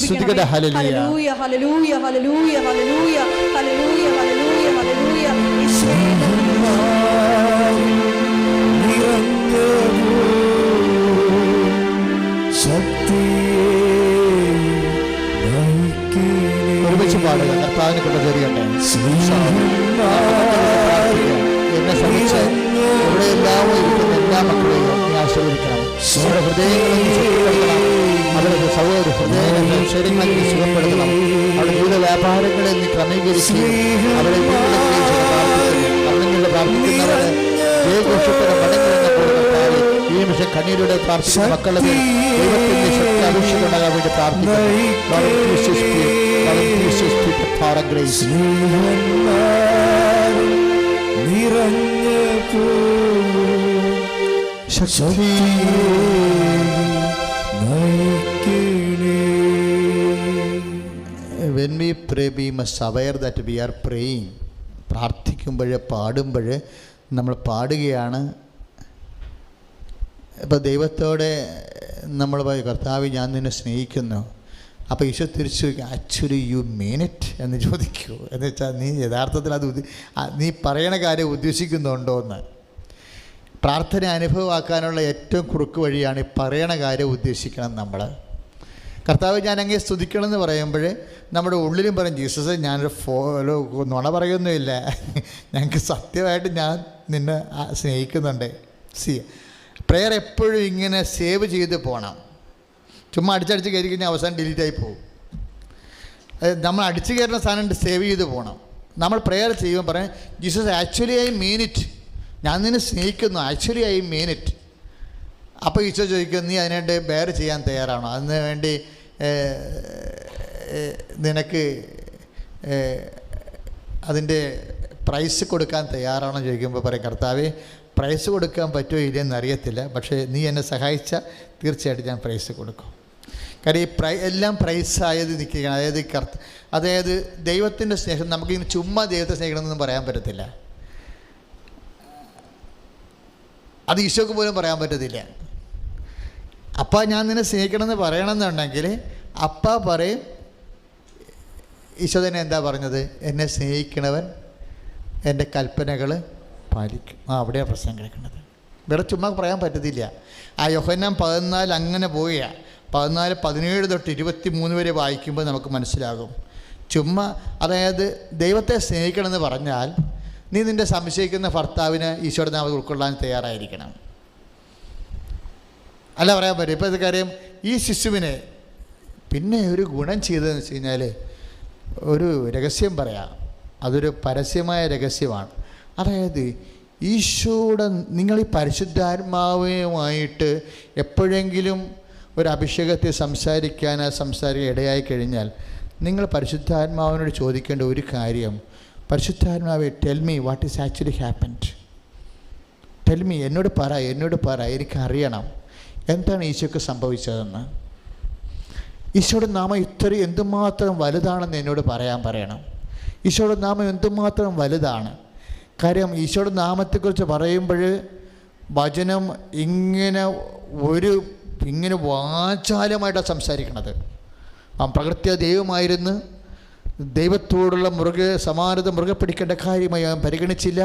സ്തുതിക്കട്ടെ. ഹല്ലേലൂയ ഹല്ലേലൂയ ഹല്ലേലൂയ ഹല്ലേലൂയ ഹല്ലേലൂയ ഹല്ലേലൂയ ഹല്ലേലൂയ. ഒരുമിച്ച് പാടുക. കർത്താവിനെ കൊണ്ട് ചെറിയട്ടെ. എന്നെ ശ്രമിച്ച് എവിടെയെല്ലാം ഇരിക്കുന്ന എല്ലാ മക്കളെയും നീ ആശീർവദിക്കണം. അവരുടെ ഹൃദയങ്ങളെ സുഖപ്പെടുത്തണം. അവരുടെ സഹോദര ഹൃദയങ്ങളുടെ ശരീരങ്ങളെ സുഖപ്പെടുത്തണം. അവരുടെ ജീവിത വ്യാപാരങ്ങളെ നീ ക്രമീകരിക്കുകയും അവരെ കർമ്മങ്ങളുടെ പ്രാർത്ഥിക്കുന്നവരെ ജയഘോഷത്തിന് മടങ്ങുന്ന കൊടുത്താൽ ഈ നിമിഷം കണ്ണീരോടെ പ്രാർത്ഥിക്കുന്ന മക്കളുടെ ദൈവത്തിന്റെ ശക്തി അഭിഷേകമുണ്ടാകാൻ വേണ്ടി പ്രാർത്ഥിക്കുന്നു. When we pray, we must aware that we are praying. പ്രാർത്ഥിക്കുമ്പോൾ പാടുമ്പോൾ നമ്മൾ പാടുകയാണ്. ഇപ്പോൾ ദൈവത്തോടെ നമ്മൾ കർത്താവ് ഞാൻ നിന്നെ സ്നേഹിക്കുന്നു. അപ്പോൾ ഈശോ തിരിച്ചു ആക്ച്വലി യു മീൻ ഇറ്റ് എന്ന് ചോദിക്കൂ. എന്ന് വെച്ചാൽ നീ യഥാർത്ഥത്തിൽ അത് നീ പറയണ കാര്യം ഉദ്ദേശിക്കുന്നുണ്ടോ എന്ന്. പ്രാർത്ഥന അനുഭവമാക്കാനുള്ള ഏറ്റവും കുറുക്ക് വഴിയാണ് ഈ പറയണ കാര്യം ഉദ്ദേശിക്കണം നമ്മൾ. കർത്താവ് ഞാൻ അങ്ങേ സ്തുതിക്കണം എന്ന് പറയുമ്പോൾ നമ്മുടെ ഉള്ളിലും പറയും ജീസസ് ഞാനൊരു നുണ പറയുന്നില്ല, ഞങ്ങൾക്ക് സത്യമായിട്ട് ഞാൻ നിന്നെ സ്നേഹിക്കുന്നുണ്ട്. പ്രെയർ എപ്പോഴും ഇങ്ങനെ സേവ് ചെയ്ത് പോകണം. ചുമ്മാ അടിച്ചടിച്ച് കയറി കഴിഞ്ഞാൽ അവസാനം ഡിലീറ്റായി പോകും. നമ്മൾ അടിച്ചു കയറുന്ന സാധനം സേവ് ചെയ്ത് പോകണം. നമ്മൾ പ്രെയർ ചെയ്യുമ്പോൾ പറയാം Jesus actually I mean it, ഞാൻ നിന്നെ സ്നേഹിക്കുന്നു, ആക്ച്വലി ഐ മീൻ ഇറ്റ്. അപ്പോൾ ഈശോ ചോദിക്കും നീ അതിനായിട്ട് ബെയർ ചെയ്യാൻ തയ്യാറാണോ, അതിന് വേണ്ടി നിനക്ക് അതിൻ്റെ പ്രൈസ് കൊടുക്കാൻ തയ്യാറാണോ ചോദിക്കുമ്പോൾ പറയും കർത്താവേ പ്രൈസ് കൊടുക്കാൻ പറ്റുമോ ഇല്ലെന്ന് അറിയത്തില്ല, പക്ഷേ നീ എന്നെ സഹായിച്ചാൽ തീർച്ചയായിട്ടും ഞാൻ പ്രൈസ് കൊടുക്കും. കാര്യം ഈ എല്ലാം പ്രൈസായത് നിൽക്കുകയാണ്. അതായത് ദൈവത്തിൻ്റെ സ്നേഹം നമുക്കിങ്ങനെ ചുമ്മാ ദൈവത്തെ സ്നേഹിക്കണമെന്നൊന്നും പറയാൻ പറ്റത്തില്ല. അത് ഈശോക്ക് പോലും പറയാൻ പറ്റത്തില്ല. അപ്പ ഞാൻ നിന്നെ സ്നേഹിക്കണമെന്ന് പറയണമെന്നുണ്ടെങ്കിൽ അപ്പ പറയും ഈശോ തന്നെ എന്താ പറഞ്ഞത്, എന്നെ സ്നേഹിക്കണവൻ എൻ്റെ കൽപ്പനകൾ പാലിക്കും. അവിടെയാണ് പ്രശ്നം കിടക്കുന്നത്. ഇവിടെ ചുമ്മാ പറയാൻ പറ്റത്തില്ല. ആ യോഹന്നാൻ 14 അങ്ങനെ പോവുകയാണ്. 14, 17 തൊട്ട് 23 വരെ വായിക്കുമ്പോൾ നമുക്ക് മനസ്സിലാകും. ചുമ്മാ അതായത് ദൈവത്തെ സ്നേഹിക്കണമെന്ന് പറഞ്ഞാൽ നീ നിൻ്റെ സംശയിക്കുന്ന ഭർത്താവിന് ഈശോയുടെ നാമത്തിൽ ഉൾക്കൊള്ളാൻ തയ്യാറായിരിക്കണം. അല്ല പറയാൻ പറ്റും. ഇപ്പോൾ ഇത് കാര്യം ഈ ശിശുവിനെ പിന്നെ ഒരു ഗുണം ചെയ്തതെന്ന് വെച്ച് കഴിഞ്ഞാൽ ഒരു രഹസ്യം പറയാം. അതൊരു പരസ്യമായ രഹസ്യമാണ്. അതായത് ഈശോയുടെ നിങ്ങൾ ഈ പരിശുദ്ധാത്മാവുമായിട്ട് എപ്പോഴെങ്കിലും ഒരു അഭിഷേകത്തെ സംസാരിക്കാൻ ഇടയായി കഴിഞ്ഞാൽ നിങ്ങൾ പരിശുദ്ധാത്മാവിനോട് ചോദിക്കേണ്ട ഒരു കാര്യം, പരിശുദ്ധാത്മാവേ tell me what is actually happened, tell me, എന്നോട് പറ എനിക്കറിയണം എന്താണ് ഈശോയ്ക്ക് സംഭവിച്ചതെന്ന്. ഈശോയുടെ നാമം എന്തുമാത്രം വലുതാണെന്ന് എന്നോട് പറയണം. ഈശോയുടെ നാമം എന്തുമാത്രം വലുതാണ്. കാര്യം ഈശോയുടെ നാമത്തെക്കുറിച്ച് പറയുമ്പോൾ വചനം ഇങ്ങനെ വാചാലമായിട്ടാണ് സംസാരിക്കണത്. പ്രകൃത്യ ദൈവമായിരുന്നു, ദൈവത്തോടുള്ള സമാനത മുറുകെ പിടിക്കേണ്ട കാര്യമായി അവൻ പരിഗണിച്ചില്ല.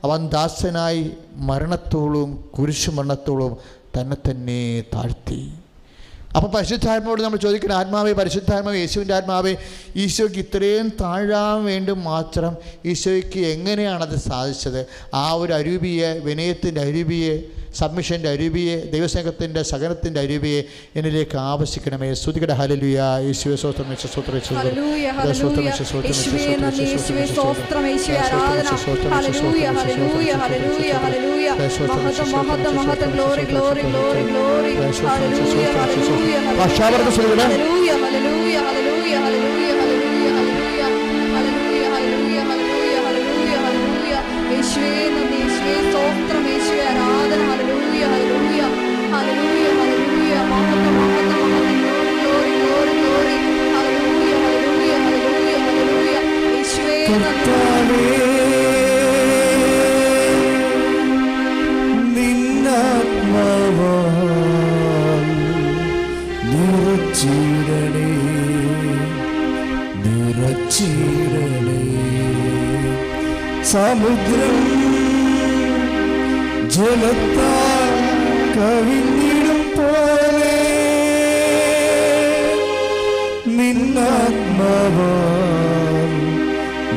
അവൻ ദാസനായി മരണത്തോളം കുരിശുമരണത്തോളം തന്നെ താഴ്ത്തി. അപ്പോൾ പരിശുദ്ധാത്മാവോട് നമ്മൾ ചോദിക്കണം, ആത്മാവേ പരിശുദ്ധാത്മാവേ യേശുവിൻ്റെ ആത്മാവേ ഈശോയ്ക്ക് ഇത്രയും താഴാൻ വേണ്ടി മാത്രം ഈശോയ്ക്ക് എങ്ങനെയാണത് സാധിച്ചത്? ആ ഒരു അരൂപിയെ, വിനയത്തിൻ്റെ അരൂപിയെ, സബ്മിഷൻ്റെ അരൂപിയെ, ദൈവസ്നേഹത്തിൻ്റെ സഹനത്തിൻ്റെ അരൂപിയെ എന്നിലേക്ക് ആവശ്യിക്കണമേ. സ്തുതിക്കട്ടെ. ഹല്ലേലൂയ. യേശുവേ സ്തോത്രം. ഭാഷാവർദ്ധ സ്തുതിക്കട്ടെ. നിന്നാത്മാവാൽ നിറച്ചിടണേ നിറച്ചിടണേ. സമുദ്രം ജലത്താൽ കവിഞ്ഞിടും പോലെ നിന്നാത്മാവാൽ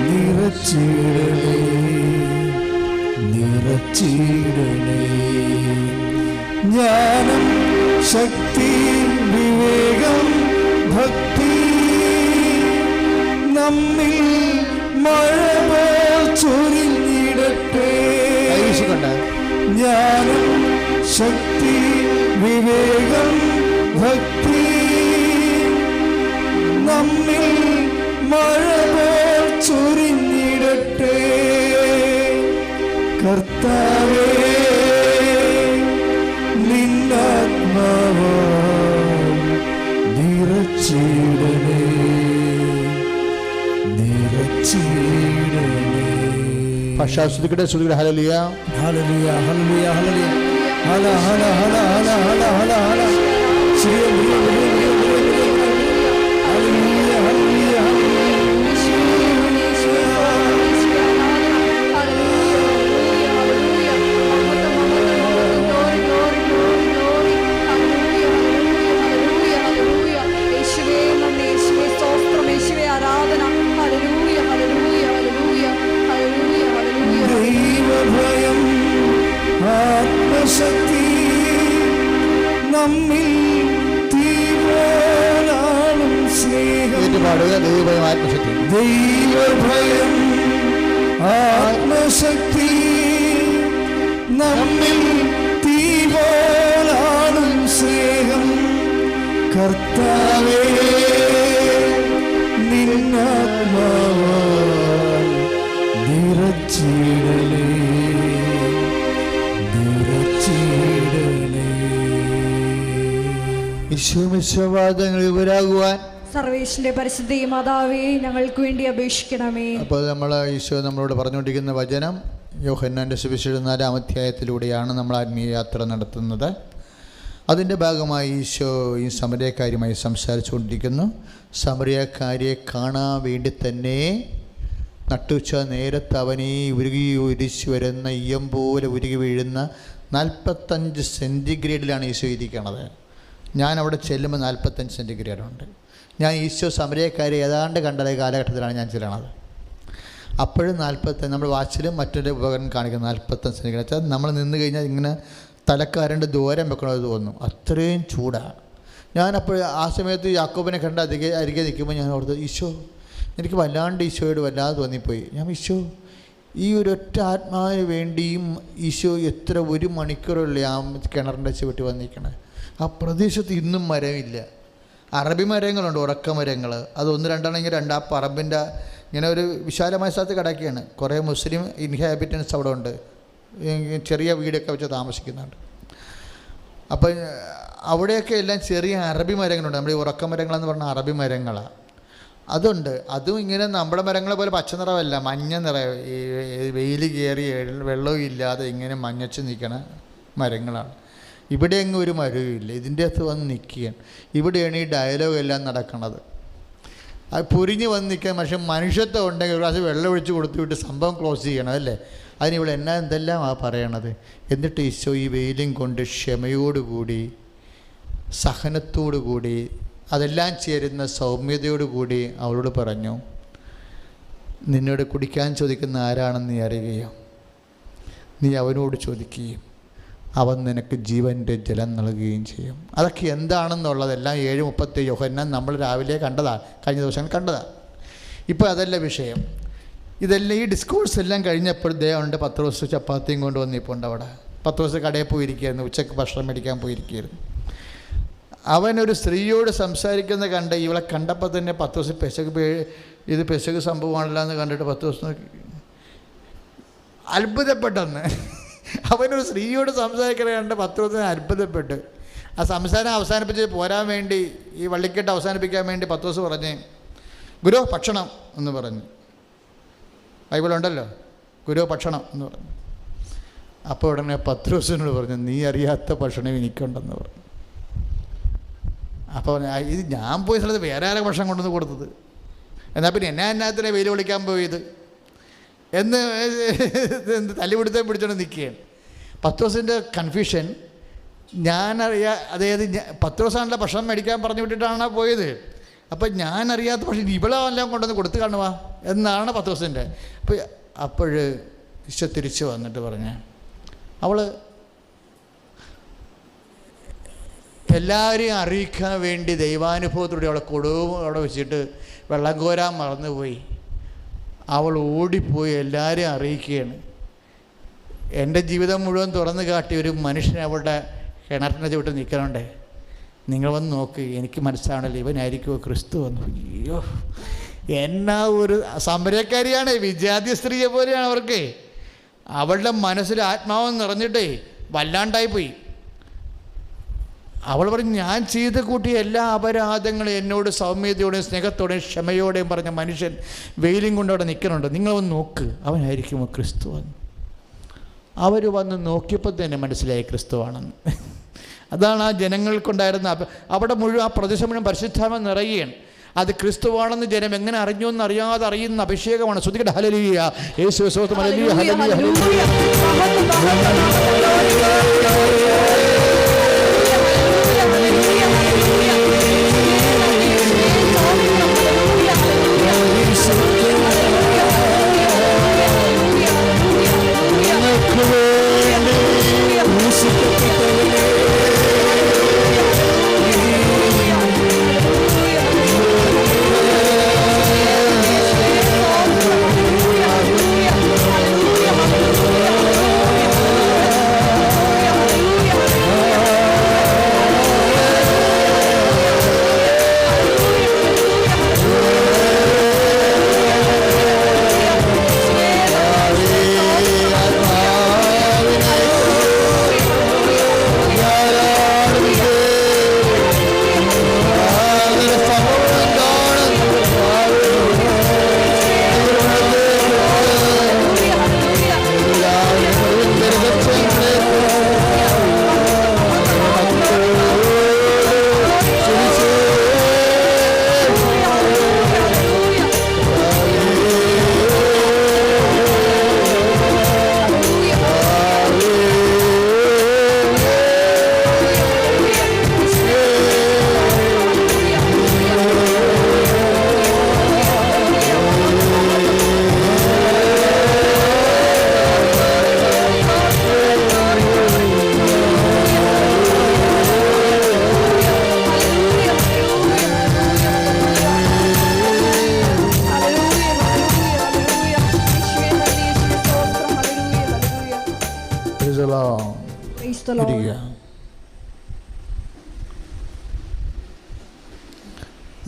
നിറച്ചിടണേ, നിറച്ചിടണേ. ജ്ഞാനം, ശക്തി, വിവേകം, ഭക്തി നമ്മിൽ മഴ പോൽ ചൊരിഞ്ഞിടട്ടെ. ജ്ഞാനം, ശക്തി, വിവേകം, ഭക്തി നമ്മിൽ മഴ പോൽ ചൊരിഞ്ഞിടട്ടെ. കർത്താവേ, നിന്നാത്മാവാൽ നിറച്ചിടണേ, നിറച്ചിടണേ. പക്ഷേ ശ്രുതിക്കട്ടെ, ശ്രുതിക്കട്ടെ. ഹല്ലേലൂയ, ഹല്ലേലൂയ, ഹല്ലേലൂയ, ഹല്ലേലൂയ. ഹല ഹല ഹല ഹല ഹല ഹല ഹല. ദൈവഭയം, ആത്മശക്തി നമ്മിൽ തീവ്രനാളും സ്നേഹം. ദൈവഭയം, ആത്മശക്തി. ദൈവഭയം, ആത്മശക്തി നമ്മിൽ തീവ്രനാളും സ്നേഹം. കർത്താവേ, നിന്നാത്മാവാൽ നിറച്ചിടണേ, നിറച്ചിടണേ. ഈശോമിശിഹാവാദങ്ങളിൽ ഇവരാകുവാൻ സർവേശ്വരന്റെ പരിശുദ്ധ മാതാവേ, ഞങ്ങൾക്ക് വേണ്ടി അപേക്ഷിക്കണമേ. അപ്പോൾ ഈശോ നമ്മളോട് പറഞ്ഞുകൊണ്ടിരിക്കുന്ന വചനം യോഹന്നാൻ്റെ സുവിശേഷം 4-ാം അധ്യായത്തിലൂടെയാണ് നമ്മൾ ആത്മീയ യാത്ര നടത്തുന്നത്. അതിൻ്റെ ഭാഗമായി ഈശോ ഈ സമരക്കാരുമായി സംസാരിച്ചുകൊണ്ടിരിക്കുന്നു. സമരക്കാരിയെ കാണാൻ വേണ്ടി തന്നെ നട്ടുച്ച നേരത്ത് അവനെ ഉരുകി ഉരിച്ചു വരുന്ന ഈയം പോലെ ഉരുകി വീഴുന്ന 45 സെൻറ്റിഗ്രേഡിലാണ് ഈശോ ഇരിക്കണത്. ഞാൻ അവിടെ ചെല്ലുമ്പോൾ 45 സെൻറ്റിഗ്രേഡുണ്ട്. ഞാൻ ഈശോ സമരക്കാരെ ഏതാണ്ട് കണ്ട കാലഘട്ടത്തിലാണ് ഞാൻ ചെല്ലണത്. അപ്പോഴും 45, നമ്മൾ വാച്ചിലും മറ്റൊരു ഉപകരണം കാണിക്കുന്നത് 45 സെൻറ്റിഗ്രേഡ് വെച്ചാൽ നമ്മൾ നിന്ന് കഴിഞ്ഞാൽ ഇങ്ങനെ തലക്കാരൻ്റെ ദൂരം വെക്കണമെന്ന് തോന്നും, അത്രയും ചൂടാണ്. ഞാനപ്പോൾ ആ സമയത്ത് യാക്കോബിനെ കണ്ട് അരികെ നിൽക്കുമ്പോൾ ഞാൻ ഓർത്ത്, ഈശോ എനിക്ക് വല്ലാണ്ട് ഈശോയോട് വല്ലാതെ തോന്നിപ്പോയി. ഞാൻ ഈശോ ഈ ഒരൊറ്റ ആത്മാവിന് വേണ്ടിയും ഈശോ എത്ര 1 മണിക്കൂറുള്ള ആ കിണറിൻ്റെ ചുവട്ടി വന്നിരിക്കണേ. ആ പ്രദേശത്ത് ഇന്നും മരമില്ല. അറബി മരങ്ങളുണ്ട്, ഉറക്കമരങ്ങൾ. അത് 1-2 ഇങ്ങനെ ആ പറമ്പിൻ്റെ ഇങ്ങനെ ഒരു വിശാലമായ സ്ഥലത്ത് കിടക്കുകയാണ്. കുറേ മുസ്ലിം ഇൻഹാബിറ്റൻസ് അവിടെ ഉണ്ട്, ചെറിയ വീടൊക്കെ വെച്ച് താമസിക്കുന്നുണ്ട്. അപ്പം അവിടെയൊക്കെ എല്ലാം ചെറിയ അറബി മരങ്ങളുണ്ട്. നമ്മുടെ ഈ ഉറക്കമരങ്ങളെന്ന് പറഞ്ഞാൽ അറബി മരങ്ങളാണ്. അതുണ്ട്. അതും ഇങ്ങനെ നമ്മുടെ മരങ്ങളെ പോലെ പച്ച നിറമല്ല, മഞ്ഞ നിറം. ഈ വെയിൽ കയറി വെള്ളവും ഇല്ലാതെ ഇങ്ങനെ മഞ്ഞച്ച് നിൽക്കണ മരങ്ങളാണ്. ഇവിടെ എങ്ങും ഒരു മരവും ഇല്ല. ഇതിൻ്റെ അകത്ത് വന്ന് നിൽക്കുകയാണ്. ഇവിടെയാണ് ഈ ഡയലോഗ് എല്ലാം നടക്കുന്നത്. അത് പൊരിഞ്ഞ് വന്ന് നിൽക്കാൻ. പക്ഷേ മനുഷ്യത്വം ഉണ്ടെങ്കിൽ ഒരു പ്രാവശ്യം വെള്ളം ഒഴിച്ച് കൊടുത്തു വിട്ട് സംഭവം ക്ലോസ് ചെയ്യണം, അല്ലേ? അതിനിവിടെ എന്തെല്ലാം പറയണത്. എന്നിട്ട് ഈശോ ഈ വെയിലും കൊണ്ട് ക്ഷമയോടുകൂടി, സഹനത്തോടുകൂടി, അതെല്ലാം ചേരുന്ന സൗമ്യതയോടുകൂടി അവളോട് പറഞ്ഞു, നിന്നോട് കുടിക്കാൻ ചോദിക്കുന്ന ആരാണെന്ന് നീ അറിയുകയോ? നീ അവനോട് ചോദിക്കുകയും അവൻ നിനക്ക് ജീവൻ്റെ ജലം നൽകുകയും ചെയ്യും. അതൊക്കെ എന്താണെന്നുള്ളതെല്ലാം 7:30 യോഹന്നാൻ നമ്മൾ രാവിലെ കണ്ടതാണ്, കഴിഞ്ഞ ദിവസം കണ്ടതാണ്. ഇപ്പോൾ അതല്ല വിഷയം. ഇതെല്ലാം ഈ ഡിസ്കോഴ്സ് എല്ലാം കഴിഞ്ഞപ്പോൾ ദേവനുണ്ട് 10 ദിവസം ചപ്പാത്തിയും കൊണ്ടുവന്നിപ്പോൾ അവിടെ 10 ദിവസം കടയിൽ പോയിരിക്കുകയായിരുന്നു. ഉച്ചയ്ക്ക് ഭക്ഷണം മേടിക്കാൻ പോയിരിക്കുകയായിരുന്നു. അവനൊരു സ്ത്രീയോട് സംസാരിക്കുന്ന കണ്ട് ഇവളെ കണ്ടപ്പോൾ തന്നെ 10 ദിവസം ഇത് പെസക് സംഭവമാണല്ലോ എന്ന് കണ്ടിട്ട് 10 ദിവസം അത്ഭുതപ്പെട്ടെന്ന്. അവനൊരു സ്ത്രീയോട് സംസാരിക്കണ കണ്ട് 10 ദിവസം അത്ഭുതപ്പെട്ട് ആ സംസാരം അവസാനിപ്പിച്ച് പോരാൻ വേണ്ടി, ഈ വള്ളിക്കെട്ട് അവസാനിപ്പിക്കാൻ വേണ്ടി 10 ദിവസം പറഞ്ഞ്, ഗുരു ഭക്ഷണം എന്ന് പറഞ്ഞു. ബൈബിളുണ്ടല്ലോ, ഗുരു ഭക്ഷണം എന്ന് പറഞ്ഞു. അപ്പോൾ ഉടനെ 10 ദിവസത്തിനോട് പറഞ്ഞു, നീ അറിയാത്ത ഭക്ഷണം എനിക്കുണ്ടെന്ന് പറഞ്ഞു. അപ്പോൾ ഇത് ഞാൻ പോയ സ്ഥലത്ത് വേറെ ആരെ ഭക്ഷണം കൊണ്ടുവന്ന് കൊടുത്തത്? എന്നാൽ പിന്നെ എന്നാത്തിനെ വെയിൽ വിളിക്കാൻ പോയത് എന്ന് പിടിച്ചോണ്ട് നിൽക്കുകയാണ്. പത്രോസിൻ്റെ കൺഫ്യൂഷൻ അതായത് പത്രോസാണല്ലോ ഭക്ഷണം മേടിക്കാൻ പറഞ്ഞു വിട്ടിട്ടാണ് പോയത്. അപ്പം ഞാനറിയാത്ത പക്ഷേ ഇവളെല്ലാം കൊണ്ടുവന്ന് കൊടുത്തു കാണുക എന്നാണ് പത്രോസിൻ്റെ. അപ്പോൾ ഈശോ തിരിച്ചു വന്നിട്ട് പറഞ്ഞ അവൾ എല്ലാവരെയും അറിയിക്കാൻ വേണ്ടി ദൈവാനുഭവത്തോടെ അവളെ കൊടുവും അവിടെ വെച്ചിട്ട് വെള്ളം കോരാൻ മറന്നുപോയി. അവൾ ഓടിപ്പോയി എല്ലാവരെയും അറിയിക്കുകയാണ്. എൻ്റെ ജീവിതം മുഴുവൻ തുറന്നു കാട്ടി ഒരു മനുഷ്യൻ അവളുടെ കിണറ്റിനെ ചവിട്ട് നിൽക്കണുണ്ടേ, നിങ്ങൾ വന്ന് നോക്ക്, എനിക്ക് മനസ്സിലാവണല്ലോ ഇവനായിരിക്കുമോ ക്രിസ്തു വന്നു. അയ്യോ, എന്നാ ഒരു സമരക്കാരിയാണ്, വിജാതി സ്ത്രീയെ പോലെയാണ് അവർക്ക്. അവളുടെ മനസ്സിൽ ആത്മാവ് നിറഞ്ഞിട്ടേ വല്ലാണ്ടായിപ്പോയി. അവൾ പറഞ്ഞു, ഞാൻ ചെയ്ത് കൂട്ടിയ എല്ലാ അപരാധങ്ങളും എന്നോട് സൗമ്യതയോടെയും സ്നേഹത്തോടെയും ക്ഷമയോടെയും പറഞ്ഞ മനുഷ്യൻ വെയിലും കൊണ്ട് അവിടെ നിൽക്കണുണ്ട്, നിങ്ങൾ വന്ന് നോക്ക്, അവനായിരിക്കുമോ ക്രിസ്തു വന്നു. അവർ വന്ന് നോക്കിയപ്പോൾ തന്നെ മനസ്സിലായി ക്രിസ്തുവാണെന്ന്. അതാണ് ആ ജനങ്ങൾക്കുണ്ടായിരുന്ന അവിടെ മുഴുവൻ ആ പ്രദേശം മുഴുവൻ പരിശുദ്ധാത്മ നിറയുകയാണ്. അത് ക്രിസ്തുവാണെന്ന് ജനം എങ്ങനെ അറിഞ്ഞു എന്ന് അറിയാതെ അറിയുന്ന അഭിഷേകമാണ്. ശ്രുതികട ഹല്ലേലൂയ, യേശുവേ സ്തോത്രം, ഹല്ലേലൂയ, ഹല്ലേലൂയ,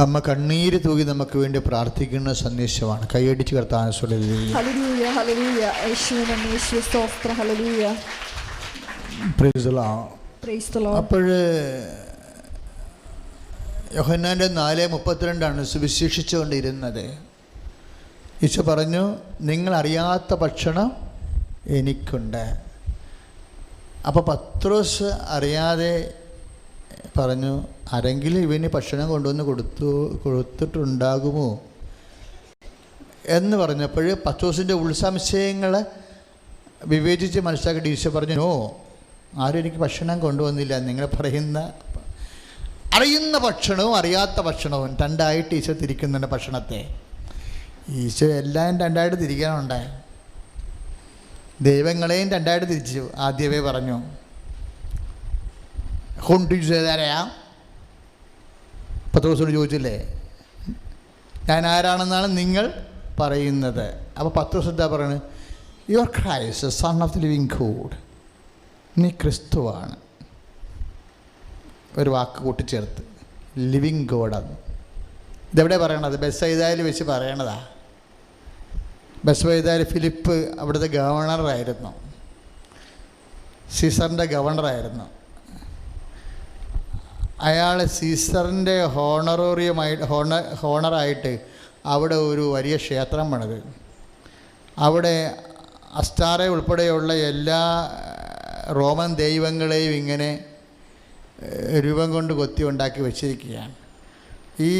അമ്മ കണ്ണീര് തൂകി നമുക്ക് വേണ്ടി പ്രാർത്ഥിക്കുന്ന സന്ദേശമാണ്. കൈയടിച്ച് കർത്താവിനെ സ്തുതിക്കുന്നു. ഹല്ലേലൂയ, ഹല്ലേലൂയ, യേശുവേ യേശുവേ സ്തോത്രം, hallelujah, praise the Lord, praise the Lord. അപ്പോൾ യോഹന്നാൻ്റെ 4:32 സുവിശേഷിച്ചുകൊണ്ടിരുന്നത്. ഈശോ പറഞ്ഞു, നിങ്ങൾ അറിയാത്ത ഭക്ഷണം എനിക്കുണ്ട്. അപ്പോൾ പത്രോസ് അറിയാതെ പറഞ്ഞു, ആരെങ്കിലും ഇവന് ഭക്ഷണം കൊണ്ടുവന്ന് കൊടുത്തിട്ടുണ്ടാകുമോ എന്ന് പറഞ്ഞപ്പോൾ പത്രോസിൻ്റെ ഉൾസംശയങ്ങൾ വിവേചിച്ച് മനസ്സിലാക്കിയിട്ട് ഈശോ പറഞ്ഞു, നോ, ആരും എനിക്ക് ഭക്ഷണം കൊണ്ടുവന്നില്ല. നിങ്ങൾ അറിയുന്ന ഭക്ഷണവും അറിയാത്ത ഭക്ഷണവും രണ്ടായിട്ട് ഈശോ തിരിക്കുന്നുണ്ട് ഭക്ഷണത്തെ. ഈശോ എല്ലാം രണ്ടായിട്ട് തിരിക്കാനുണ്ട്. ദൈവങ്ങളെയും രണ്ടായിട്ട് തിരിച്ചു. ആദ്യമേ പറഞ്ഞു, കൊണ്ടുചേരാ പത്രോസിനോട് ചോദിച്ചില്ലേ, ഞാൻ ആരാണെന്നാണ് നിങ്ങൾ പറയുന്നത്. അപ്പോൾ പത്രോസ് എന്താ പറയുന്നത്? You are Christ, son of the living God. നീ ക്രിസ്തുവാണ്. ഒരു വാക്ക് കൂട്ടിച്ചേർത്ത്, ലിവിങ് ഗോഡാണ്. ഇതെവിടെ പറയണത്? ബെത്സയിദയിൽ വെച്ച് പറയണതാ. ബെത്സയിദയിൽ ഫിലിപ്പ് അവിടുത്തെ ഗവർണറായിരുന്നു, സീസറിൻ്റെ ഗവർണറായിരുന്നു. അയാൾ സീസറിൻ്റെ ഹോണറായിട്ട് അവിടെ ഒരു വലിയ ക്ഷേത്രം പണിത്. അവിടെ അസ്റ്റാറെ ഉൾപ്പെടെയുള്ള എല്ലാ റോമൻ ദൈവങ്ങളെയും ഇങ്ങനെ രൂപം കൊണ്ട് കൊത്തി ഉണ്ടാക്കി വെച്ചിരിക്കുകയാണ്. ഈ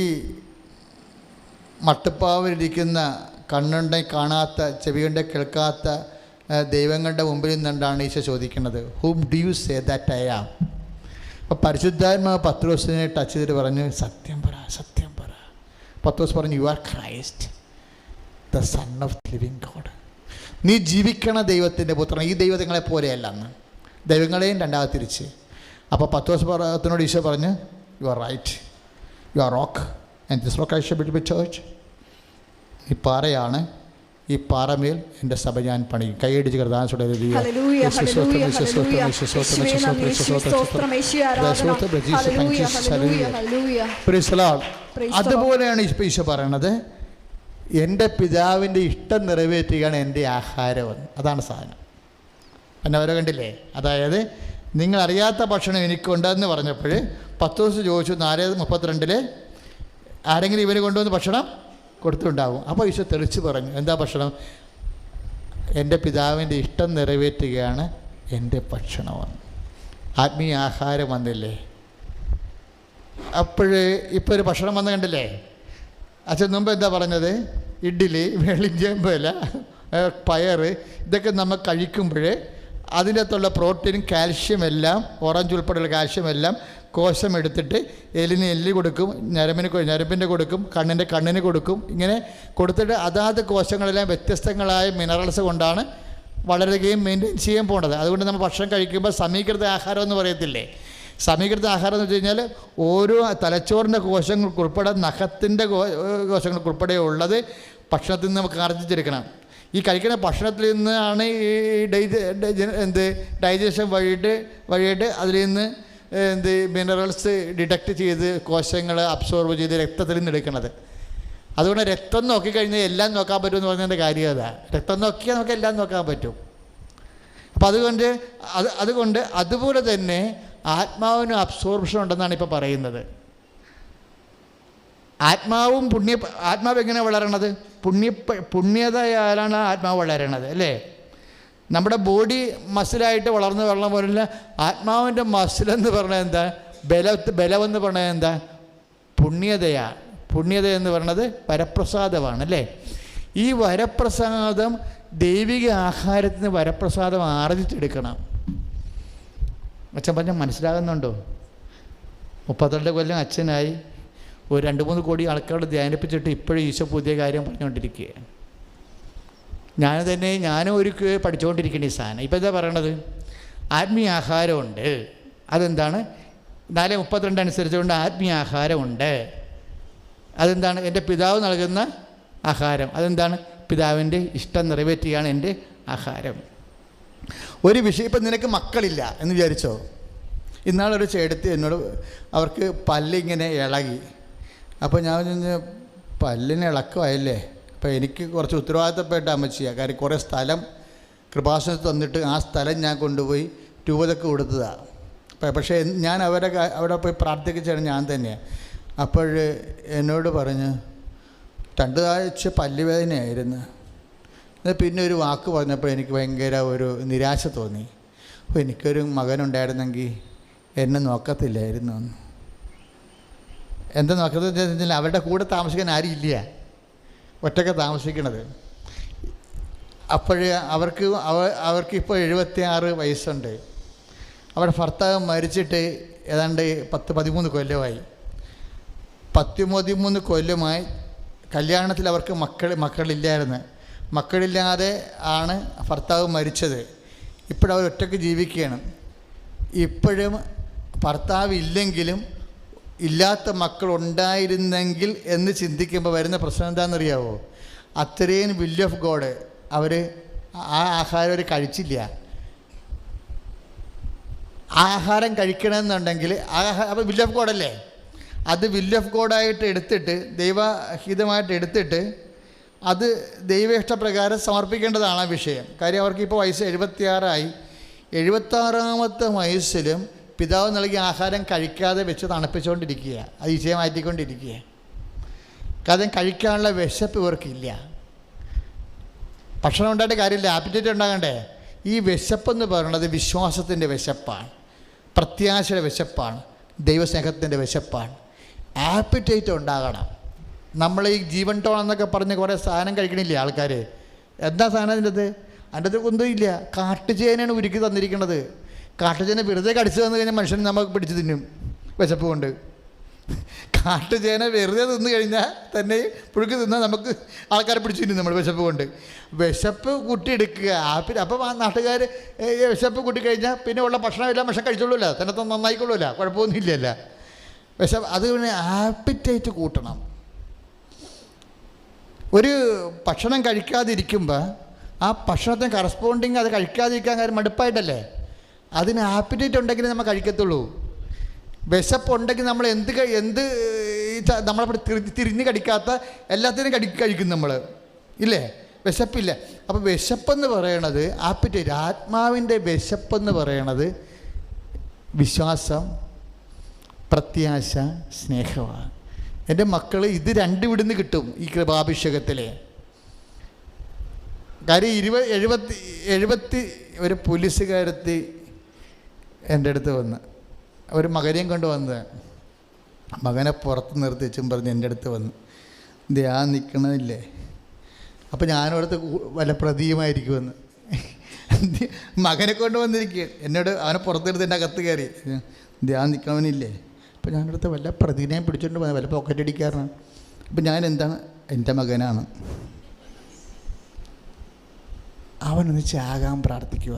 മട്ടുപ്പാവിലിരിക്കുന്ന കണ്ണുണ്ടെ കാണാത്ത ചെവിയുണ്ടെ കേൾക്കാത്ത ദൈവങ്ങളുടെ മുമ്പിൽ നിന്നുകൊണ്ടാണ് ഈശോ ചോദിക്കുന്നത്, whom do you say that I am? അപ്പോൾ പരിശുദ്ധാത്മാവ് പത്രോസിനെ ടച്ച് ചെയ്തിട്ട് പറഞ്ഞു, സത്യം പറ, സത്യം പറ. പത്രോസ് പറഞ്ഞു, you R Christ, the son of living God. നീ ജീവിക്കണ ദൈവത്തിൻ്റെ പുത്രൻ. ഈ ദൈവങ്ങളെ പോലെയല്ല അന്ന്, ദൈവങ്ങളെയും രണ്ടാമത് തിരിച്ച്. അപ്പോൾ പത്രോസിനോട് ഈശോ പറഞ്ഞു, you are right, you are rock and this rock I shall build my church. ഈ പാറയാണ്, ഈ പാറമേൽ എൻ്റെ സഭ ഞാൻ പണിയും. കൈയടിച്ച് കർത്താവിനോട് അതുപോലെയാണ് ഈശോ പറയണത്, എൻ്റെ പിതാവിൻ്റെ ഇഷ്ടം നിറവേറ്റുകയാണ് എൻ്റെ ആഹാരമെന്ന്. അതാണ് സാധനം. പിന്നെ അവരെ കണ്ടില്ലേ? അതായത് നിങ്ങൾ അറിയാത്ത ഭക്ഷണം എനിക്കുണ്ടെന്ന് പറഞ്ഞപ്പോൾ പത്രോസ് ചോദിച്ചു, 4:32 ആരെങ്കിലും ഇവന് കൊണ്ടുവന്ന് ഭക്ഷണം കൊടുത്തുണ്ടാവും. അപ്പോൾ ഈശോ തെളിച്ച് പറഞ്ഞു, എന്താ ഭക്ഷണം? എൻ്റെ പിതാവിൻ്റെ ഇഷ്ടം നിറവേറ്റുകയാണ് എൻ്റെ ഭക്ഷണമെന്ന്. ആത്മീയ ആഹാരം വന്നില്ലേ? അപ്പോഴേ ഇപ്പോൾ ഒരു ഭക്ഷണം വന്ന് കണ്ടില്ലേ? അച്ഛൻ മുമ്പ് എന്താ പറഞ്ഞത്? ഇഡ്ഡലി, വെളിഞ്ചേമ്പല, പയർ, ഇതൊക്കെ നമ്മൾ കഴിക്കുമ്പോൾ അതിൻ്റെ അകത്തുള്ള പ്രോട്ടീനും കാൽഷ്യം എല്ലാം, ഓറഞ്ച് ഉൾപ്പെടെയുള്ള കാൽഷ്യം എല്ലാം കോശം എടുത്തിട്ട് എല്ലിന് എല്ല് കൊടുക്കും, ഞരമ്പിൻ്റെ കൊടുക്കും, കണ്ണിന് കൊടുക്കും. ഇങ്ങനെ കൊടുത്തിട്ട് അതാത് കോശങ്ങളെല്ലാം വ്യത്യസ്തങ്ങളായ മിനറൽസ് കൊണ്ടാണ് വളരുകയും മെയിൻറ്റെയിൻ ചെയ്യാൻ പോകേണ്ടത്. അതുകൊണ്ട് നമ്മൾ ഭക്ഷണം കഴിക്കുമ്പോൾ സമീകൃത ആഹാരം എന്ന് പറയത്തില്ലേ? സമീകൃത ആഹാരം എന്ന് വെച്ച് കഴിഞ്ഞാൽ ഓരോ തലച്ചോറിൻ്റെ കോശങ്ങൾക്കുൾപ്പെടെ, നഖത്തിൻ്റെ കോശങ്ങൾക്കുൾപ്പെടെ ഉള്ളത് ഭക്ഷണത്തിൽ നിന്ന് നമുക്ക് ആർജിച്ചെടുക്കണം. ഈ കഴിക്കുന്ന ഭക്ഷണത്തിൽ നിന്നാണ് ഈ ഡൈജഷൻ വഴിയിട്ട് അതിൽ നിന്ന് മിനറൽസ് ഡിറ്റക്റ്റ് ചെയ്ത് കോശങ്ങൾ അബ്സോർബ് ചെയ്ത് രക്തത്തിൽ നിന്ന് എടുക്കുന്നത്. അതുകൊണ്ട് രക്തം നോക്കിക്കഴിഞ്ഞാൽ എല്ലാം നോക്കാൻ പറ്റുമെന്ന് പറഞ്ഞതിൻ്റെ കാര്യം അതാ. രക്തം നോക്കിയാൽ നമുക്ക് എല്ലാം നോക്കാൻ പറ്റും. അപ്പം അതുകൊണ്ട് അതുപോലെ തന്നെ ആത്മാവിന് അബ്സോർപ്ഷൻ ഉണ്ടെന്നാണ് ഇപ്പോൾ പറയുന്നത്. ആത്മാവ് എങ്ങനെ വളരണത്? പുണ്യതയാലാണ് ആത്മാവ് വളരണത്, അല്ലേ? നമ്മുടെ ബോഡി മസിലായിട്ട് വളർന്നു വരണം പോലുള്ള ആത്മാവിൻ്റെ മസിലെന്ന് പറഞ്ഞാൽ എന്താ? ബലമെന്ന് പറഞ്ഞാൽ എന്താ? പുണ്യതയാണ്. പുണ്യത എന്ന് പറയുന്നത് വരപ്രസാദമാണ്, അല്ലേ? ഈ വരപ്രസാദം, ദൈവിക ആഹാരത്തിന് വരപ്രസാദം ആർജിച്ചെടുക്കണം. അച്ഛൻ പറഞ്ഞാൽ മനസ്സിലാകുന്നുണ്ടോ? 32 കൊല്ലം അച്ഛനായി, ഒരു 2-3 കോടി ആൾക്കാരോട് ധ്യാനിപ്പിച്ചിട്ട് ഇപ്പോഴും ഈശോ പുതിയ കാര്യം പറഞ്ഞുകൊണ്ടിരിക്കുക. ഞാനും ഒരു പഠിച്ചുകൊണ്ടിരിക്കുന്ന ഈ സാധനം. ഇപ്പം എന്താ പറയണത്? ആത്മീയ ആഹാരമുണ്ട്. അതെന്താണ്? 4:32 അനുസരിച്ചുകൊണ്ട് ആത്മീയ ആഹാരമുണ്ട്. അതെന്താണ്? എൻ്റെ പിതാവ് നൽകുന്ന ആഹാരം. അതെന്താണ്? പിതാവിൻ്റെ ഇഷ്ടം നിറവേറ്റുകയാണ് എൻ്റെ ആഹാരം. ഒരു വിഷയം, ഇപ്പം നിനക്ക് മക്കളില്ല എന്ന് വിചാരിച്ചോ? ഇന്നാളൊരു ചേട്ടത്തി എന്നോട്, അവർക്ക് പല്ലിങ്ങനെ ഇളകി. അപ്പോൾ ഞാൻ പല്ലിന് ഇളക്കമായല്ലേ, അപ്പോൾ എനിക്ക് കുറച്ച് ഉത്തരവാദിത്തപ്പെട്ട അമ്മച്ചിയാണ്. കാര്യം കുറേ സ്ഥലം കൃപാസനത്ത് തന്നിട്ട് ആ സ്ഥലം ഞാൻ കൊണ്ടുപോയി രൂപതൊക്കെ കൊടുത്തതാണ്. പക്ഷേ ഞാൻ അവിടെ പോയി പ്രാർത്ഥിച്ചാണ് ഞാൻ തന്നെയാണ്. അപ്പോൾ എന്നോട് പറഞ്ഞ് 2 ആഴ്ച പല്ലുവേദനയായിരുന്നു. പിന്നെ ഒരു വാക്ക് പറഞ്ഞപ്പോൾ എനിക്ക് ഭയങ്കര ഒരു നിരാശ തോന്നി. അപ്പോൾ എനിക്കൊരു മകനുണ്ടായിരുന്നെങ്കിൽ എന്നെ നോക്കത്തില്ലായിരുന്നു എന്ന്. എന്താ നോക്കത്തെന്ന് വെച്ചാൽ അവരുടെ കൂടെ താമസിക്കാൻ ആരും ഇല്ല, ഒറ്റയ്ക്ക് താമസിക്കണത്. അവർക്കിപ്പോൾ 76 വയസ്സുണ്ട്. അവരുടെ ഭർത്താവ് മരിച്ചിട്ട് ഏതാണ്ട് 10-13 കൊല്ലമായി. 13 കൊല്ലമായി കല്യാണത്തിൽ അവർക്ക് മക്കളില്ലായിരുന്നു. മക്കളില്ലാതെ ആണ് ഭർത്താവ് മരിച്ചത്. ഇപ്പോഴവർ ഒറ്റയ്ക്ക് ജീവിക്കുകയാണ്. ഇപ്പോഴും ഭർത്താവ് ഇല്ലെങ്കിലും ഇല്ലാത്ത മക്കളുണ്ടായിരുന്നെങ്കിൽ എന്ന് ചിന്തിക്കുമ്പോൾ വരുന്ന പ്രശ്നം എന്താണെന്നറിയാവോ? അത്രയും വില്ല് ഓഫ് ഗോഡ് അവർ ആ ആഹാരം അവർ കഴിച്ചില്ല. ആഹാരം കഴിക്കണമെന്നുണ്ടെങ്കിൽ അപ്പോൾ വില്ല് ഓഫ് ഗോഡല്ലേ, അത് വില്ല് ഓഫ് ഗോഡായിട്ട് എടുത്തിട്ട്, ദൈവഹിതമായിട്ട് എടുത്തിട്ട് അത് ദൈവേഷ്ടപ്രകാരം സമർപ്പിക്കേണ്ടതാണ് ആ വിഷയം. കാര്യം അവർക്കിപ്പോൾ വയസ്സ് 76 76-ാമത്തെ വയസ്സിലും പിതാവ് നൽകിയ ആഹാരം കഴിക്കാതെ വെച്ച് തണുപ്പിച്ചുകൊണ്ടിരിക്കുക, അത് ഈശയെ മാറ്റിക്കൊണ്ടിരിക്കുക. കാരണം കഴിക്കാനുള്ള വിശപ്പ് ഇവർക്കില്ല. ഭക്ഷണം ഉണ്ടായിട്ട് കാര്യമില്ല, ആപ്പിറ്റൈറ്റ് ഉണ്ടാകണ്ടേ. ഈ വിശപ്പെന്ന് പറയുന്നത് വിശ്വാസത്തിൻ്റെ വിശപ്പാണ്, പ്രത്യാശയുടെ വിശപ്പാണ്, ദൈവസ്നേഹത്തിൻ്റെ വിശപ്പാണ്. ആപ്പിറ്റൈറ്റ് ഉണ്ടാകണം. നമ്മൾ ഈ ജീവൻ ടോൺ എന്നൊക്കെ പറഞ്ഞ് കുറേ സാധനം കഴിക്കണില്ലേ ആൾക്കാർ? എന്താ സാധനം അതിൻ്റെ അത് ഒന്നും ഇല്ല. കാട്ടുചേനയാണ് ഉരുക്കി തന്നിരിക്കുന്നത്. കാട്ടുചേന വെറുതെ കടിച്ചു തന്നു കഴിഞ്ഞാൽ മനുഷ്യൻ നമുക്ക് പിടിച്ച് തിന്നും വിശപ്പ് കൊണ്ട്. കാട്ടുചേന വെറുതെ തിന്നു കഴിഞ്ഞാൽ തന്നെ പുഴുക്ക് തിന്നാൽ നമുക്ക് ആൾക്കാരെ പിടിച്ചു തിന്നും നമ്മൾ വിശപ്പ് കൊണ്ട്. വിശപ്പ് കൂട്ടിയെടുക്കുക. അപ്പം ആ നാട്ടുകാർ വിശപ്പ് കൂട്ടിക്കഴിഞ്ഞാൽ പിന്നെ ഉള്ള ഭക്ഷണമെല്ലാം ഭക്ഷണം കഴിച്ചോളൂല്ല, തന്നെ നന്നായിക്കൊള്ളൂല്ല, കുഴപ്പമൊന്നുമില്ലല്ല. അതുകൊണ്ട് ആപ്പിറ്റൈറ്റ് കൂട്ടണം. ഒരു ഭക്ഷണം കഴിക്കാതിരിക്കുമ്പോൾ ആ ഭക്ഷണത്തിന് കറസ്പോണ്ടിങ് അത് കഴിക്കാതിരിക്കാൻ കാര്യം മടുപ്പായിട്ടല്ലേ? അതിന് ആപ്പിറ്റൈറ്റ് ഉണ്ടെങ്കിലേ നമ്മൾ കഴിക്കത്തുള്ളൂ. വിശപ്പുണ്ടെങ്കിൽ നമ്മൾ എന്ത് നമ്മളെ തിരിഞ്ഞ് കടിക്കാത്ത എല്ലാത്തിനും കഴിക്കും നമ്മൾ, ഇല്ലേ? വിശപ്പില്ല. അപ്പോൾ വിശപ്പെന്ന് പറയണത് ആപ്പിറ്റൈറ്റ്, ആത്മാവിൻ്റെ വിശപ്പെന്ന് പറയണത് വിശ്വാസം, പ്രത്യാശ, സ്നേഹമാണ്. എൻ്റെ മക്കൾ ഇത് രണ്ടും ഇവിടുന്ന് കിട്ടും ഈ കൃപാഭിഷേകത്തിൽ. കാര്യം 70 ഒരു പോലീസുകാരത്തി എൻ്റെ അടുത്ത് വന്ന് ഒരു മകനെയും കൊണ്ട് വന്നത്. മകനെ പുറത്ത് നിർത്തിച്ചും പറഞ്ഞ് എൻ്റെ അടുത്ത് വന്ന് ഞാൻ നിൽക്കണമില്ലേ. അപ്പോൾ ഞാനോടത്ത് വല്ല പ്രതിയുമായിരിക്കുമെന്ന്. മകനെ കൊണ്ട് വന്നിരിക്കുക എന്നോട്, അവനെ പുറത്തെടുത്ത് എൻ്റെ അകത്ത് കയറി ഞാൻ നിൽക്കണവനില്ലേ. അപ്പോൾ ഞാനടുത്ത് വല്ല പ്രതിനെയും പിടിച്ചോണ്ട് വല്ല പോക്കറ്റ് അടിക്കാറാണ്. അപ്പം ഞാൻ എന്താണ്, എൻ്റെ മകനാണ്, അവനൊന്ന് ചാകാൻ പ്രാർത്ഥിക്കുക.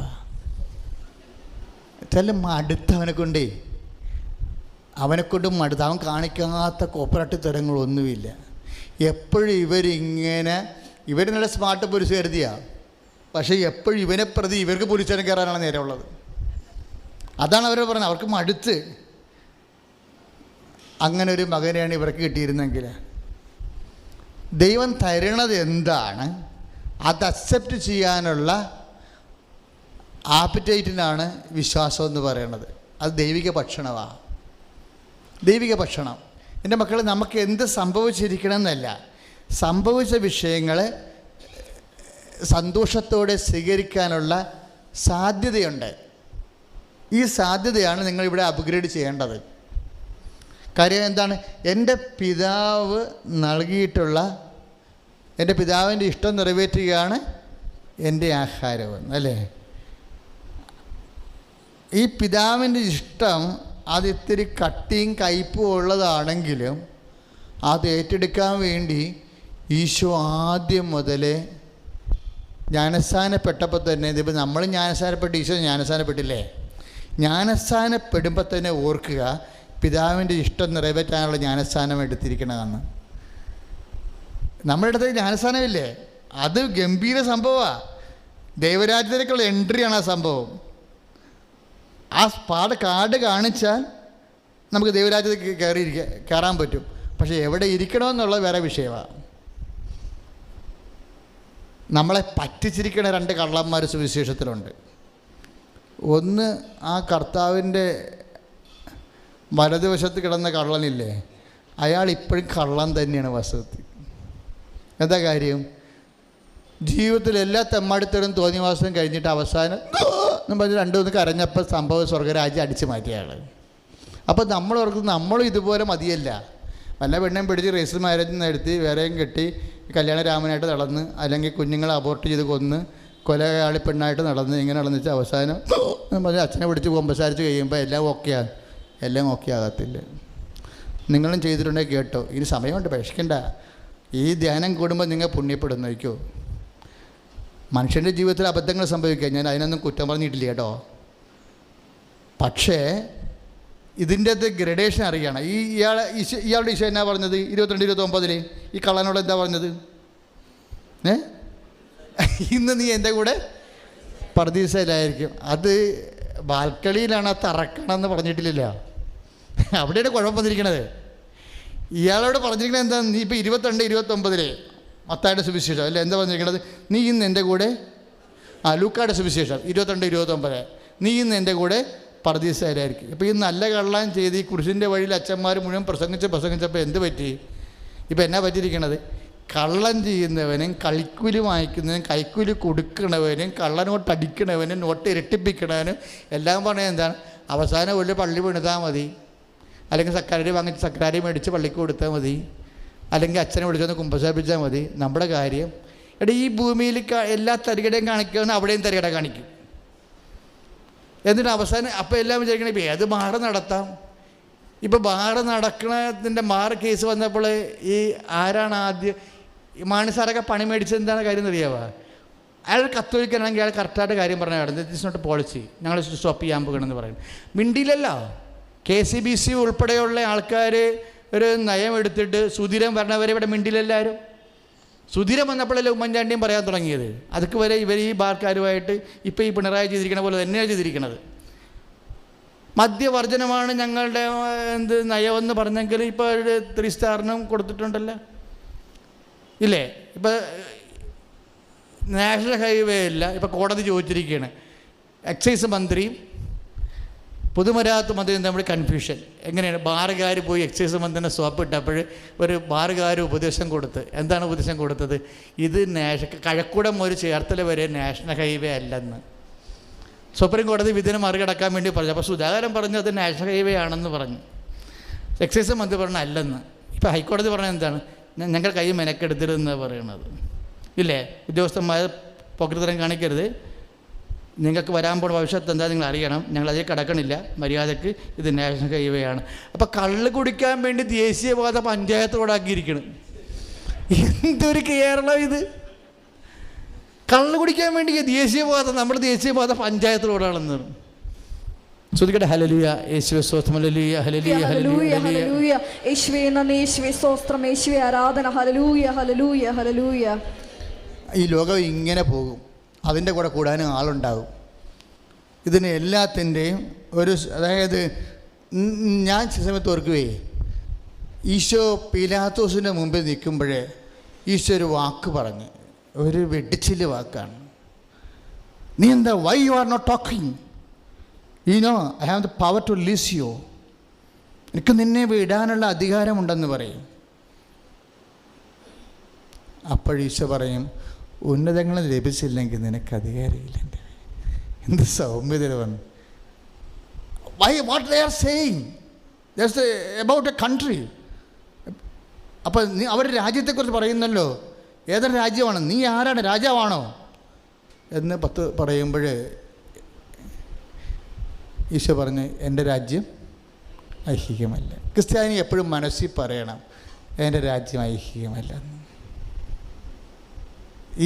ചില മടുത്തവനെ കൊണ്ടേ, അവനെക്കൊണ്ട് മടുത്ത് അവൻ കാണിക്കാത്ത കോപ്പറേറ്റ് തരങ്ങളൊന്നുമില്ല. എപ്പോഴും ഇവർ നല്ല സ്മാർട്ട് പോലീസ് കരുതിയാണ്, പക്ഷേ എപ്പോഴും ഇവനെ പ്രതി ഇവർക്ക് പോലീസുകാരൻ കയറാനാണ് നേരമുള്ളത്. അതാണ് അവർ പറഞ്ഞത്, അവർക്ക് മടുത്ത്. അങ്ങനെ ഒരു മകനെയാണ് ഇവർക്ക് കിട്ടിയിരുന്നെങ്കിൽ ദൈവം തരണത് എന്താണ് അത് അക്സെപ്റ്റ് ചെയ്യാനുള്ള ആപ്പിറ്റൈറ്റിനാണ് വിശ്വാസം എന്ന് പറയുന്നത്. അത് ദൈവിക ഭക്ഷണമാണ്, ദൈവിക ഭക്ഷണം. എൻ്റെ മക്കൾ, നമുക്ക് എന്ത് സംഭവിച്ചിരിക്കണം എന്നല്ല, സംഭവിച്ച വിഷയങ്ങളെ സന്തോഷത്തോടെ സ്വീകരിക്കാനുള്ള സാധ്യതയുണ്ട്. ഈ സാധ്യതയാണ് നിങ്ങളിവിടെ അപ്ഗ്രേഡ് ചെയ്യേണ്ടത്. കാര്യം എന്താണ്? എൻ്റെ പിതാവ് നൽകിയിട്ടുള്ള, എൻ്റെ പിതാവിൻ്റെ ഇഷ്ടം നിറവേറ്റുകയാണ് എൻ്റെ ആഹാരമെന്ന്, അല്ലേ? ഈ പിതാവിൻ്റെ ഇഷ്ടം അത് ഇത്തിരി കട്ടിയും കയ്പും ഉള്ളതാണെങ്കിലും അത് ഏറ്റെടുക്കാൻ വേണ്ടി ഈശോ ആദ്യം മുതലേ ജ്ഞാനസ്നാനപ്പെട്ടപ്പോൾ തന്നെ, ഇതിപ്പോൾ നമ്മൾ ജ്ഞാനസ്നാനപ്പെട്ട് ഈശോ ജ്ഞാനസ്നാനപ്പെട്ടില്ലേ? ജ്ഞാനസ്നാനപ്പെടുമ്പോൾ തന്നെ ഓർക്കുക, പിതാവിൻ്റെ ഇഷ്ടം നിറവേറ്റാനുള്ള ജ്ഞാനസ്നാനം എടുത്തിരിക്കണമെന്ന്. നമ്മുടെ അടുത്ത് ജ്ഞാനസ്നാനമില്ലേ? അത് ഗംഭീര സംഭവമാണ്. ദൈവരാജ്യത്തിലേക്കുള്ള എൻട്രിയാണ് ആ സംഭവം. ആ കാർഡ് കാണിച്ചാൽ നമുക്ക് ദൈവരാജ്യത്തിൽ കയറാൻ പറ്റും. പക്ഷേ എവിടെ ഇരിക്കണമെന്നുള്ളത് വേറെ വിഷയമാണ്. നമ്മളെ പറ്റിച്ചിരിക്കുന്ന 2 കള്ളന്മാർ സുവിശേഷത്തിലുണ്ട്. ഒന്ന്, ആ കർത്താവിൻ്റെ വലതുവശത്ത് കിടന്ന കള്ളനില്ലേ, അയാൾ ഇപ്പോഴും കള്ളൻ തന്നെയാണ് വസ്തുത്തിൽ. എന്താ കാര്യം? ജീവിതത്തിൽ എല്ലാ തെമ്മാടിത്തരും തോന്നിവാസവും കഴിഞ്ഞിട്ട് അവസാനം എന്ന് പറഞ്ഞ് 2 കരഞ്ഞപ്പോൾ സംഭവം സ്വർഗരാജ്യം അടിച്ചു മാറ്റിയ ആൾ. അപ്പോൾ നമ്മൾ ഓർക്കുന്നത് നമ്മളും ഇതുപോലെ മതിയല്ല. വല്ല പെണ്ണും പിടിച്ച് രജിസ്റ്റർ മാരേജ് നടത്തി വേറെയും കെട്ടി കല്യാണരാമനായിട്ട് നടന്ന്, അല്ലെങ്കിൽ കുഞ്ഞുങ്ങളെ അബോർട്ട് ചെയ്ത് കൊന്ന് കൊലയാളി പെണ്ണായിട്ട് നടന്ന്, ഇങ്ങനെ നടന്ന് വെച്ചാൽ അവസാനം എന്ന് പറഞ്ഞാൽ അച്ഛനെ പിടിച്ച് കൊമ്പസാരിച്ച് കഴിയുമ്പോൾ എല്ലാം ഓക്കെയാണ്. എല്ലാം ഓക്കെ ആകത്തില്ല. നിങ്ങളും ചെയ്തിട്ടുണ്ടെങ്കിൽ കേട്ടോ, ഇനി സമയമുണ്ട്, പേക്ഷിക്കണ്ട. ഈ ധ്യാനം കൂടുമ്പോൾ നിങ്ങൾ പുണ്യപ്പെടുന്നു വയ്ക്കോ. മനുഷ്യൻ്റെ ജീവിതത്തിൽ അബദ്ധങ്ങൾ സംഭവിക്കുക, ഞാൻ അതിനൊന്നും കുറ്റം പറഞ്ഞിട്ടില്ല കേട്ടോ. പക്ഷേ ഇതിൻ്റെ അത് ഗ്രഡേഷൻ അറിയണം. ഇയാളുടെ ഈശോ എന്നാ പറഞ്ഞത്? 22-29 ഈ കള്ളനോട് എന്താ പറഞ്ഞത്? ഇന്ന് നീ എൻ്റെ കൂടെ പർദീസയിലായിരിക്കും. അത് ബാൽക്കണിയിലാണ് തറക്കണമെന്ന് പറഞ്ഞിട്ടില്ലല്ലോ. അവിടെയാണ് കുഴപ്പം വന്നിരിക്കണത്. ഇയാളോട് പറഞ്ഞിരിക്കണത് എന്താ? നീ ഇപ്പോൾ 22-29 മത്തായിയുടെ സുവിശേഷം അല്ലേ എന്താ പറഞ്ഞിരിക്കണത്? നീ ഇന്ന് എൻ്റെ കൂടെ, ലൂക്കായുടെ സുവിശേഷം 22-29, നീ ഇന്ന് എൻ്റെ കൂടെ പർദീസയിലായിരിക്കും. ഇപ്പോൾ ഈ നല്ല കള്ളൻ ചെയ്ത് ഈ കുരിശിൻ്റെ വഴിയിൽ അച്ഛന്മാർ മുഴുവൻ പ്രസംഗിച്ചപ്പോൾ എന്ത് പറ്റി? ഇപ്പം എന്നാ പറ്റിയിരിക്കണത്? കള്ളൻ ചെയ്യുന്നവനും കളിക്കൂലി വാങ്ങിക്കുന്നവനും കൈക്കൂലി കൊടുക്കണവനും കള്ളനോട്ട് അടിക്കണവനും നോട്ട് ഇരട്ടിപ്പിക്കണവനും എല്ലാം പറഞ്ഞാൽ എന്താണ്? അവസാനം ഒരു പള്ളി പണിതാൽ മതി, അല്ലെങ്കിൽ സക്കാരി വാങ്ങിച്ച് സക്കാരി മേടിച്ച് പള്ളിക്ക് കൊടുത്താൽ മതി. അല്ലെങ്കിൽ അച്ഛനെ വിളിച്ചൊന്ന് കുമ്പസാരിപ്പിച്ചാൽ മതി, നമ്മുടെ കാര്യം. എടാ, ഈ ഭൂമിയിൽ എല്ലാ തരികടയും കാണിക്കുമെന്ന് അവിടെയും തരികട കാണിക്കും. എന്നിട്ട് അവസാനം അപ്പോൾ എല്ലാം വിചാരിക്കണം ഇപ്പം ഏത് ബാറ് നടത്താം. ഇപ്പോൾ ബാറ് നടക്കണതിൻ്റെ കേസ് വന്നപ്പോൾ ഈ ആരാണ് ആദ്യം മാണിസാറൊക്കെ പണി മേടിച്ചത് എന്താണ് കാര്യം എന്നറിയാവാ? അയാൾ കത്തോലിക്കനാണെങ്കിൽ അയാൾ കറക്റ്റായിട്ട് കാര്യം പറഞ്ഞാൽ ദിസ് ഇസ് നോട്ട് പോളിസി, ഞങ്ങൾ സ്റ്റോപ്പ് ചെയ്യാൻ പോകണമെന്ന് പറയുന്നത്. മിണ്ടിയില്ലല്ലോ. KCBC ഉൾപ്പെടെയുള്ള ആൾക്കാർ ഒരു നയം എടുത്തിട്ട് സുധീരം വരണവരെ ഇവിടെ മിണ്ടിയില്ലെല്ലാവരും. സുധീരം വന്നപ്പോഴല്ലേ ഉമ്മൻചാണ്ടിയും പറയാൻ തുടങ്ങിയത്. അതൊക്കെ വരെ ഇവർ ഈ ബാർക്കാരുമായിട്ട് ഇപ്പോൾ ഈ പിണറായി ചെയ്തിരിക്കണ പോലെ തന്നെയാണ് ചെയ്തിരിക്കുന്നത്. മദ്യവർജനമാണ് ഞങ്ങളുടെ നയമെന്ന് പറഞ്ഞെങ്കിൽ ഇപ്പോൾ ഒരു 3 സ്റ്റാറിനും കൊടുത്തിട്ടുണ്ടല്ലോ, ഇല്ലേ? ഇപ്പോൾ നാഷണൽ ഹൈവേ ഇല്ല, ഇപ്പോൾ കോടതി ചോദിച്ചിരിക്കുകയാണ്. എക്സൈസ് മന്ത്രിയും പൊതുമരാമത്ത് മന്ത്രിയും തമ്മിൽ കൺഫ്യൂഷൻ. എങ്ങനെയാണ്? ബാറുകാർ പോയി എക്സൈസ് മന്ത്രിനെ സ്വാപ്പ് ഇട്ടപ്പോൾ ഒരു ബാറുകാർ ഉപദേശം കൊടുത്ത്, എന്താണ് ഉപദേശം കൊടുത്തത്? ഇത് കഴക്കൂടം ഒരു ചേർത്തല വരെ നാഷണൽ ഹൈവേ അല്ലെന്ന് സുപ്രീം കോടതി വിധിനെ മറികടക്കാൻ വേണ്ടി പറഞ്ഞു. അപ്പോൾ സുധാകരൻ പറഞ്ഞു അത് നാഷണൽ ഹൈവേ ആണെന്ന് പറഞ്ഞു. എക്സൈസ് മന്ത്രി പറഞ്ഞ അല്ലെന്ന്. ഇപ്പോൾ ഹൈക്കോടതി പറഞ്ഞത് എന്താണ്? ഞങ്ങൾ കൈ മെനക്കെടുത്തിരുന്നത് പറയണത്, ഇല്ലേ? ഉദ്യോഗസ്ഥന്മാർ പോക്കൃതരം കാണിക്കരുത്, നിങ്ങൾക്ക് വരാൻ പോകുന്ന ഭവിഷ്യത്ത് എന്താ നിങ്ങൾ അറിയണം, ഞങ്ങളതിൽ കിടക്കണില്ല, മര്യാദക്ക് ഇത് നാഷണൽ ഹൈവേ ആണ്. അപ്പോൾ കള്ള് കുടിക്കാൻ വേണ്ടി ദേശീയപാത പഞ്ചായത്തോടാക്കിയിരിക്കണം. എന്തൊരു കേരളം ഇത്! കള്ള് കുടിക്കാൻ വേണ്ടി ദേശീയപാത, നമ്മുടെ ദേശീയപാത പഞ്ചായത്തോടാണെന്ന് ശ്രദ്ധിക്കട്ടെ. ഹല്ലേലൂയ, യേശുവേ സ്തോത്രം, ഹല്ലേലൂയ, ഹല്ലേലൂയ, ഹല്ലേലൂയ, ഹല്ലേലൂയ. യേശുവേ നന്ദി, യേശുവേ സ്തോത്രം, യേശുവേ ആരാധന. ഹല്ലേലൂയ, ഹല്ലേലൂയ, ഹല്ലേലൂയ. ഈ ലോകം ഇങ്ങനെ പോകും, അതിൻ്റെ കൂടെ കൂടാനും ആളുണ്ടാകും. ഇതിന് എല്ലാത്തിൻ്റെയും ഒരു, അതായത് ഞാൻ ചില സമയത്ത് ഓർക്കുവേ, ഈശോ പീലാത്തോസിൻ്റെ മുമ്പിൽ നിൽക്കുമ്പോഴേ ഈശോ ഒരു വാക്ക് പറഞ്ഞ്, ഒരു വെടിച്ചില് വാക്കാണ്. നീ എന്താ, why you are not talking, you know I have the power to lease you, എനിക്ക് നിന്നെ വിടാനുള്ള അധികാരമുണ്ടെന്ന് പറയും. അപ്പോഴീശോ പറയും, ഉന്നതങ്ങൾ ലഭിച്ചില്ലെങ്കിൽ നിനക്ക് അധികാരമില്ല. എൻ്റെ എന്ത് സൗമ്യത വന്നു. Why what they are saying just about A country. അപ്പോൾ നീ അവരുടെ രാജ്യത്തെക്കുറിച്ച് പറയുന്നല്ലോ, ഏതൊരു രാജ്യമാണ്, നീ ആരാണ്, രാജാവാണോ എന്ന് പറയുമ്പോൾ ഈശോ പറഞ്ഞ് എൻ്റെ രാജ്യം ഐഹികമല്ല. ക്രിസ്ത്യാനി എപ്പോഴും മനസ്സിൽ പറയണം, എൻ്റെ രാജ്യം ഐഹികമല്ല.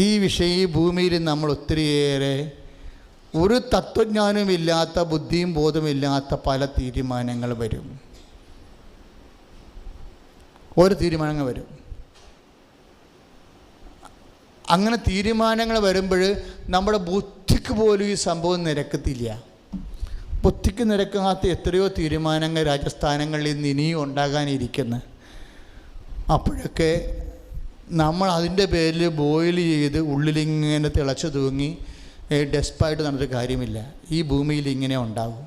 ഈ വിഷയം, ഈ ഭൂമിയിൽ നമ്മൾ ഒത്തിരിയേറെ ഒരു തത്വജ്ഞാനമില്ലാത്ത, ബുദ്ധിയും ബോധമില്ലാത്ത പല തീരുമാനങ്ങൾ വരും. ഓരോ തീരുമാനങ്ങൾ വരും. അങ്ങനെ തീരുമാനങ്ങൾ വരുമ്പോൾ നമ്മുടെ ബുദ്ധിക്ക് പോലും ഈ സംഭവം നിരക്കത്തില്ല. ബുദ്ധിക്ക് നിരക്കാത്ത എത്രയോ തീരുമാനങ്ങൾ രാജസ്ഥാനങ്ങളിൽ നിന്ന് ഇനിയും ഉണ്ടാകാനിരിക്കുന്നു. അപ്പോഴൊക്കെ നമ്മൾ അതിൻ്റെ പേരിൽ ബോയിൽ ചെയ്ത് ഉള്ളിലിങ്ങനെ തിളച്ചു തൂങ്ങി ഡെസ്പായിട്ട് നടന്നിട്ട് കാര്യമില്ല. ഈ ഭൂമിയിൽ ഇങ്ങനെ ഉണ്ടാകും.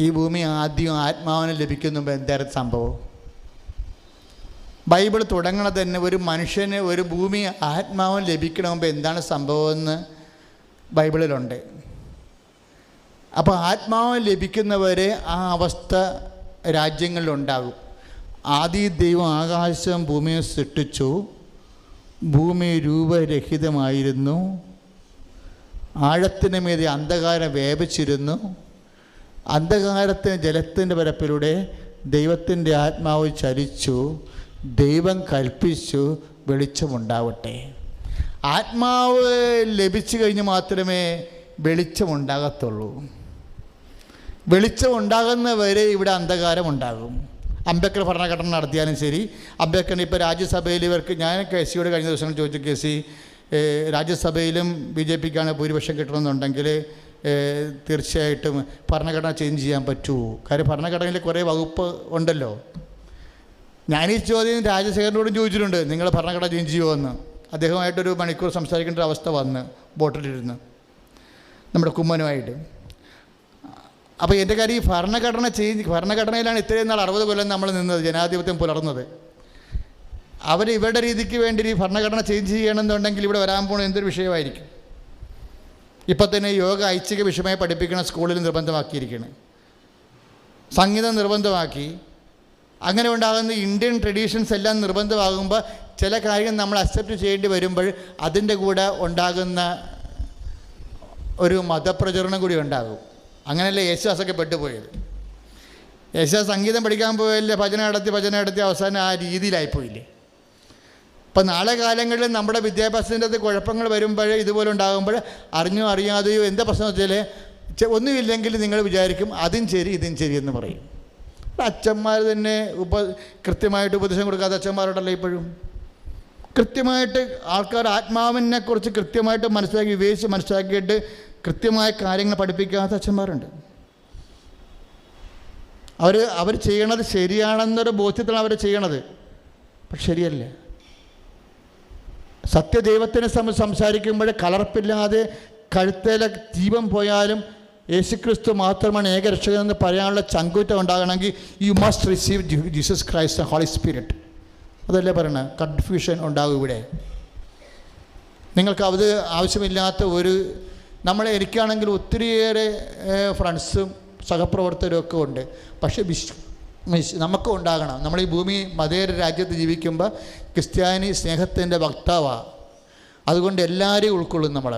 ഈ ഭൂമി ആദ്യം ആത്മാവിനെ ലഭിക്കുന്നുമ്പോൾ എന്തായിരുന്നു സംഭവം? ബൈബിൾ തുടങ്ങണത് തന്നെ ഒരു മനുഷ്യന് ഒരു ഭൂമി ആത്മാവിന് ലഭിക്കണ മുമ്പ് എന്താണ് സംഭവമെന്ന് ബൈബിളിലുണ്ട്. അപ്പോൾ ആത്മാവിന് ലഭിക്കുന്നവരെ ആ അവസ്ഥ രാജ്യങ്ങളിലുണ്ടാകും. ആദ്യ ദൈവം ആകാശം ഭൂമിയെ സൃഷ്ടിച്ചു. ഭൂമി രൂപരഹിതമായിരുന്നു. ആഴത്തിന് മീതെ അന്ധകാരം വ്യാപിച്ചിരുന്നു. അന്ധകാരത്തിന് ജലത്തിൻ്റെ പരപ്പിലൂടെ ദൈവത്തിൻ്റെ ആത്മാവ് ചലിച്ചു. ദൈവം കൽപ്പിച്ചു, വെളിച്ചമുണ്ടാവട്ടെ. ആത്മാവ് ലഭിച്ചു കഴിഞ്ഞ് മാത്രമേ വെളിച്ചമുണ്ടാകത്തുള്ളൂ. വെളിച്ചമുണ്ടാകുന്നവരെ ഇവിടെ അന്ധകാരം ഉണ്ടാകും. അംബേദ്കർ ഭരണഘടന നടത്തിയാലും ശരി, അംബേദ്കറിന് ഇപ്പോൾ രാജ്യസഭയിൽ ഇവർക്ക്, ഞാൻ KCയോട് കഴിഞ്ഞ ദിവസങ്ങൾ ചോദിച്ചു, KC രാജ്യസഭയിലും BJPക്കാണ് ഭൂരിപക്ഷം കിട്ടണമെന്നുണ്ടെങ്കിൽ തീർച്ചയായിട്ടും ഭരണഘടന ചേഞ്ച് ചെയ്യാൻ പറ്റുമോ? കാര്യം ഭരണഘടനയിൽ കുറേ വകുപ്പ് ഉണ്ടല്ലോ. ഞാനീ ചോദ്യം രാജശേഖരനോടും ചോദിച്ചിട്ടുണ്ട്, നിങ്ങൾ ഭരണഘടന ചേഞ്ച് ചെയ്യുമോ എന്ന്. അദ്ദേഹമായിട്ടൊരു മണിക്കൂർ സംസാരിക്കേണ്ട ഒരു അവസ്ഥ വന്ന് ബോട്ടിലിരുന്ന് നമ്മുടെ കുമ്മനുമായിട്ട്. അപ്പോൾ എൻ്റെ കാര്യം, ഈ ഭരണഘടനയിലാണ് ഇത്രയും നാൾ 60 കൊല്ലം നമ്മൾ നിന്നത്, ജനാധിപത്യം പുലർന്നത്. അവർ ഇവരുടെ രീതിക്ക് വേണ്ടി ഈ ഭരണഘടന ചേഞ്ച് ചെയ്യണമെന്നുണ്ടെങ്കിൽ ഇവിടെ വരാൻ പോകുന്ന എന്തൊരു വിഷയമായിരിക്കും. ഇപ്പം തന്നെ യോഗ ഐച്ഛിക വിഷയമായി പഠിപ്പിക്കുന്ന സ്കൂളിൽ നിർബന്ധമാക്കിയിരിക്കുകയാണ്. സംഗീതം നിർബന്ധമാക്കി. അങ്ങനെ ഉണ്ടാകുന്ന ഇന്ത്യൻ ട്രഡീഷൻസ് എല്ലാം നിർബന്ധമാകുമ്പോൾ ചില കാര്യങ്ങൾ നമ്മൾ അക്സെപ്റ്റ് ചെയ്യേണ്ടി വരുമ്പോൾ അതിൻ്റെ കൂടെ ഉണ്ടാകുന്ന ഒരു മതപ്രചരണം കൂടി ഉണ്ടാകും. അങ്ങനെയല്ലേ യേശുദാസൊക്കെ പെട്ടുപോയത്. യേശുദാസ് സംഗീതം പഠിക്കാൻ പോയല്ലേ, ഭജന നടത്തി അവസാനം ആ രീതിയിലായിപ്പോയില്ലേ. അപ്പം നാളെ കാലങ്ങളിൽ നമ്മുടെ വിദ്യാഭ്യാസത്തിൻ്റെ അത് കുഴപ്പങ്ങൾ വരുമ്പോൾ ഇതുപോലെ ഉണ്ടാകുമ്പോൾ അറിഞ്ഞോ അറിയാതെയോ എന്താ പ്രശ്നം വെച്ചാൽ ഒന്നുമില്ലെങ്കിൽ നിങ്ങൾ വിചാരിക്കും അതും ശരി ഇതും ശരി എന്ന് പറയും. അച്ഛന്മാർ തന്നെ കൃത്യമായിട്ട് ഉപദേശം കൊടുക്കാത്ത അച്ഛന്മാരുണ്ടല്ലോ ഇപ്പോഴും. കൃത്യമായിട്ട് ആൾക്കാർ ആത്മാവിനെക്കുറിച്ച് കൃത്യമായിട്ട് വിവേചിച്ച് മനസ്സിലാക്കിയിട്ട് കൃത്യമായ കാര്യങ്ങൾ പഠിപ്പിക്കാത്ത അച്ഛന്മാരുണ്ട്. അവർ ചെയ്യണത് ശരിയാണെന്നൊരു ബോധ്യത്തിലാണ് അവർ ചെയ്യണത്, പക്ഷെ ശരിയല്ല. സത്യദൈവത്തിനെ സംസാരിക്കുമ്പോൾ കലർപ്പില്ലാതെ കഴുത്തേലെ ജീവൻ പോയാലും യേശുക്രിസ്തു മാത്രമാണ് ഏകരക്ഷകനെന്ന് പറയാനുള്ള ചങ്കൂറ്റം ഉണ്ടാകണമെങ്കിൽ you must receive Jesus Christ holy spirit. അതല്ലേ പറയണത്. കൺഫ്യൂഷൻ ഉണ്ടാകും ഇവിടെ. നിങ്ങൾക്ക് അത് ആവശ്യമില്ലാത്ത എനിക്കാണെങ്കിൽ ഒത്തിരിയേറെ ഫ്രണ്ട്സും സഹപ്രവർത്തകരും ഒക്കെ ഉണ്ട്. പക്ഷേ നമുക്കും ഉണ്ടാകണം. നമ്മൾ ഈ ഭൂമി മതേതര രാജ്യത്ത് ജീവിക്കുമ്പോൾ ക്രിസ്ത്യാനി സ്നേഹത്തിൻ്റെ വക്താവാണ്. അതുകൊണ്ട് എല്ലാവരെയും ഉൾക്കൊള്ളും നമ്മൾ.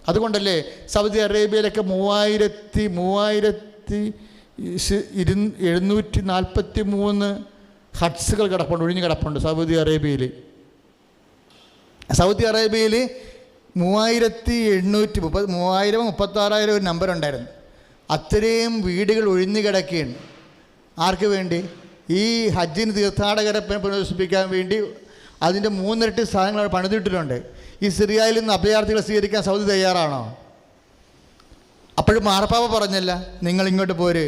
അതുകൊണ്ടല്ലേ സൗദി അറേബ്യയിലൊക്കെ 3743 ഹട്ട്സുകൾ ഒഴിഞ്ഞു കിടപ്പുണ്ട് സൗദി അറേബ്യയിൽ. 3836 ഒരു നമ്പർ ഉണ്ടായിരുന്നു. അത്രയും വീടുകൾ ഒഴിഞ്ഞു കിടക്കുകയാണ്. ആർക്ക് വേണ്ടി? ഈ ഹജ്ജിന് തീർത്ഥാടകരെ പുനരധിവസിപ്പിക്കാൻ വേണ്ടി അതിൻ്റെ 3 ഇരട്ടി സാധനങ്ങൾ പണിതിട്ടിട്ടുണ്ട്. ഈ സിറിയയിൽ നിന്ന് അഭയാർത്ഥികളെ സ്വീകരിക്കാൻ സൗദി തയ്യാറാണോ? അപ്പോഴും മാർപ്പാപ്പ പറഞ്ഞല്ല നിങ്ങൾ ഇങ്ങോട്ട് പോര്,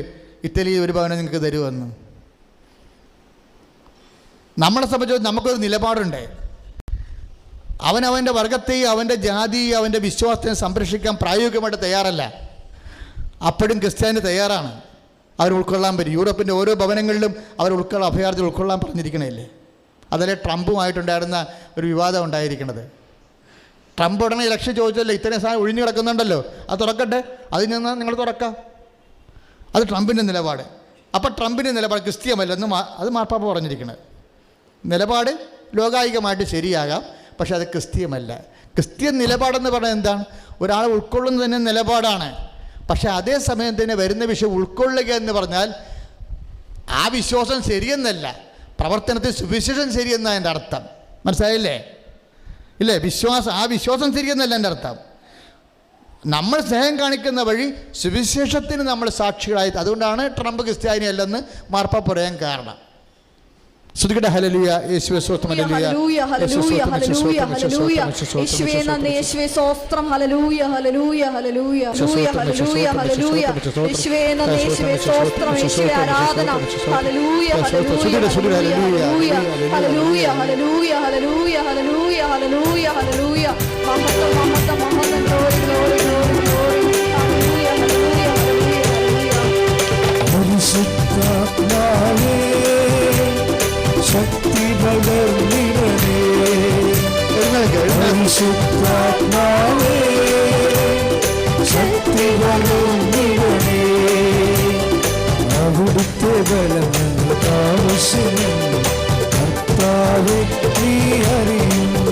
ഇറ്റലി ഒരു ഭവനം നിങ്ങൾക്ക് തരുമെന്ന്. നമ്മളെ സംബന്ധിച്ച് നമുക്കൊരു നിലപാടുണ്ട്. അവനവൻ്റെ വർഗത്തെയും അവൻ്റെ ജാതിയും അവൻ്റെ വിശ്വാസത്തെയും സംരക്ഷിക്കാൻ പ്രായോഗികമായിട്ട് തയ്യാറല്ല. അപ്പോഴും ക്രിസ്ത്യാനി തയ്യാറാണ്. അവർ ഉൾക്കൊള്ളാൻ പറ്റും. യൂറോപ്പിൻ്റെ ഓരോ ഭവനങ്ങളിലും അവർ അഭയാർത്ഥികൾ ഉൾക്കൊള്ളാൻ പറഞ്ഞിരിക്കണേല്ലേ. അതല്ലേ ട്രംപുമായിട്ടുണ്ടായിരുന്ന ഒരു വിവാദം ഉണ്ടായിരിക്കുന്നത്. ട്രംപ് ഉടനെ ഇലക്ഷൻ ചോദിച്ചല്ലോ, ഇത്രയും സാധനം ഒഴിഞ്ഞു കിടക്കുന്നുണ്ടല്ലോ, അത് തുറക്കട്ടെ, അതിൽ നിന്ന് നിങ്ങൾ തുറക്കാം. അത് ട്രംപിൻ്റെ നിലപാട്. അപ്പോൾ ട്രംപിൻ്റെ നിലപാട് ക്രിസ്ത്യമല്ലെന്ന് അത് മാർപ്പാപ്പ പറഞ്ഞിരിക്കുന്നത്. നിലപാട് ലോകായികമായിട്ട് ശരിയാകാം, പക്ഷെ അത് ക്രിസ്ത്യമല്ല. ക്രിസ്ത്യൻ നിലപാടെന്ന് പറഞ്ഞാൽ എന്താണ്? ഒരാളെ ഉൾക്കൊള്ളുന്നത് തന്നെ നിലപാടാണ്. പക്ഷേ അതേസമയം തന്നെ വരുന്ന വിഷയം ഉൾക്കൊള്ളുക എന്ന് പറഞ്ഞാൽ ആ വിശ്വാസം ശരിയെന്നല്ല, പ്രവർത്തനത്തിൽ സുവിശേഷം ശരിയെന്നാണ് എൻ്റെ അർത്ഥം. മനസ്സിലായില്ലേ? ഇല്ലേ? ആ വിശ്വാസം ശരിയെന്നല്ല എൻ്റെ അർത്ഥം. നമ്മൾ സ്നേഹം കാണിക്കുന്ന വഴി സുവിശേഷത്തിന് നമ്മൾ സാക്ഷികളായി. അതുകൊണ്ടാണ് ട്രംപ് ക്രിസ്ത്യാനി അല്ലെന്ന് മാർപ്പാപ്പ പറയാൻ കാരണം. ശ്രുതികട ഹല്ലേലൂയ, യേശുവേ സ്തോത്രം, ഹല്ലേലൂയ ഹല്ലേലൂയ ഹല്ലേലൂയ ഹല്ലേലൂയ യേശുവേ നന്ദി, യേശുവേ സ്തോത്രം, ഹല്ലേലൂയ ഹല്ലേലൂയ ഹല്ലേലൂയ ഹല്ലേലൂയ ഹല്ലേലൂയ ഹല്ലേലൂയ യേശുവേ നന്ദി, യേശുവേ സ്തോത്രം, യേശുവേ ആരാധന, ഹല്ലേലൂയ ഹല്ലേലൂയ ഹല്ലേലൂയ ഹല്ലേലൂയ ഹല്ലേലൂയ ഹല്ലേലൂയ ഹല്ലേലൂയ ഹല്ലേലൂയ ഹല്ലേലൂയ മഹത്വം മഹത്വം മഹത്വം, glory glory glory glory, hallelujah ഹല്ലേലൂയ ഹല്ലേലൂയ. പരിശുദ്ധാത്മാവേ ശക്തി പകർന്നിടണേ, പരിശുദ്ധാത്മാവേ ശക്തി പകർന്നിടണേ, അവിടുത്തെ ബലങ്ങൾക്ക് ആവശ്യമുണ്ട് കർത്താവേ നീ അറിയുന്നു,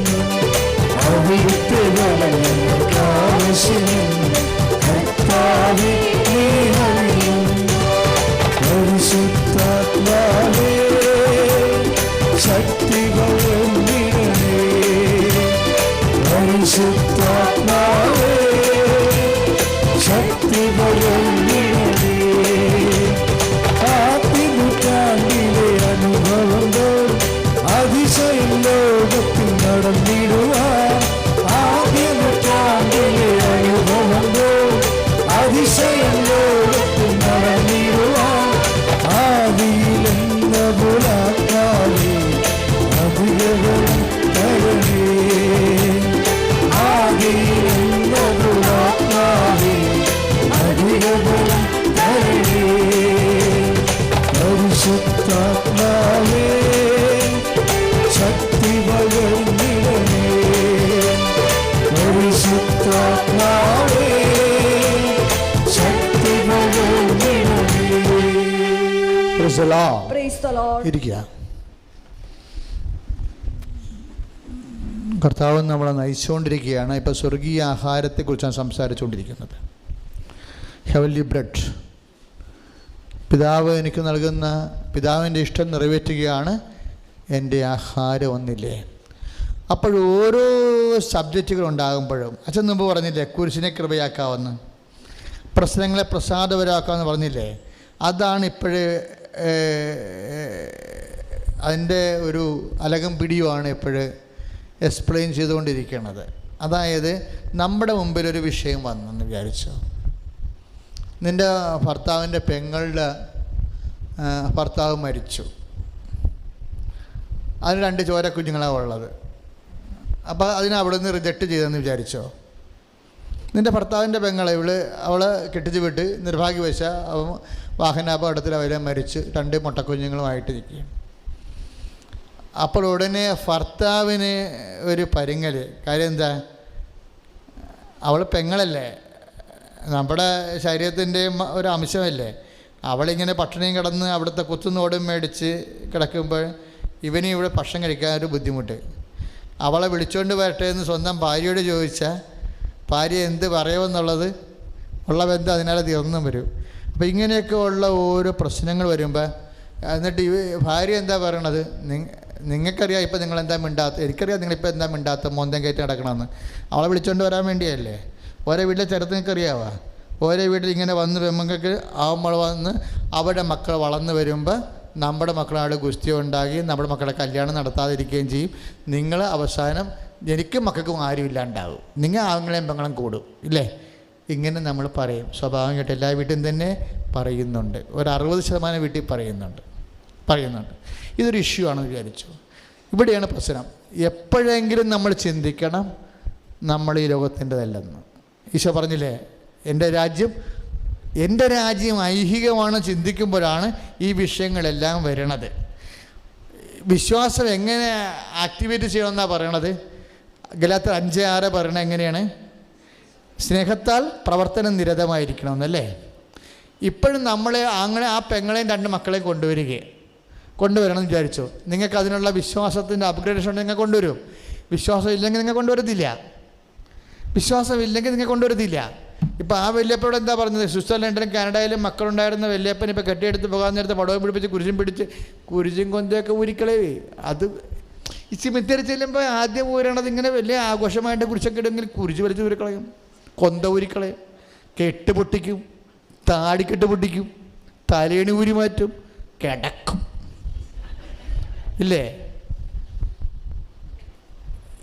അവിടുത്തെ ബലങ്ങൾക്ക് ആവശ്യമുണ്ട് കർത്താവേ നീ അറിയുന്നു, പരിശുദ്ധാത്മാവേ ശക്തി പകർന്നിടണേ, പരിശുദ്ധാത്മാവേ ശക്തി പകർന്നിടണേ, ആദ്യനൂറ്റാണ്ടിലെ അനുഭവങ്ങൾ അതിശയം ലോകത്തിൽ നടന്നിടുവാൻ, ആദ്യനൂറ്റാണ്ടിലെ അനുഭവങ്ങൾ അതിശയം ലോകത്തിൽ നടന്നിടുവാൻ, ആദിയിലെന്ന പുലാക്കാതെ അധികവും തരണേ, ആദിയിലെന്ന പുലാക്കാതെ അധികവും തരണേ, പരിശുദ്ധാത്മാവേ ശക്തി പകർന്നിടണേ, പരിശുദ്ധാത്മാവേ ശക്തി പകർന്നിടണേ. Praise the the Lord. ഇരിക്കുക. കർത്താവ് നമ്മളെ നയിച്ചുകൊണ്ടിരിക്കുകയാണ്. ഇപ്പോൾ സ്വർഗീയ ആഹാരത്തെക്കുറിച്ചാണ് സംസാരിച്ചുകൊണ്ടിരിക്കുന്നത്. Heavenly bread. പിതാവ് എനിക്ക് നൽകുന്ന, പിതാവിൻ്റെ ഇഷ്ടം നിറവേറ്റുകയാണ് എൻ്റെ ആഹാരം ഒന്നില്ലേ. അപ്പോൾ ഓരോ സബ്ജക്റ്റുകൾ ഉണ്ടാകുമ്പോഴും, അച്ഛൻ മുമ്പ് പറഞ്ഞില്ലേ കുരിശിനെ കൃപയാക്കാമെന്ന്, പ്രശ്നങ്ങളെ പ്രസാദപരമാക്കാമെന്ന് പറഞ്ഞില്ലേ. അതാണ് ഇപ്പോഴേ അതിൻ്റെ ഒരു അലകം പിടിയുമാണ് ഇപ്പോഴ് എക്സ്പ്ലെയിൻ ചെയ്തുകൊണ്ടിരിക്കുന്നത്. അതായത് നമ്മുടെ മുമ്പിലൊരു വിഷയം വന്നെന്ന് വിചാരിച്ചു. നിൻ്റെ ഭർത്താവിൻ്റെ പെങ്ങളുടെ ഭർത്താവ് മരിച്ചു. അതിന് 2 ചോര കുഞ്ഞുങ്ങളാണ് ഉള്ളത്. അപ്പോൾ അതിനെ അവിടെ നിന്ന് റിജക്റ്റ് ചെയ്തെന്ന് വിചാരിച്ചോ. നിൻ്റെ ഭർത്താവിൻ്റെ പെങ്ങളെ അവളെ കെട്ടിച്ച് വിട്ട് നിർഭാഗ്യവശാൽ വാഹനാപകടത്തിൽ അവരെ മരിച്ച് 2 മുട്ടക്കുഞ്ഞുങ്ങളുമായിട്ടിരിക്കുകയാണ്. അപ്പോൾ ഉടനെ ഭർത്താവിന് ഒരു പരിങ്ങൽ. കാര്യം എന്താ? അവൾ പെങ്ങളല്ലേ, നമ്മുടെ ശരീരത്തിൻ്റെയും ഒരു അംശമല്ലേ. അവളിങ്ങനെ പട്ടിണിയും കിടന്ന് അവിടുത്തെ കുത്തുനോടും മേടിച്ച് കിടക്കുമ്പോൾ ഇവന് ഇവിടെ ഭക്ഷണം കഴിക്കാനൊരു ബുദ്ധിമുട്ട്. അവളെ വിളിച്ചുകൊണ്ട് വരട്ടെ എന്ന് സ്വന്തം ഭാര്യയോട് ചോദിച്ചാൽ ഭാര്യ എന്ത് പറയുമെന്നുള്ളത് ഉള്ള ബന്ധം അതിനാലെ തീർന്നും വരും. അപ്പോൾ ഇങ്ങനെയൊക്കെ ഉള്ള ഓരോ പ്രശ്നങ്ങൾ വരുമ്പോൾ എന്നിട്ട് ഭാര്യ എന്താ പറയണത്? നിങ്ങൾക്കറിയാം ഇപ്പം നിങ്ങളെന്താ മിണ്ടാത്ത, എനിക്കറിയാം നിങ്ങളിപ്പോൾ എന്താ മിണ്ടാത്ത മോന്തം കയറ്റി നടക്കണമെന്ന്. അവളെ വിളിച്ചുകൊണ്ട് വരാൻ വേണ്ടിയല്ലേ. ഓരോ വീട്ടിലെ ചരിത്രം നിങ്ങൾക്കറിയാവാ. ഓരോ വീട്ടിൽ ഇങ്ങനെ വന്ന് പെമ്മങ്ങൾക്ക് ആവുമ്പോൾ വന്ന് അവരുടെ മക്കൾ വളർന്നു വരുമ്പോൾ നമ്മുടെ മക്കളാട് ഗുസ്തി ഉണ്ടാക്കി നമ്മുടെ മക്കളെ കല്യാണം നടത്താതിരിക്കുകയും ചെയ്യും. നിങ്ങൾ അവസാനം എനിക്കും മക്കൾക്കും ആരും ഇല്ലാണ്ടാവും, നിങ്ങൾ ആങ്ങളെയും പെങ്ങളും കൂടും ഇല്ലേ. ഇങ്ങനെ നമ്മൾ പറയും. സ്വാഭാവികമായിട്ട് എല്ലാ വീട്ടിലും തന്നെ പറയുന്നുണ്ട്. ഒരു 60% വീട്ടിൽ പറയുന്നുണ്ട്. ഇതൊരു ഇഷ്യൂ ആണെന്ന് വിചാരിച്ചു. ഇവിടെയാണ് പ്രശ്നം. എപ്പോഴെങ്കിലും നമ്മൾ ചിന്തിക്കണം നമ്മൾ ഈ ലോകത്തിൻ്റെതല്ലെന്ന്. ഈശോ പറഞ്ഞില്ലേ എൻ്റെ രാജ്യം ഐഹികമാണ് ചിന്തിക്കുമ്പോഴാണ് ഈ വിഷയങ്ങളെല്ലാം വരണത്. വിശ്വാസം എങ്ങനെ ആക്ടിവേറ്റ് ചെയ്യണമെന്നാണ് പറയണത്. ഗലാത്യർ 5:6 പറയണത് എങ്ങനെയാണ്? സ്നേഹത്താൽ പ്രവർത്തനം നിരതമായിരിക്കണമെന്നല്ലേ. ഇപ്പോഴും നമ്മളെ അങ്ങനെ ആ പെങ്ങളെയും 2 മക്കളെയും കൊണ്ടുവരണം എന്ന് വിചാരിച്ചു. നിങ്ങൾക്ക് അതിനുള്ള വിശ്വാസത്തിൻ്റെ അപ്ഗ്രേഡേഷൻ ഉണ്ടെങ്കിൽ നിങ്ങൾ കൊണ്ടുവരും. വിശ്വാസം ഇല്ലെങ്കിൽ നിങ്ങൾ കൊണ്ടുവരത്തില്ല. ഇപ്പോൾ ആ വല്യപ്പനോട് എന്താ പറഞ്ഞത്? സ്വിറ്റ്സർലൻഡിലും കാനഡയിലും മക്കളുണ്ടായിരുന്ന വല്യപ്പൻ ഇപ്പോൾ കെട്ടിയെടുത്ത് പോകാൻ നേരത്തെ പടവും പിടിപ്പിച്ച് കുരിശും കൊന്തയൊക്കെ ഊരിക്കളേ. അത് ഈ സിമിത്തേരി ചെല്ലുമ്പോൾ ആദ്യം ഊരണത് ഇങ്ങനെ വലിയ ആഘോഷമായിട്ട് കുരിശൊക്കെ ഇടുമെങ്കിൽ കുരിശ് വലിച്ച് ഊരിക്കളയും, കൊന്ത ഊരിക്കളയും, കെട്ട് പൊട്ടിക്കും, താടിക്കെട്ട് പൊട്ടിക്കും, തലേണി ഊരി മാറ്റും, കിടക്കും ഇല്ലേ.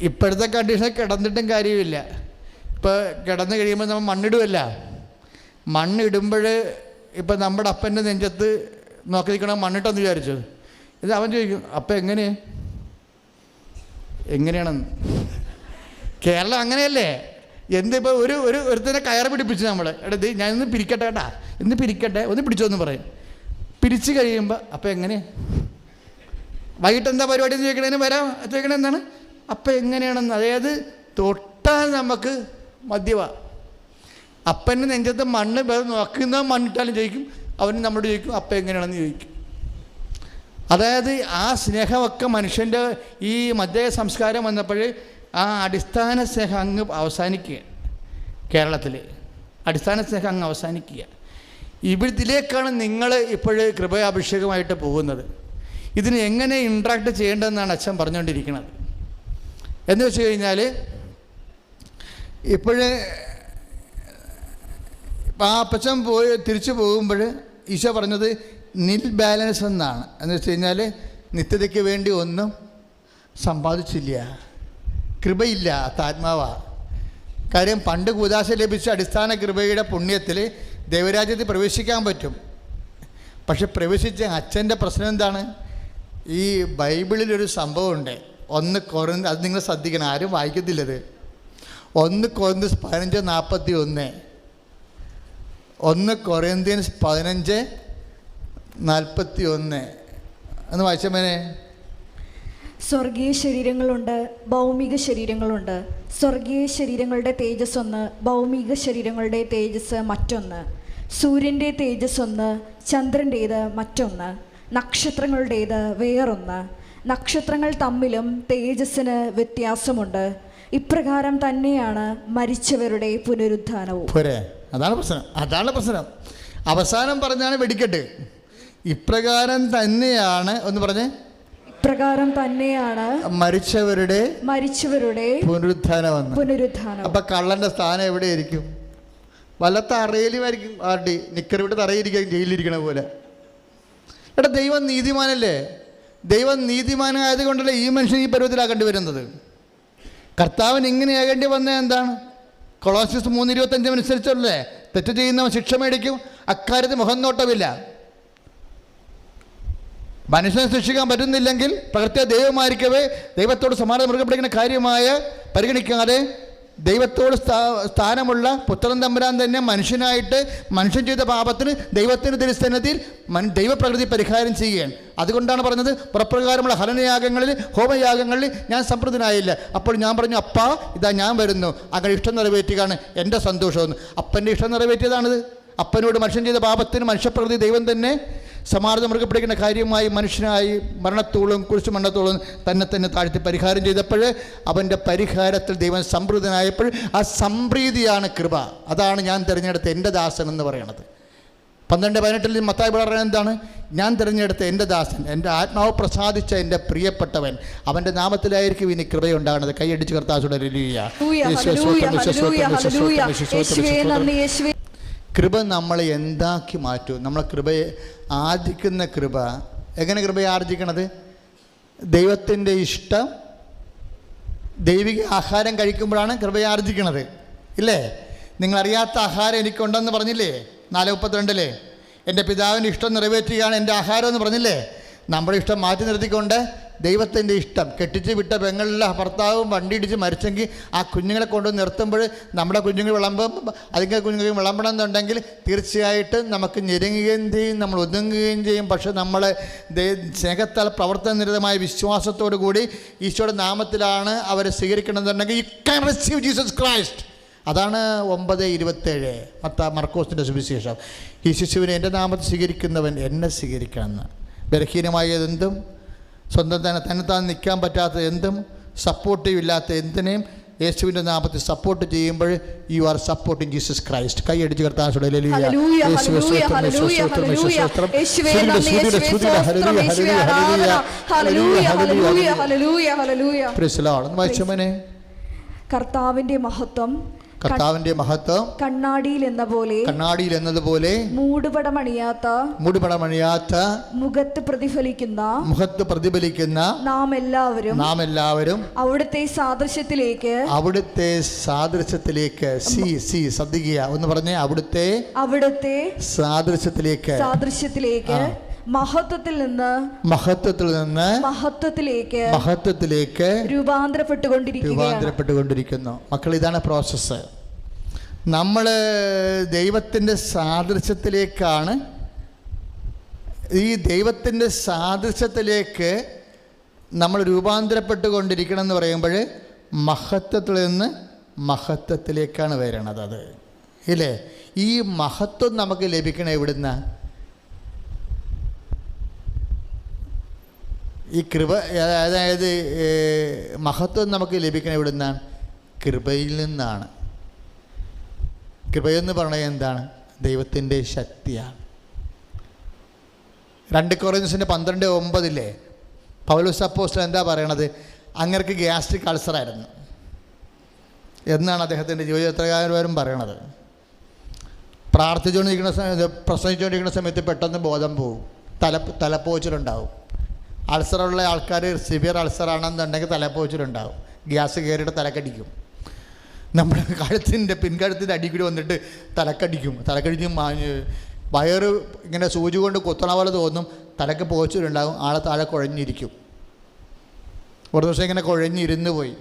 ഇപ്പോഴത്തെ കണ്ടീഷനിൽ കിടന്നിട്ടും കാര്യമില്ല. ഇപ്പോൾ കിടന്ന് കഴിയുമ്പോൾ നമ്മൾ മണ്ണിടുമല്ല. മണ്ണിടുമ്പോൾ ഇപ്പം നമ്മുടെ അപ്പൻ്റെ നെഞ്ചത്ത് നോക്കി നിൽക്കണം മണ്ണിട്ടെന്ന് വിചാരിച്ചു. ഇത് അവൻ ചോദിക്കും അപ്പം എങ്ങനെയാണെന്ന്. കേരളം അങ്ങനെയല്ലേ. എന്തിപ്പോൾ ഒരുത്തിനെ കയറ് പിടിപ്പിച്ച് നമ്മൾ എടത് ഞാൻ ഇന്ന് പിരിക്കട്ടെ കേട്ടാ, ഇന്ന് പിരിക്കട്ടെ, ഒന്ന് പിടിച്ചോന്ന് പറയും. പിരിച്ച് കഴിയുമ്പോൾ അപ്പം എങ്ങനെ, വൈകിട്ട് എന്താ പരിപാടി എന്ന് ചോദിക്കണേന് ചോദിക്കണേ എന്താണ് അപ്പം എങ്ങനെയാണെന്ന്. അതായത് തൊട്ടാൽ നമുക്ക് മദ്യവാ. അപ്പൻ്റെ നെഞ്ചത്ത് മണ്ണ് നോക്കുന്ന മണ്ണിട്ടാലും ചോദിക്കും, അവന് നമ്മളോട് ചോദിക്കും അപ്പം എങ്ങനെയാണെന്ന് ചോദിക്കും. അതായത് ആ സ്നേഹമൊക്കെ മനുഷ്യൻ്റെ ഈ മധ്യ സംസ്കാരം വന്നപ്പോൾ ആ അടിസ്ഥാന സ്നേഹം അങ്ങ് അവസാനിക്കുക. കേരളത്തിൽ അടിസ്ഥാന സ്നേഹം അങ്ങ് അവസാനിക്കുക. ഇവിടത്തിലേക്കാണ് നിങ്ങൾ ഇപ്പോഴ് കൃപയാഭിഷേകമായിട്ട് പോകുന്നത്. ഇതിന് എങ്ങനെ ഇൻട്രാക്ട് ചെയ്യേണ്ടതെന്നാണ് അച്ഛൻ പറഞ്ഞുകൊണ്ടിരിക്കുന്നത്. എന്ന് വെച്ച് കഴിഞ്ഞാൽ ഇപ്പോഴേ അപ്പച്ചൻ തിരിച്ചു പോകുമ്പോൾ ഈശോ പറഞ്ഞത് നിൽ ബാലൻസ് എന്നാണ്. എന്ന് വെച്ച് കഴിഞ്ഞാൽ നിത്യതയ്ക്ക് വേണ്ടി ഒന്നും സമ്പാദിച്ചില്ല, കൃപയില്ല, ആത്മാവാ. കാര്യം പണ്ട് കൂദാശ ലഭിച്ച അടിസ്ഥാന കൃപയുടെ പുണ്യത്തിൽ ദൈവരാജ്യത്തിൽ പ്രവേശിക്കാൻ പറ്റും. പക്ഷെ പ്രവേശിച്ച അച്ഛൻ്റെ പ്രശ്നം എന്താണ്? ഈ ബൈബിളിലൊരു സംഭവമുണ്ട്, 1 കൊറിന്ത്യൻസ്, അത് നിങ്ങൾ ശ്രദ്ധിക്കണം, ആരും വായിക്കത്തില്ലത്. 1 കൊറിന്ത്യൻസ് 15:41. 1 കൊറിന്ത്യൻസ് 15:41 എന്ന് വായിച്ചമ്മേനെ. സ്വർഗീയ ശരീരങ്ങളുണ്ട്, ഭൗമിക ശരീരങ്ങളുണ്ട്. സ്വർഗീയ ശരീരങ്ങളുടെ തേജസ് ഒന്ന്, ഭൗമിക ശരീരങ്ങളുടെ തേജസ് മറ്റൊന്ന്. സൂര്യൻ്റെ തേജസ് ഒന്ന്, ചന്ദ്രൻ്റേത് മറ്റൊന്ന്. നക്ഷത്രങ്ങളുടേത് വേറൊന്ന്. നക്ഷത്രങ്ങൾ തമ്മിലും തേജസ്സിന് വ്യത്യാസമുണ്ട്. ഇപ്രകാരം തന്നെയാണ് മരിച്ചവരുടെ പുനരുത്ഥാനവും. പോരെ, അതാണ് പ്രശ്നം. അവസാനം പറഞ്ഞാണ് വെടിക്കെട്ട്. ഇപ്രകാരം തന്നെയാണ് ഒന്ന് പറഞ്ഞേ. ഇപ്രകാരം തന്നെയാണ് മരിച്ചവരുടെ പുനരുത്ഥാനം. അപ്പൊ കള്ളന്റെ സ്ഥാനം എവിടെയായിരിക്കും? വല്ല തറയിലുമായിരിക്കും. ആർട്ടി നിക്കറിവിട്ട് തറയിരിക്കും, ജയിലിരിക്കണ പോലെ. എടാ, ദൈവം നീതിമാനല്ലേ? ദൈവം നീതിമാനായത് കൊണ്ടല്ലേ ഈ മനുഷ്യൻ ഈ പരുവത്തിലാക്കേണ്ടി വരുന്നത്. കർത്താവിന് ഇങ്ങനെയാകേണ്ടി വന്നത് എന്താണ്? കൊളോസ്യസ് 3:25 അനുസരിച്ചല്ലേ തെറ്റ് ചെയ്യുന്നവൻ ശിക്ഷ മേടിക്കും, അക്കാര്യത്തിൽ മുഖം നോട്ടമില്ല. മനുഷ്യനെ ശിക്ഷിക്കാൻ പറ്റുന്നില്ലെങ്കിൽ പ്രകൃതിയെ ദൈവമായിരിക്കവേ ദൈവത്തോട് സമാധാനം മൃഗപ്പെടുന്ന കാര്യമായ പരിഗണിക്കാതെ ദൈവത്തോട് സ്ഥാനമുള്ള പുത്രൻ തമ്പുരാൻ തന്നെ മനുഷ്യനായിട്ട് മനുഷ്യൻ ചെയ്ത പാപത്തിന് ദൈവത്തിൻ്റെ തിരുസന്നിധിയിൽ ദൈവപ്രകൃതി പരിഹാരം ചെയ്യുകയാണ്. അതുകൊണ്ടാണ് പറഞ്ഞത്, പുറപ്രകാരമുള്ള ഹനനയാഗങ്ങളിൽ ഹോമയാഗങ്ങളിൽ ഞാൻ സംതൃപ്തനായില്ല. അപ്പോൾ ഞാൻ പറഞ്ഞു, അപ്പാ ഇതാ ഞാൻ വരുന്നു, അങ്ങനെ ഇഷ്ടം നിറവേറ്റുകയാണ് എൻ്റെ സന്തോഷമെന്ന്. അപ്പൻ്റെ ഇഷ്ടം നിറവേറ്റിയതാണിത്. അപ്പനോട് മനുഷ്യൻ ചെയ്ത പാപത്തിന് മനുഷ്യപ്രകൃതി ദൈവം തന്നെ സമാധാനം മൃഗപ്പെടുന്ന കാര്യമായി മനുഷ്യനായി മരണത്തോളം കുറിച്ച് മരണത്തോളം തന്നെ താഴ്ത്തി പരിഹാരം ചെയ്തപ്പോൾ അവൻ്റെ പരിഹാരത്തിൽ ദൈവം സംപ്രീതനായപ്പോൾ ആ സംപ്രീതിയാണ് കൃപ. അതാണ് ഞാൻ തിരഞ്ഞെടുത്ത എൻ്റെ ദാസൻ എന്ന് പറയുന്നത്. 12:18 മത്തായി പറയുന്നത് എന്താണ്? ഞാൻ തിരഞ്ഞെടുത്ത എൻ്റെ ദാസൻ, എൻ്റെ ആത്മാവ് പ്രസാദിച്ച എൻ്റെ പ്രിയപ്പെട്ടവൻ, അവൻ്റെ നാമത്തിലായിരിക്കും ഇനി കൃപയുണ്ടാകുന്നത്. കൈയടിച്ച് കർത്താവോട് ഹല്ലേലൂയ. കൃപ നമ്മളെ എന്താക്കി മാറ്റും? നമ്മളെ കൃപയെ ആർജിക്കുന്ന കൃപ. എങ്ങനെ കൃപയെ ആർജിക്കണത്? ദൈവത്തിൻ്റെ ഇഷ്ടം, ദൈവിക ആഹാരം കഴിക്കുമ്പോഴാണ് കൃപയെ ആർജിക്കണത്, ഇല്ലേ? നിങ്ങളറിയാത്ത ആഹാരം എനിക്കുണ്ടെന്ന് പറഞ്ഞില്ലേ 4:32? എൻ്റെ പിതാവിൻ്റെ ഇഷ്ടം നിറവേറ്റുകയാണ് എൻ്റെ ആഹാരം എന്ന് പറഞ്ഞില്ലേ? നമ്മുടെ ഇഷ്ടം മാറ്റി നിർത്തിക്കൊണ്ട് ദൈവത്തിൻ്റെ ഇഷ്ടം. കെട്ടിച്ച് വിട്ട പെങ്ങളിലെ ഭർത്താവും വണ്ടി ഇടിച്ച് മരിച്ചെങ്കിൽ ആ കുഞ്ഞുങ്ങളെ കൊണ്ടുവന്ന് നിർത്തുമ്പോൾ നമ്മുടെ കുഞ്ഞുങ്ങൾ അതിൻ്റെ കുഞ്ഞുങ്ങൾ വിളമ്പണം എന്നുണ്ടെങ്കിൽ തീർച്ചയായിട്ടും നമുക്ക് ഞെരുങ്ങുകയും ചെയ്യും, നമ്മൾ ഒതുങ്ങുകയും ചെയ്യും. പക്ഷെ നമ്മൾ സ്നേഹത്താൽ പ്രവർത്തനനിരതമായ വിശ്വാസത്തോടു കൂടി ഈശോയുടെ നാമത്തിലാണ് അവരെ സ്വീകരിക്കണമെന്നുണ്ടെങ്കിൽ you can receive Jesus Christ. അതാണ് 9:27 മർക്കോസിൻ്റെ സുവിശേഷം. ഈ ശിശുവിനെ എൻ്റെ നാമത്തിൽ സ്വീകരിക്കുന്നവൻ എന്നെ സ്വീകരിക്കണമെന്ന്. ബലഹീനമായതെന്തും, സ്വന്തം തന്നെത്താൻ നിൽക്കാൻ പറ്റാത്ത എന്തും, സപ്പോർട്ടീവ് ഇല്ലാത്ത എന്തിനേയും യേശുവിൻ്റെ നാമത്തിൽ സപ്പോർട്ട് ചെയ്യുമ്പോൾ you are supporting Jesus Christ. കൈ അടിച്ച് കർത്താവേ കർത്താവിന്റെ മഹത്വം കണ്ണാടിയിൽ എന്നതുപോലെ മൂടുപടമണിയാത്ത മുഖത്ത് പ്രതിഫലിക്കുന്ന നാം എല്ലാവരും അവിടുത്തെ സാദൃശ്യത്തിലേക്ക് ശ്രദ്ധിക്കുക. ഒന്ന് പറഞ്ഞേ, അവിടുത്തെ സാദൃശ്യത്തിലേക്ക് മഹത്വത്തിൽ നിന്ന് മഹത്വത്തിലേക്ക് രൂപാന്തരപ്പെട്ടുകൊണ്ടിരിക്കുന്നു. മക്കൾ, ഇതാണ് പ്രോസസ്സ്. നമ്മൾ ദൈവത്തിൻ്റെ സാദൃശ്യത്തിലേക്കാണ്. ഈ ദൈവത്തിൻ്റെ സാദൃശ്യത്തിലേക്ക് നമ്മൾ രൂപാന്തരപ്പെട്ടുകൊണ്ടിരിക്കണം എന്ന് പറയുമ്പോൾ മഹത്വത്തിൽ നിന്ന് മഹത്വത്തിലേക്കാണ് വരണത്. അത് ഇല്ലേ? ഈ മഹത്വം നമുക്ക് ലഭിക്കണം എവിടുന്ന? ഈ കൃപ, അതായത് മഹത്വം നമുക്ക് ലഭിക്കണം എവിടുന്നാണ്? കൃപയിൽ നിന്നാണ്. കൃപയെന്ന് പറഞ്ഞാൽ എന്താണ്? ദൈവത്തിൻ്റെ ശക്തിയാണ്. 2 കൊറിന്ത്യൻസിൻ്റെ 12:9 പൗലോസ് അപ്പോസ്തലൻ എന്താ പറയണത്? അങ്ങർക്ക് ഗ്യാസ്ട്രിക് അൾസറായിരുന്നു എന്നാണ് അദ്ദേഹത്തിൻ്റെ ജീവചരിത്രകാരന്മാരും പറയണത്. പ്രസംഗിച്ചുകൊണ്ടിരിക്കുന്ന സമയത്ത് പെട്ടെന്ന് ബോധം പോവും, തലപ്പോച്ചിലുണ്ടാവും. അൾസറുള്ള ആൾക്കാർ സിവിയർ അൾസറാണെന്നുണ്ടെങ്കിൽ തലപ്പോച്ചിലുണ്ടാവും, ഗ്യാസ് കയറിയിട്ട് തലക്കടിക്കും. നമ്മുടെ പിൻകഴുത്തിൻ്റെ അടി കൂടി വന്നിട്ട് തലക്കടിക്കും. വയറ് ഇങ്ങനെ സൂചി കൊണ്ട് കുത്തണ പോലെ തോന്നും, തലക്ക് പോച്ചിലുണ്ടാകും, ആളെ താഴെ കുഴഞ്ഞിരിക്കും. ഒരു ദിവസം ഇങ്ങനെ കുഴഞ്ഞിരുന്ന് പോയി.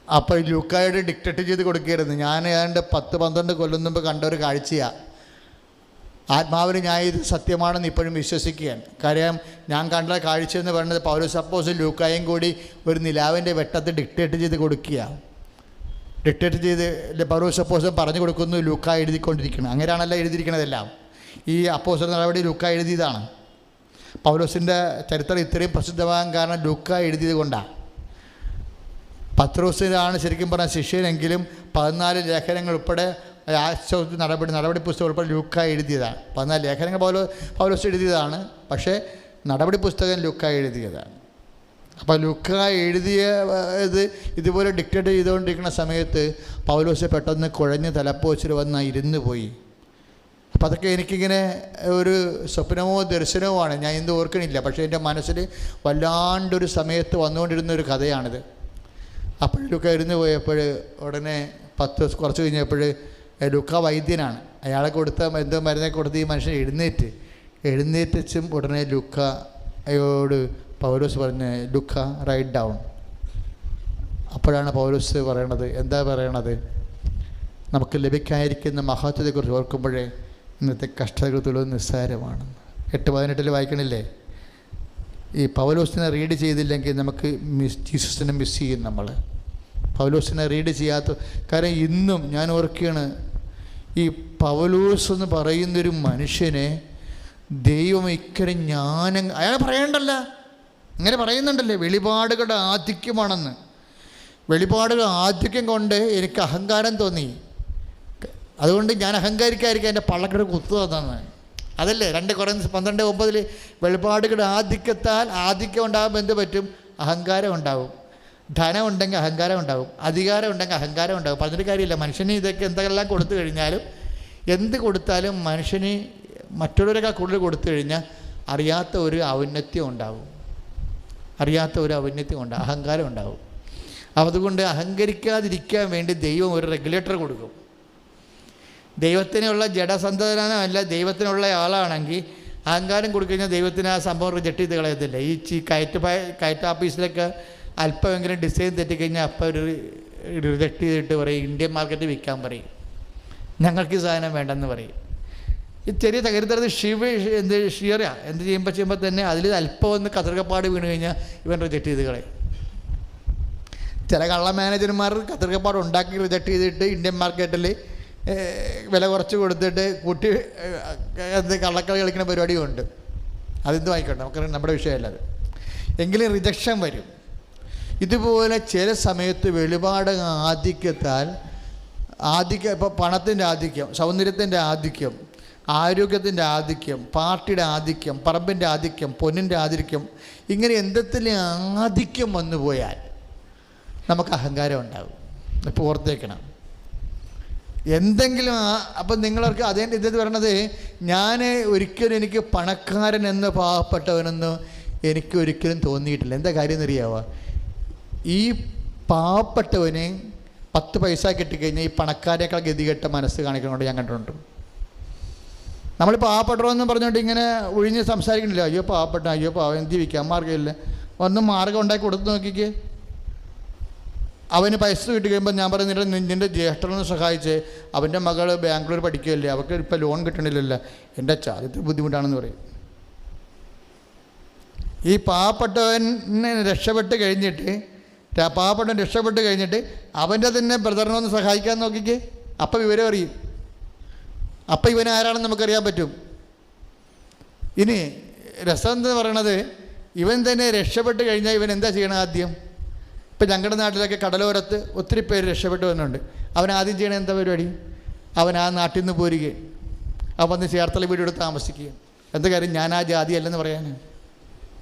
അപ്പോൾ ലൂക്കായോട് ഡിക്റ്റേറ്റ് ചെയ്ത് കൊടുക്കുകയായിരുന്നു. ഞാൻ ഏതാണ്ട് 10-12 കൊല്ലം മുമ്പ് കണ്ട ഒരു കാഴ്ചയാണ്. ആത്മാവിന് ഞാൻ ഇത് സത്യമാണെന്ന് ഇപ്പോഴും വിശ്വസിക്കുകയാണ്. കാര്യം ഞാൻ കണ്ട കാഴ്ച എന്ന് പറയുന്നത് പൗലോസ് അപ്പോസ്തലൻ ലൂക്കായും കൂടി ഒരു നിലാവിൻ്റെ വെട്ടത്തിൽ ഡിക്റ്റേറ്റ് ചെയ്ത് കൊടുക്കുക. ഡിക്റ്റേറ്റ് ചെയ്ത് പൗലോസ് അപ്പോസ്തലൻ പറഞ്ഞു കൊടുക്കുന്നു, ലൂക്ക എഴുതിക്കൊണ്ടിരിക്കണം. അങ്ങനെയാണല്ലോ എഴുതിയിരിക്കണതെല്ലാം. ഈ അപ്പോസ്തല നടപടി ലൂക്ക എഴുതിയതാണ്. പൗലോസിൻ്റെ ചരിത്രം ഇത്രയും പ്രസിദ്ധമാകാൻ കാരണം ലൂക്ക എഴുതിയത് കൊണ്ടാണ്. പത്രോസിനാണ് ശരിക്കും പറഞ്ഞാൽ ശിഷ്യനെങ്കിലും 14 ലേഖനങ്ങൾ ഉൾപ്പെടെ നടപടി പുസ്തകം ഉൾപ്പെടെ ലൂക്ക എഴുതിയതാണ്. 14 ലേഖനങ്ങൾ പൗലോസ് എഴുതിയതാണ്, പക്ഷേ നടപടി പുസ്തകം ലൂക്ക എഴുതിയതാണ്. അപ്പോൾ ലൂക്ക എഴുതിയത് ഇതുപോലെ ഡിക്റ്റേറ്റ് ചെയ്തുകൊണ്ടിരിക്കുന്ന സമയത്ത് പൗലോസ് പെട്ടെന്ന് കുഴഞ്ഞ് തലപ്പോച്ചിൽ വന്ന് ഇരുന്ന് പോയി. അപ്പം അതൊക്കെ എനിക്കിങ്ങനെ ഒരു സ്വപ്നമോ ദർശനമോ ആണ്, ഞാൻ ഇന്ന് ഓർക്കണില്ല. പക്ഷേ എൻ്റെ മനസ്സിൽ വല്ലാണ്ടൊരു സമയത്ത് വന്നുകൊണ്ടിരുന്ന ഒരു കഥയാണിത്. അപ്പോൾ ലൂക്ക ഇരുന്ന് പോയപ്പോൾ ഉടനെ 10 ദിവസം കുറച്ച് കഴിഞ്ഞപ്പോൾ ലൂക്ക വൈദ്യനാണ്, അയാളെ കൊടുത്ത എന്തോ മരുന്നൊക്കെ കൊടുത്ത് ഈ മനുഷ്യൻ എഴുന്നേറ്റും ഉടനെ ലൂക്കയോട് പൗലോസ് പറഞ്ഞ് ലൂക്ക റൈറ്റ് ഡൗൺ. അപ്പോഴാണ് പൗലോസ് പറയണത്, എന്താ പറയണത്, നമുക്ക് ലഭിക്കാതിരിക്കുന്ന മഹത്വത്തെക്കുറിച്ച് ഓർക്കുമ്പോഴേ ഇന്നത്തെ കഷ്ടതകൾ തുലവ് നിസ്സാരമാണെന്ന്. 8:18 വായിക്കണില്ലേ? ഈ പൗലോസിനെ റീഡ് ചെയ്തില്ലെങ്കിൽ നമുക്ക് ജീസസിനെ മിസ് ചെയ്യും. നമ്മൾ പൗലോസിനെ റീഡ് ചെയ്യാത്ത കാര്യം ഇന്നും ഞാൻ ഓർക്കുകയാണ്, ഈ പൗലോസ് എന്ന് പറയുന്നൊരു മനുഷ്യനെ ദൈവം ഇക്കരെ ജ്ഞാനം അയാൾ പറയണ്ടല്ല, ഇങ്ങനെ പറയുന്നുണ്ടല്ലേ, വെളിപാടുകളുടെ ആധിക്യമാണെന്ന്. വെളിപാടുകൾ ആധിക്യം കൊണ്ട് എനിക്ക് അഹങ്കാരം തോന്നി, അതുകൊണ്ട് ഞാൻ അഹങ്കാരിക്കായിരിക്കും എൻ്റെ പള്ളക്കട കുത്തു തന്നെന്ന്. അതല്ലേ 2 കൊരിന്ത്യർ 12:9 വെളിപാടുകളുടെ ആധിക്യം ഉണ്ടാകുമ്പോൾ എന്ത് പറ്റും? അഹങ്കാരം ഉണ്ടാവും. ധനം ഉണ്ടെങ്കിൽ അഹങ്കാരം ഉണ്ടാവും, അധികാരം ഉണ്ടെങ്കിൽ അഹങ്കാരം ഉണ്ടാവും. പറഞ്ഞിട്ട് കാര്യമില്ല. മനുഷ്യന് ഇതൊക്കെ എന്തെല്ലാം കൊടുത്തു കഴിഞ്ഞാലും, എന്ത് കൊടുത്താലും മനുഷ്യന് മറ്റുള്ളവരൊക്കെ കൂടുതൽ കൊടുത്തു കഴിഞ്ഞാൽ അറിയാത്ത ഒരു ഔന്നത്യം ഉണ്ടാവും, അഹങ്കാരം ഉണ്ടാവും. അതുകൊണ്ട് അഹങ്കരിക്കാതിരിക്കാൻ വേണ്ടി ദൈവം ഒരു റെഗുലേറ്റർ കൊടുക്കും. ദൈവത്തിനുള്ള ജഡസന്താനമല്ല, ദൈവത്തിനുള്ള ആളാണെങ്കിൽ അഹങ്കാരം കൊടുത്തുകഴിഞ്ഞാൽ ദൈവത്തിന് ആ സംഭവം റിജക്റ്റ് ചെയ്ത് കളയത്തില്ല. ഈ കയറ്റ് ഓഫീസിലൊക്കെ അല്പമെങ്കിലും ഡിസൈൻ തെറ്റിക്കഴിഞ്ഞാൽ അപ്പം ഒരു റിജക്റ്റ് ചെയ്തിട്ട് പറയും, ഇന്ത്യൻ മാർക്കറ്റ് വിൽക്കാൻ പറയും, ഞങ്ങൾക്ക് ഈ സാധനം വേണ്ടെന്ന് പറയും. ഈ ചെറിയ തകരുത്തരത് എന്ത് ചെയ്യുമ്പോൾ തന്നെ അതിൽ അല്പം ഒന്ന് കതർക്കപ്പാട് വീണ് കഴിഞ്ഞാൽ ഇവൻ റിജക്റ്റ് ചെയ്ത് കളയും. ചില കള്ള മാനേജർമാർ കതർക്കപ്പാട് ഉണ്ടാക്കി റിജക്റ്റ് ചെയ്തിട്ട് ഇന്ത്യൻ മാർക്കറ്റിൽ വില കുറച്ച് കൊടുത്തിട്ട് കൂട്ടി കള്ളക്കളി കളിക്കുന്ന പരിപാടിയുണ്ട്. അതെന്തും ആയിക്കോട്ടെ, നമുക്ക് നമ്മുടെ വിഷയമല്ല അത്. എങ്കിലും റിജക്ഷൻ വരും. ഇതുപോലെ ചില സമയത്ത് വെളിപാട് ആധിക്യത്താൽ ഇപ്പോൾ പണത്തിൻ്റെ ആധിക്യം, സൗന്ദര്യത്തിൻ്റെ ആധിക്യം, ആരോഗ്യത്തിൻ്റെ ആധിക്യം, പാർട്ടിയുടെ ആധിക്യം, പറമ്പിൻ്റെ ആധിക്യം, പൊന്നിൻ്റെ ആധിക്യം, ഇങ്ങനെ എന്തെങ്കിലും ആധിക്യം വന്നു പോയാൽ നമുക്ക് അഹങ്കാരം ഉണ്ടാകും. ഇപ്പോൾ ഓർത്തേക്കണം എന്തെങ്കിലും. അപ്പം നിങ്ങൾക്ക് അതേ ഇത് പറയണത്, ഞാൻ ഒരിക്കലും എനിക്ക് പണക്കാരൻ എന്ന് പാവപ്പെട്ടവനെന്ന് എനിക്ക് ഒരിക്കലും തോന്നിയിട്ടില്ല. എന്താ കാര്യം എന്നറിയാവോ? ഈ പാവപ്പെട്ടവന് 10 പൈസ കിട്ടിക്കഴിഞ്ഞാൽ ഈ പണക്കാരേക്കാൾ ഗതികെട്ട മനസ്സ് കാണിക്കുന്നതുകൊണ്ട് ഞാൻ കണ്ടിട്ടുണ്ട്. നമ്മൾ പാവപ്പെട്ടവരെന്ന് പറഞ്ഞുകൊണ്ട് ഇങ്ങനെ ഒഴിഞ്ഞ് സംസാരിക്കണില്ല. അയ്യോ പാവം എന്ത് ജീവിക്കാം, മാർഗ്ഗമില്ല. ഒന്നും മാർഗ്ഗം ഉണ്ടാക്കി കൊടുത്ത് നോക്കിക്കേ. അവന് പൈസ കിട്ടി കഴിയുമ്പോൾ ഞാൻ പറയുന്നില്ല, നിൻ്റെ ജ്യേഷ്ഠനൊന്ന് സഹായിച്ച്, അവൻ്റെ മകൾ ബാംഗ്ലൂർ പഠിക്കുകയല്ലേ, അവർക്ക് ഇപ്പോൾ ലോൺ കിട്ടണില്ലല്ലോ, എൻ്റെ ചാദ്യത്തിൽ ബുദ്ധിമുട്ടാണെന്ന് പറയും. ഈ പാവപ്പെട്ടവൻ രക്ഷപ്പെട്ട് കഴിഞ്ഞിട്ട് അവൻ്റെ തന്നെ ബ്രദറിനൊന്ന് സഹായിക്കാൻ നോക്കിക്കേ. അപ്പം വിവരം അറിയും, അപ്പം ഇവൻ ആരാണെന്ന് നമുക്കറിയാൻ പറ്റും. ഇനി രസം എന്ന് പറയണത്, ഇവൻ തന്നെ രക്ഷപ്പെട്ട് കഴിഞ്ഞാൽ ഇവൻ എന്താ ചെയ്യണം? ആദ്യം ഇപ്പം ഞങ്ങളുടെ നാട്ടിലൊക്കെ കടലോരത്ത് ഒത്തിരി പേര് രക്ഷപ്പെട്ടു വന്നുണ്ട്. അവൻ ആദ്യം ചെയ്യണത് എന്താ പരിപാടി? അവൻ ആ നാട്ടിൽ നിന്ന് പോരുകയും അവൻ വന്ന് ചേർത്തല വീടെടുത്ത് താമസിക്കുകയും. എന്താ കാര്യം? ഞാൻ ആ ജാതി അല്ലെന്ന് പറയാൻ.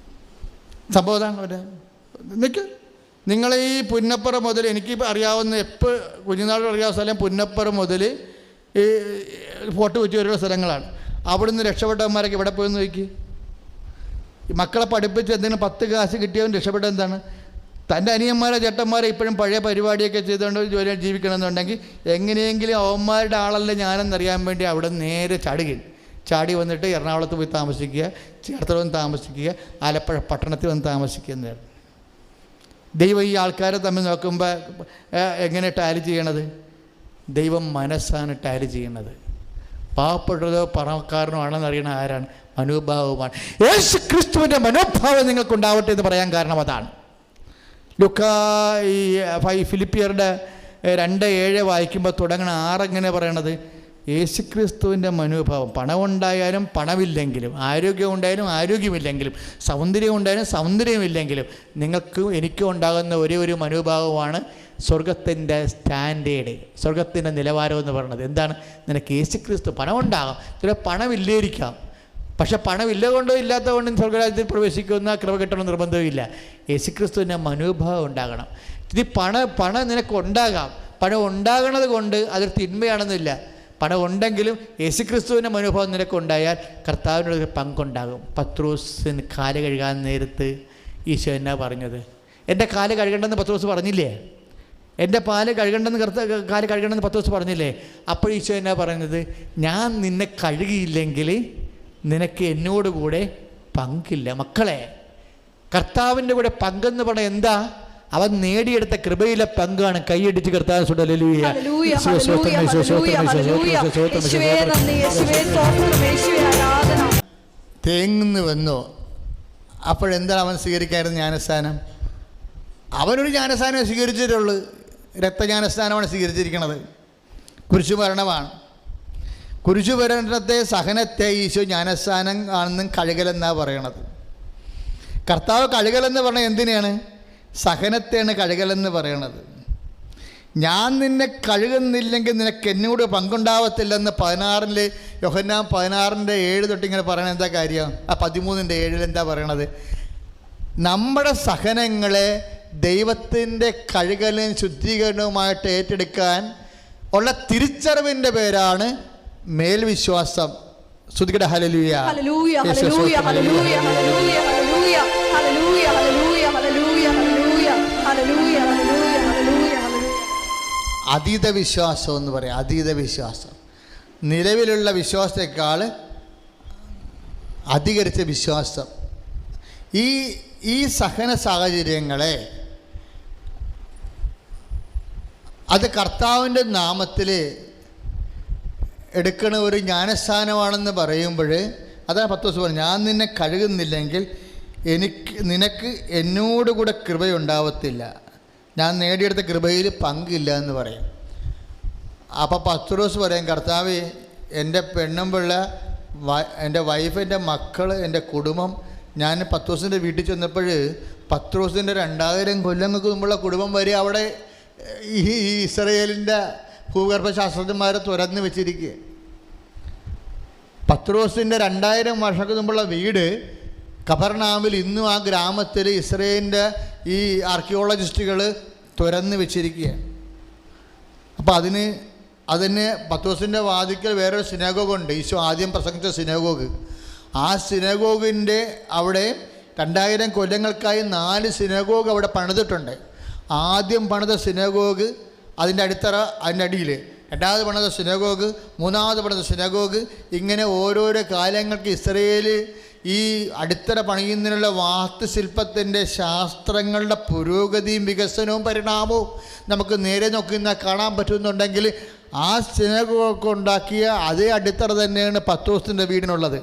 സംഭവം അതാണ്. അവരെ നിങ്ങൾ ഈ പുന്നപ്പുറ മുതൽ, എനിക്ക് അറിയാവുന്ന എപ്പോൾ കുഞ്ഞുനാളിൽ അറിയാവുന്ന സ്ഥലം പുന്നപ്പുറ മുതൽ ഈ ഫോർട്ട് കൊച്ചി വരെയുള്ള സ്ഥലങ്ങളാണ്. അവിടുന്ന് രക്ഷപ്പെട്ടവന്മാരൊക്കെ ഇവിടെ പോയെന്ന് നോക്കി. മക്കളെ പഠിപ്പിച്ച് എന്തെങ്കിലും 10 കാശ് കിട്ടിയവൻ രക്ഷപ്പെട്ട എന്താണ്? തൻ്റെ അനിയന്മാരെ ചേട്ടന്മാരെ ഇപ്പോഴും പഴയ പരിപാടിയൊക്കെ ചെയ്തുകൊണ്ട് ജോലി ജീവിക്കണമെന്നുണ്ടെങ്കിൽ എങ്ങനെയെങ്കിലും അവന്മാരുടെ ആളല്ല ഞാനെന്നറിയാൻ വേണ്ടി അവിടെ നേരെ ചാടി വന്നിട്ട് എറണാകുളത്ത് പോയി താമസിക്കുക, ചേർത്തല വന്ന് താമസിക്കുക, ആലപ്പുഴ പട്ടണത്തിൽ വന്ന് താമസിക്കുക എന്നായിരുന്നു. ദൈവം ഈ ആൾക്കാരെ തമ്മിൽ നോക്കുമ്പോൾ എങ്ങനെ ടാലി ചെയ്യണത്? ദൈവം മനസ്സാണ് ടാലി ചെയ്യണത്. പാവപ്പെട്ടതോ പണക്കാരനോ ആണെന്നറിയണ ആരാണ്? മനോഭാവമാണ്. യേശു ക്രിസ്തുവിൻ്റെ മനോഭാവം നിങ്ങൾക്കുണ്ടാവട്ടെ എന്ന് പറയാൻ കാരണം അതാണ്. ഫിലിപ്പിയറുടെ 2:7 വായിക്കുമ്പോൾ തുടങ്ങണ 6 എങ്ങനെ പറയണത്? യേശുക്രിസ്തുവിൻ്റെ മനോഭാവം, പണമുണ്ടായാലും പണമില്ലെങ്കിലും, ആരോഗ്യം ഉണ്ടായാലും ആരോഗ്യമില്ലെങ്കിലും, സൗന്ദര്യം ഉണ്ടായാലും സൗന്ദര്യമില്ലെങ്കിലും, നിങ്ങൾക്കും എനിക്കും ഉണ്ടാകുന്ന ഒരേ ഒരു മനോഭാവമാണ് സ്വർഗത്തിൻ്റെ സ്റ്റാൻഡേർഡ്, സ്വർഗത്തിൻ്റെ നിലവാരം എന്ന് പറയുന്നത്. എന്താണ്? നിനക്ക് യേശുക്രിസ്തു, പണമുണ്ടാകാം, ചില പണമില്ലേയിരിക്കാം, പക്ഷെ പണമില്ല കൊണ്ടോ ഇല്ലാത്ത കൊണ്ടും സ്വർഗരാജ്യത്തിൽ പ്രവേശിക്കുന്ന കൃപ കിട്ടണമെന്ന് നിർബന്ധമില്ല. യേശുക്രിസ്തുവിൻ്റെ മനോഭാവം ഉണ്ടാകണം. ഇത് പണം നിനക്ക് ഉണ്ടാകാം, പണം ഉണ്ടാകണത് കൊണ്ട് അതൊരു തിന്മയാണെന്നില്ല. പണം ഉണ്ടെങ്കിലും യേശുക്രിസ്തുവിൻ്റെ മനോഭാവം നിനക്കുണ്ടായാൽ കർത്താവിനോട് പങ്കുണ്ടാകും. പത്രോസിന് കാല് കഴുകാൻ നേരത്ത് ഈശോ എന്നാ പറഞ്ഞത്? എൻ്റെ കാല് കഴുകണ്ടെന്ന് പത്രോസ് പറഞ്ഞില്ലേ? എൻ്റെ കാല് കഴുകണ്ടെന്ന് പത്രോസ് പറഞ്ഞില്ലേ? അപ്പോൾ ഈശോ എന്നാ പറയുന്നത്? ഞാൻ നിന്നെ കഴുകിയില്ലെങ്കിൽ നിനക്ക് എന്നോടുകൂടെ പങ്കില്ല. മക്കളെ, കർത്താവിൻ്റെ കൂടെ പങ്കെന്ന് പറഞ്ഞാൽ എന്താ? അവൻ നേടിയെടുത്ത കൃപയിലെ പങ്കാണ്. കൈയടിച്ച് കർത്താവ് തേങ്ങുന്നു വന്നോ? അപ്പോഴെന്താണ് അവൻ സ്വീകരിക്കായിരുന്നു? ജ്ഞാനസ്ഥാനം. അവനൊരു ജ്ഞാനസ്ഥാനം സ്വീകരിച്ചിട്ടുള്ളൂ, രക്തജ്ഞാനസ്ഥാനമാണ് സ്വീകരിച്ചിരിക്കുന്നത്. കുരിശുമരണമാണ്. കുരിശുമരണത്തെ, സഹനത്തെ ഈശോ ജ്ഞാനസ്ഥാനം ആണെന്നും കഴുകലെന്നാണ് പറയണത്. കർത്താവ് കഴുകലെന്ന് പറഞ്ഞാൽ എന്തിനാണ്? സഹനത്തെയാണ് കഴുകലെന്ന് പറയണത്. ഞാൻ നിന്നെ കഴുകുന്നില്ലെങ്കിൽ നിനക്ക് എന്നോട് പങ്കുണ്ടാവത്തില്ലെന്ന് 16 യോഹന്നാൻ 16:7 തൊട്ടിങ്ങനെ പറയണത് എന്താ കാര്യം? 13:7 എന്താ പറയണത്? നമ്മുടെ സഹനങ്ങളെ ദൈവത്തിൻ്റെ കഴുകലും ശുദ്ധീകരണവുമായിട്ട് ഏറ്റെടുക്കാൻ ഉള്ള തിരിച്ചറിവിൻ്റെ പേരാണ് മേൽവിശ്വാസം. ശ്രുതികട ഹല്ലേലൂയ, ഹല്ലേലൂയ, ഹല്ലേലൂയ, ഹല്ലേലൂയ, ഹല്ലേലൂയ, ഹല്ലേലൂയ, ഹല്ലേലൂയ, ഹല്ലേലൂയ, ഹല്ലേലൂയ, ഹല്ലേലൂയ, ഹല്ലേലൂയ, ഹല്ലേലൂയ. അതീത വിശ്വാസം എന്ന് പറയാം. അതീത വിശ്വാസം നിലവിലുള്ള വിശ്വാസത്തെക്കാൾ അധികരിച്ച വിശ്വാസം. ഈ സഹന സാഹചര്യങ്ങളെ അത് കർത്താവിൻ്റെ നാമത്തിൽ എടുക്കണ ഒരു ജ്ഞാനസ്ഥാനമാണെന്ന് പറയുമ്പോൾ അതാണ് പത്രോസ് പറഞ്ഞു, ഞാൻ നിന്നെ കഴുകുന്നില്ലെങ്കിൽ നിനക്ക് എന്നോടുകൂടെ കൃപയുണ്ടാവത്തില്ല, ഞാൻ നേടിയെടുത്ത കൃപയിൽ പങ്കില്ല എന്ന് പറയും. അപ്പോൾ പത്രോസ് പറയും, കർത്താവ്, എൻ്റെ പെണ്ണുമ്പിള്ള, എൻ്റെ വൈഫ്, എൻ്റെ മക്കൾ, എൻ്റെ കുടുംബം. ഞാൻ പത്രോസിൻ്റെ വീട്ടിൽ ചെന്നപ്പോൾ പത്രോസിൻ്റെ 2000 കൊല്ലങ്ങൾക്ക് മുമ്പുള്ള കുടുംബം വരെ അവിടെ ഈ ഇസ്രയേലിൻ്റെ ഭൂഗർഭശാസ്ത്രജ്ഞന്മാരെ തുറന്ന് വെച്ചിരിക്കുക. പത്രോസിൻ്റെ 2000 വർഷങ്ങൾക്ക് മുമ്പുള്ള വീട് കഫർനാമിൽ ഇന്നും ആ ഗ്രാമത്തിൽ ഇസ്രയേലിൻ്റെ ഈ ആർക്കിയോളജിസ്റ്റുകൾ തുറന്ന് വെച്ചിരിക്കുക. അപ്പോൾ അതിന് പത്രോസിൻ്റെ വാതിക്കൽ വേറൊരു സിനഗോഗുണ്ട്. ഈശോ ആദ്യം പ്രസംഗിച്ച സിനഗോഗ്. ആ സിനഗോഗിൻ്റെ അവിടെ 2000 കൊല്ലങ്ങൾക്കായി 4 സിനഗോഗ് അവിടെ പണിതിട്ടുണ്ട്. ആദ്യം പണിത സിനഗോഗ്, അതിൻ്റെ അടിത്തറ, അതിൻ്റെ അടിയിൽ രണ്ടാമത് പണിത സിനഗോഗ്, മൂന്നാമത് പണിത സിനഗോഗ്. ഇങ്ങനെ ഓരോരോ കാലങ്ങൾക്ക് ഇസ്രയേൽ ഈ അടിത്തറ പണിയുന്നതിനുള്ള വാസ്തുശില്പത്തിൻ്റെ ശാസ്ത്രങ്ങളുടെ പുരോഗതിയും വികസനവും പരിണാമവും നമുക്ക് നേരെ നോക്കുന്ന കാണാൻ പറ്റുന്നുണ്ടെങ്കിൽ ആ സിനഗോഗ് ഉണ്ടാക്കിയ അതേ അടിത്തറ തന്നെയാണ് പത്രോസിൻ്റെ വീടിനുള്ളത്.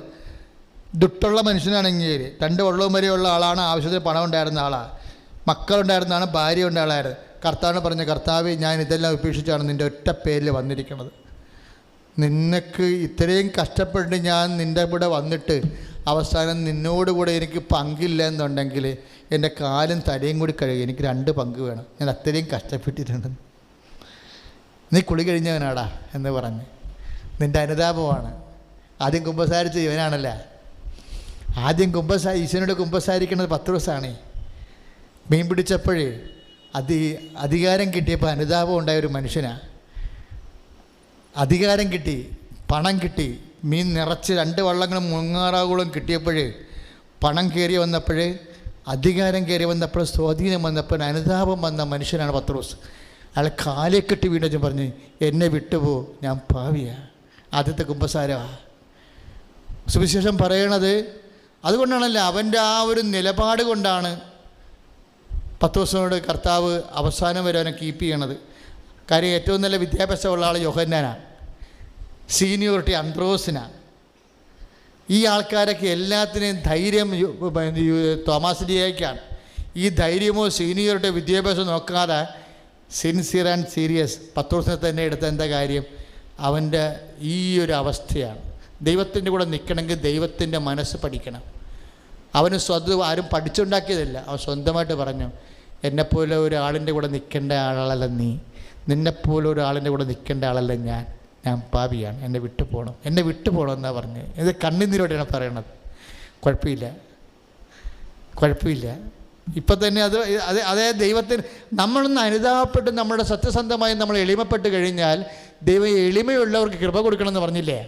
ദുട്ടുള്ള മനുഷ്യനാണെങ്കിൽ 2 വള്ളവും വരെയുള്ള ആളാണ്, ആവശ്യത്തിന് പണം ഉണ്ടായിരുന്ന ആളാണ്, മക്കളുണ്ടായിരുന്നതാണ്, ഭാര്യ ഉണ്ടായിരുന്നു. കർത്താവിന് പറഞ്ഞ, കർത്താവ്, ഞാൻ ഇതെല്ലാം ഉപേക്ഷിച്ചാണ് നിൻ്റെ ഒറ്റ പേരിൽ വന്നിരിക്കുന്നത്. നിനക്ക് ഇത്രയും കഷ്ടപ്പെട്ട് ഞാൻ നിൻ്റെ കൂടെ വന്നിട്ട് അവസാനം നിന്നോടുകൂടെ എനിക്ക് പങ്കില്ല എന്നുണ്ടെങ്കിൽ എൻ്റെ കാലും തലയും കൂടി കഴുകി എനിക്ക് 2 പങ്ക് വേണം. ഞാൻ അത്രയും കഷ്ടപ്പെട്ടിട്ടുണ്ട്. നീ കുളി കഴിഞ്ഞവനാടാ എന്ന് പറഞ്ഞ് നിൻ്റെ അനുതാപമാണ്. ആദ്യം കുമ്പസാരിച്ച ഇവനാണല്ല. ആദ്യം ഈശോനോട് കുമ്പസാരിക്കുന്നത് പത്രോസാണ്. മീൻ പിടിച്ചപ്പോഴേ അധികാരം കിട്ടിയപ്പോൾ അനുതാപം ഉണ്ടായ ഒരു മനുഷ്യനാണ്. അധികാരം കിട്ടി, പണം കിട്ടി, മീൻ നിറച്ച് 2 വള്ളങ്ങളും 3,600 കിട്ടിയപ്പോൾ, പണം കയറി വന്നപ്പോൾ, അധികാരം കയറി വന്നപ്പോൾ, സ്വാധീനം വന്നപ്പോൾ അനുതാപം വന്ന മനുഷ്യനാണ് പത്രോസ്. അയാൾ കാലേ കെട്ടി വീണ്ടും പറഞ്ഞ്, എന്നെ വിട്ടുപോ, ഞാൻ പാവിയാണ്. ആദ്യത്തെ കുമ്പസാരമാണ് സുവിശേഷം പറയണത്. അതുകൊണ്ടാണല്ലോ അവൻ്റെ ആ ഒരു നിലപാട് കൊണ്ടാണ് പത്രോസിനോട് കർത്താവ് അവസാനം വരെ അവനെ കീപ്പ് ചെയ്യണത്. കാര്യം ഏറ്റവും നല്ല വിദ്യാഭ്യാസമുള്ള ആൾ യോഹന്നാനാണ്, സീനിയോറിറ്റി അന്ത്രോസിനാണ്. ഈ ആൾക്കാരൊക്കെ എല്ലാത്തിനെയും ധൈര്യം തോമാസ്ലിയേക്കാണ്. ഈ ധൈര്യമോ സീനിയോറിറ്റി വിദ്യാഭ്യാസം നോക്കാതെ സിൻസിയർ ആൻഡ് സീരിയസ് പത്രോസിനെ തന്നെ എടുത്ത എന്താ കാര്യം? അവൻ്റെ ഈ ഒരു അവസ്ഥയാണ്. ദൈവത്തിൻ്റെ കൂടെ നിൽക്കണമെങ്കിൽ ദൈവത്തിൻ്റെ മനസ്സ് പഠിക്കണം. അവന് സ്വന്തം ആരും പഠിച്ചുണ്ടാക്കിയതല്ല, അവൻ സ്വന്തമായിട്ട് പറഞ്ഞു, എന്നെപ്പോലെ ഒരാളിൻ്റെ കൂടെ നിൽക്കേണ്ട ആളല്ല നീ, നിന്നെപ്പോലെ ഒരാളിൻ്റെ കൂടെ നിൽക്കേണ്ട ആളല്ല ഞാൻ പാപിയാണ്, എന്നെ വിട്ടു പോകണം എന്നാണ് പറഞ്ഞത്. ഇത് കണ്ണുനീരോടെയാണ് പറയണത്. കുഴപ്പമില്ല. ഇപ്പം തന്നെ അതേ ദൈവത്തിന് നമ്മളൊന്ന് അനുതാപപ്പെട്ട് നമ്മുടെ സത്യസന്ധമായി നമ്മൾ എളിമപ്പെട്ട് കഴിഞ്ഞാൽ ദൈവം എളിമയുള്ളവർക്ക് കൃപ കൊടുക്കണമെന്ന് പറഞ്ഞില്ലേ?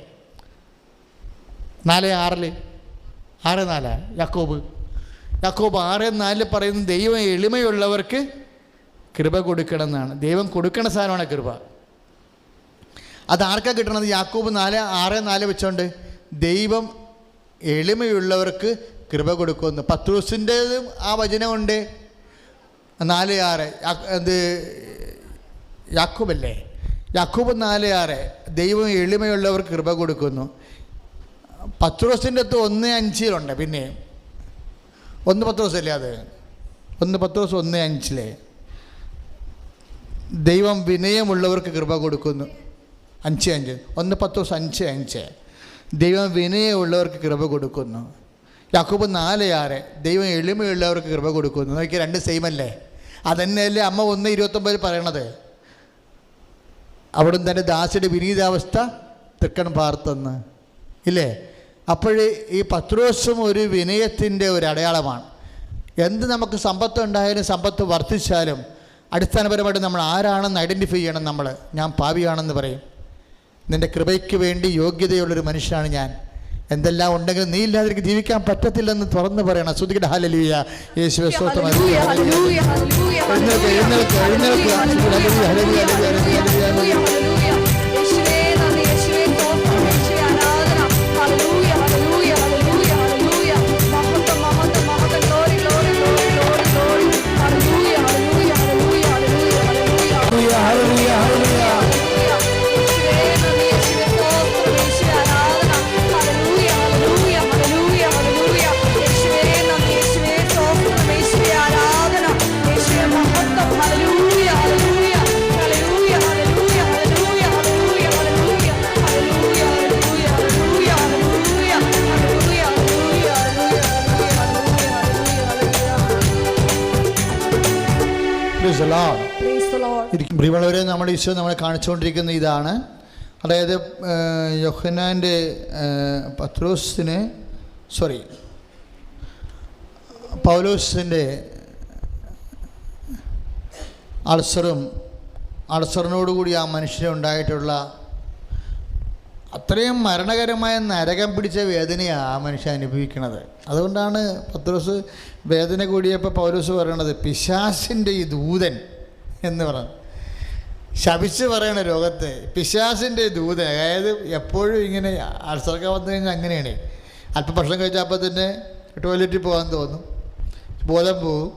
4:6 6:4 യാക്കോബ് 6:4 പറയുന്നത് ദൈവം എളിമയുള്ളവർക്ക് കൃപ കൊടുക്കണം എന്നാണ്. ദൈവം കൊടുക്കണ സാധനമാണ് കൃപ. അതാർക്കാണ് കിട്ടണത്? യാക്കോബ് 4:6 വെച്ചോണ്ട് ദൈവം എളിമയുള്ളവർക്ക് കൃപ കൊടുക്കുമെന്ന്. പത്രോസിൻ്റെതും ആ വചനമുണ്ട്. 4:6 ഇത് യാക്കോബല്ലേ? യാക്കോബ് 4:6 ദൈവം എളിമയുള്ളവർക്ക് കൃപ കൊടുക്കുന്നു. പത്രോസിൻ്റെ അടുത്ത് 1:5 പിന്നെ 1 പത്രോസ് അല്ലേ അത്? 1 പത്രോസ് 1:5 ദൈവം വിനയമുള്ളവർക്ക് കൃപ കൊടുക്കുന്നു. 5:5 1 പത്രോസ് 5:5 ദൈവം വിനയമുള്ളവർക്ക് കൃപ കൊടുക്കുന്നു. യാക്കോബ് 4:6 ദൈവം എളിമയുള്ളവർക്ക് കൃപ കൊടുക്കുന്നു. നോക്കിയാൽ 2 സെയിം അല്ലേ? അതന്നെയല്ലേ അമ്മ 1:29 പറയണത്? അവിടുന്ന് തൻ്റെ ദാസിയുടെ വിനീതാവസ്ഥ തൃക്കൺ പാർത്തെന്ന് ഇല്ലേ? അപ്പോഴേ ഈ പത്രോസും ഒരു വിനയത്തിൻ്റെ ഒരു അടയാളമാണ്. എന്ത് നമുക്ക് സമ്പത്ത് ഉണ്ടായാലും സമ്പത്ത് വർദ്ധിച്ചാലും അടിസ്ഥാനപരമായിട്ട് നമ്മൾ ആരാണെന്ന് ഐഡൻറ്റിഫൈ ചെയ്യണം. ഞാൻ പാപിയാണെന്ന് പറയും. നിൻ്റെ കൃപയ്ക്ക് വേണ്ടി യോഗ്യതയുള്ളൊരു മനുഷ്യനാണ് ഞാൻ. എന്തെല്ലാം ഉണ്ടെങ്കിലും നീ ഇല്ലാതെ എനിക്ക് ജീവിക്കാൻ പറ്റത്തില്ലെന്ന് തുറന്ന് പറയണം. സ്തുതിക്കട്ടെ, ഹല്ലേലൂയ, യേശുവേ സ്തോത്രം. പ്രിയമുള്ളവരെ, നമ്മുടെ ഈശോ നമ്മളെ കാണിച്ചുകൊണ്ടിരിക്കുന്ന ഇതാണ്. അതായത് യോഹന്നാൻ്റെ പൗലോസിൻ്റെ അൾസറിനോടുകൂടി ആ മനുഷ്യന് ഉണ്ടായിട്ടുള്ള അത്രയും മരണകരമായ നരകം പിടിച്ച വേദനയാണ് ആ മനുഷ്യൻ അനുഭവിക്കുന്നത്. അതുകൊണ്ടാണ് പത്രോസ് വേദന കൂടിയപ്പോൾ പൗലോസ് പറയണത് പിശാസിൻ്റെ ഈ ദൂതൻ എന്ന് പറഞ്ഞു. ശപിച്ച് പറയണ രോഗത്തെ പിശാസിൻ്റെ ദൂതൻ. അതായത് എപ്പോഴും ഇങ്ങനെ അൾസറൊക്കെ വന്നു കഴിഞ്ഞാൽ അങ്ങനെയാണ്. അല്പം ഭക്ഷണം കഴിച്ചാൽ അപ്പോൾ തന്നെ ടോയ്ലറ്റിൽ പോകാൻ തോന്നും, ബോധം പോവും,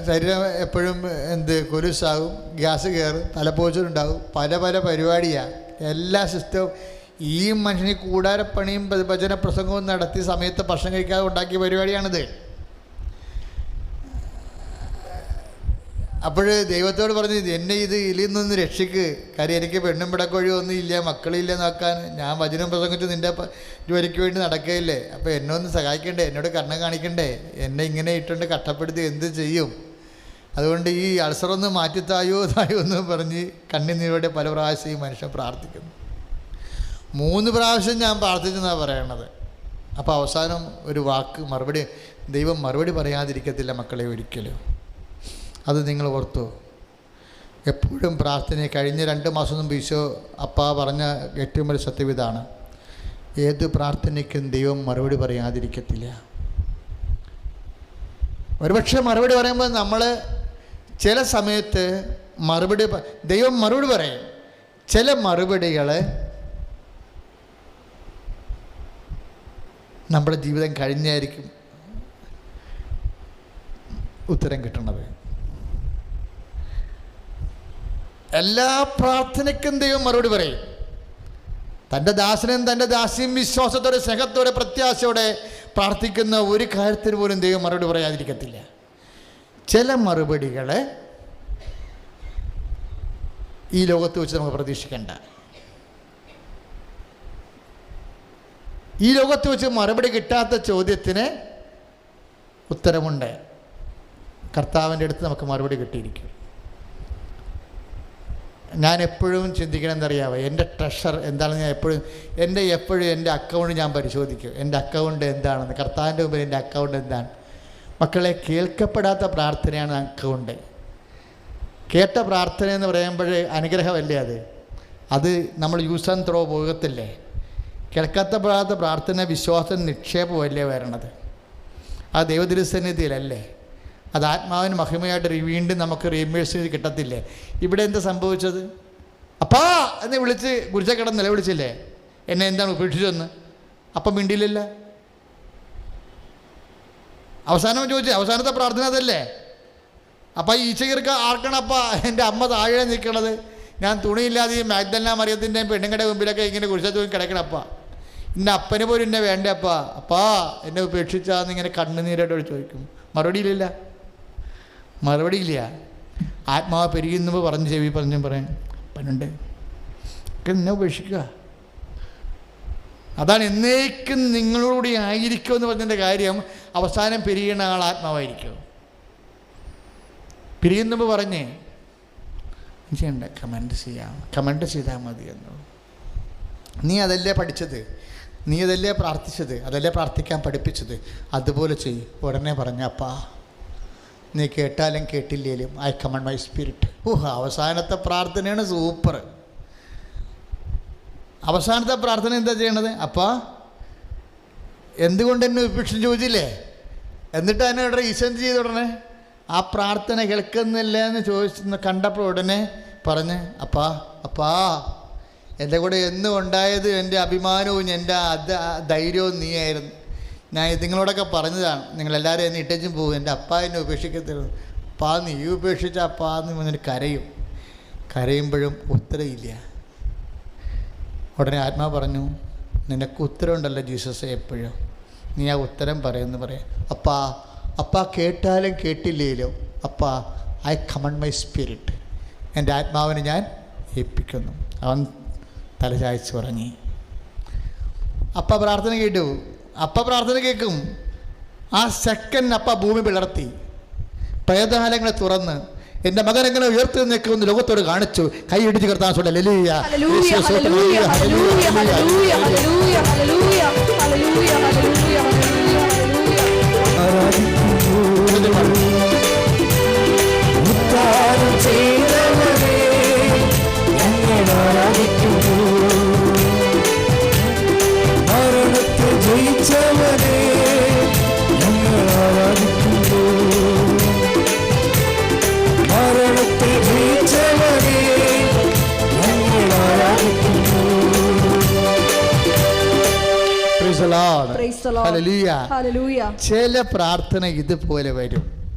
ശരീരം എപ്പോഴും കൊലുസാകും, ഗ്യാസ് കയറും, തലപ്പോച്ചിലുണ്ടാകും, പല പരിപാടിയാണ്. എല്ലാ സിസ്റ്റവും ഈ മനുഷ്യന് കൂടാരപ്പണിയും ഭജന പ്രസംഗവും നടത്തി സമയത്ത് ഭക്ഷണം കഴിക്കാതെ ഉണ്ടാക്കിയ പരിപാടിയാണിത്. അപ്പോൾ ദൈവത്തോട് പറഞ്ഞു, എന്നെ ഇതിൽ നിന്നൊന്ന് രക്ഷിക്ക്. കാര്യം എനിക്ക് പെണ്ണും പിടക്കൊഴിയോ ഒന്നും ഇല്ല, മക്കളില്ല നോക്കാൻ. ഞാൻ വചനം പ്രസംഗിച്ച് നിൻ്റെ ജോലിക്ക് വേണ്ടി നടക്കുകയില്ലേ? അപ്പോൾ എന്നെ ഒന്ന് സഹായിക്കണ്ടേ, എന്നോട് കരുണ കാണിക്കണ്ടേ? എന്നെ ഇങ്ങനെ ഇട്ടുകൊണ്ട് കഷ്ടപ്പെടുത്തി എന്ത് ചെയ്യും? അതുകൊണ്ട് ഈ അൾസറൊന്ന് മാറ്റിത്തായോ എന്ന് പറഞ്ഞ് കണ്ണുനീരോടെ പല പ്രാവശ്യം ഈ മനുഷ്യൻ പ്രാർത്ഥിക്കുന്നു. 3 പ്രാവശ്യം ഞാൻ പ്രാർത്ഥിച്ചെന്നാണ് പറയണത്. അപ്പോൾ അവസാനം ഒരു വാക്ക് മറുപടി, ദൈവം മറുപടി പറയാതിരിക്കത്തില്ല മക്കളെ ഒരിക്കലും. അത് നിങ്ങൾ ഓർത്തു. എപ്പോഴും പ്രാർത്ഥനയെ കഴിഞ്ഞ 2 മാസം മുമ്പ് ഈശോ പറഞ്ഞ ഏറ്റവും വലിയ സത്യം ഇതാണ്: ഏത് പ്രാർത്ഥനയ്ക്കും ദൈവം മറുപടി പറയാതിരിക്കത്തില്ല. ഒരുപക്ഷെ മറുപടി പറയുമ്പോൾ നമ്മൾ ചില സമയത്ത് ദൈവം മറുപടി പറയും. ചില മറുപടികൾ നമ്മുടെ ജീവിതം കഴിഞ്ഞായിരിക്കും ഉത്തരം കിട്ടണത്. എല്ലാ പ്രാർത്ഥനയ്ക്കും ദൈവം മറുപടി പറയും. തൻ്റെ ദാസനും തൻ്റെ ദാസിയും വിശ്വാസത്തോടെ, സ്നേഹത്തോടെ, പ്രത്യാശയോടെ പ്രാർത്ഥിക്കുന്ന ഒരു കാര്യത്തിന് പോലും ദൈവം മറുപടി പറയാതിരിക്കത്തില്ല. ചില മറുപടികൾ ഈ ലോകത്ത് വെച്ച് നമുക്ക് പ്രതീക്ഷിക്കേണ്ട. ഈ ലോകത്ത് വെച്ച് മറുപടി കിട്ടാത്ത ചോദ്യത്തിന് ഉത്തരമുണ്ട്. കർത്താവിൻ്റെ അടുത്ത് നമുക്ക് മറുപടി കിട്ടിയിരിക്കും. ഞാൻ എപ്പോഴും ചിന്തിക്കണം എന്തറിയാമോ, എൻ്റെ ട്രഷർ എന്താണെന്ന് ഞാൻ എപ്പോഴും എൻ്റെ അക്കൗണ്ട് ഞാൻ പരിശോധിക്കും. എൻ്റെ അക്കൗണ്ട് എന്താണെന്ന്, കർത്താവിൻ്റെ മുമ്പിൽ എൻ്റെ അക്കൗണ്ട് എന്താണ്. മക്കളെ, കേൾക്കപ്പെടാത്ത പ്രാർത്ഥനയാണ് അക്കൗണ്ട്. കേട്ട പ്രാർത്ഥന എന്ന് പറയുമ്പോൾ അനുഗ്രഹമല്ലേ അത് നമ്മൾ യൂസ് ആൻഡ് ത്രോ പോകത്തില്ലേ. കേൾക്കപ്പെടാത്ത പ്രാർത്ഥന വിശ്വാസം നിക്ഷേപമല്ലേ വരണത്. അത് ദൈവതിരുസന്നിധിയിലല്ലേ, അത് ആത്മാവിന് മഹിമയായിട്ട് വീണ്ടും നമുക്ക് റീഇംബേഴ്സ് കിട്ടത്തില്ലേ. ഇവിടെ എന്താ സംഭവിച്ചത്? അപ്പാ എന്ന് വിളിച്ച് ഗുരുജക്കടം നിലവിളിച്ചില്ലേ, എന്നെ എന്താണ് ഉപേക്ഷിച്ചതെന്ന്. അപ്പം മിണ്ടിയില്ല. അവസാനം ചോദിച്ചു, അവസാനത്തെ പ്രാർത്ഥന അതല്ലേ. അപ്പം ഈ ഈച്ചകീർക്ക് ആർക്കണപ്പാ എൻ്റെ അമ്മ താഴെ നിൽക്കണത്, ഞാൻ തുണിയില്ലാതെ ഈ മാഗ്ദലന മറിയത്തിൻ്റെയും പെണ്ണുങ്ങളുടെ മുമ്പിലൊക്കെ ഇങ്ങനെ കുരിശത്ത് തൂക്കി കിടക്കണപ്പാ, ഇന്ന അപ്പന് പോലും എന്നെ വേണ്ടപ്പാ, അപ്പാ എന്നെ ഉപേക്ഷിച്ചാന്നിങ്ങനെ കണ്ണുനീരായിട്ട് ചോദിക്കും. മറുപടിയില്ല. ആത്മാവ് പെരുകുന്നപ്പോൾ പറഞ്ഞ് ചെവി പറയും പനുണ്ട് എന്നെ ഉപേക്ഷിക്കുക. അതാണ് എന്നേക്കും നിങ്ങളോടുകൂടി ആയിരിക്കും എന്ന് പറഞ്ഞതിൻ്റെ കാര്യം. അവസാനം പിരിയുന്ന ആൾ ആത്മാവായിരിക്കും. പിരിയുന്നപ്പോൾ പറഞ്ഞേ ചെയ്യണ്ട, കമൻറ്റ് ചെയ്താൽ മതി എന്ന്. നീ അതല്ലേ പഠിച്ചത്, നീ അതല്ലേ പ്രാർത്ഥിച്ചത്, അതല്ലേ പ്രാർത്ഥിക്കാൻ പഠിപ്പിച്ചത്, അതുപോലെ ചെയ്യും. ഉടനെ പറഞ്ഞപ്പാ നീ കേട്ടാലും കേട്ടില്ലേലും ഐ കമണ്ട് മൈ സ്പിരിറ്റ്. അവസാനത്തെ പ്രാർത്ഥനയാണ് സൂപ്പർ. അവസാനത്തെ പ്രാർത്ഥന എന്താ ചെയ്യണത്? അപ്പാ എന്തുകൊണ്ട് എന്നെ ഉപേക്ഷിച്ച് ചോദിച്ചില്ലേ, എന്നിട്ട് അതിനെ ഈശ്വരൻ ചെയ്ത ഉടനെ ആ പ്രാർത്ഥന കേൾക്കുന്നില്ല എന്ന് ചോദിച്ചെന്ന് കണ്ടപ്പോൾ ഉടനെ പറഞ്ഞ് അപ്പാ എൻ്റെ കൂടെ എന്നും ഉണ്ടായത് എൻ്റെ അഭിമാനവും എൻ്റെ ധൈര്യവും നീയായിരുന്നു. ഞാൻ നിങ്ങളോടൊക്കെ പറഞ്ഞതാണ്, നിങ്ങളെല്ലാവരും എന്നെ ഇട്ടേച്ചും പോകും, എൻ്റെ അപ്പ എന്നെ ഉപേക്ഷിക്കത്തില്ല. അപ്പാ നീ ഉപേക്ഷിച്ച അപ്പാ എന്ന് പറഞ്ഞിട്ട് കരയുമ്പോഴും ഉത്തരവില്ല. ഉടനെ ആത്മാ പറഞ്ഞു, നിനക്ക് ഉത്തരവുണ്ടല്ലോ ജീസസ്, എപ്പോഴും നീ ആ ഉത്തരം പറയുമെന്ന് പറയാം. അപ്പാ കേട്ടാലും കേട്ടില്ലേലും അപ്പാ ഐ കമണ്ട് മൈ സ്പിരിറ്റ്, എൻ്റെ ആത്മാവിനെ ഞാൻ ഏൽപ്പിക്കുന്നു. അവൻ തലചായ്ച്ച് ഉറങ്ങി. അപ്പ പ്രാർത്ഥന കേട്ടു. പ്രാർത്ഥന കേൾക്കും. ആ സെക്കൻഡ് ഭൂമി പിളർത്തി, പ്രേതാലങ്ങളെ തുറന്ന് എൻ്റെ മകൻ എങ്ങനെ ഉയർത്തി നിൽക്കുമെന്ന് ലോകത്തോട് കാണിച്ചു. കൈ ഇടിച്ച് കർത്താൻ ചില പ്രാർത്ഥന ഇതുപോലെ വരും.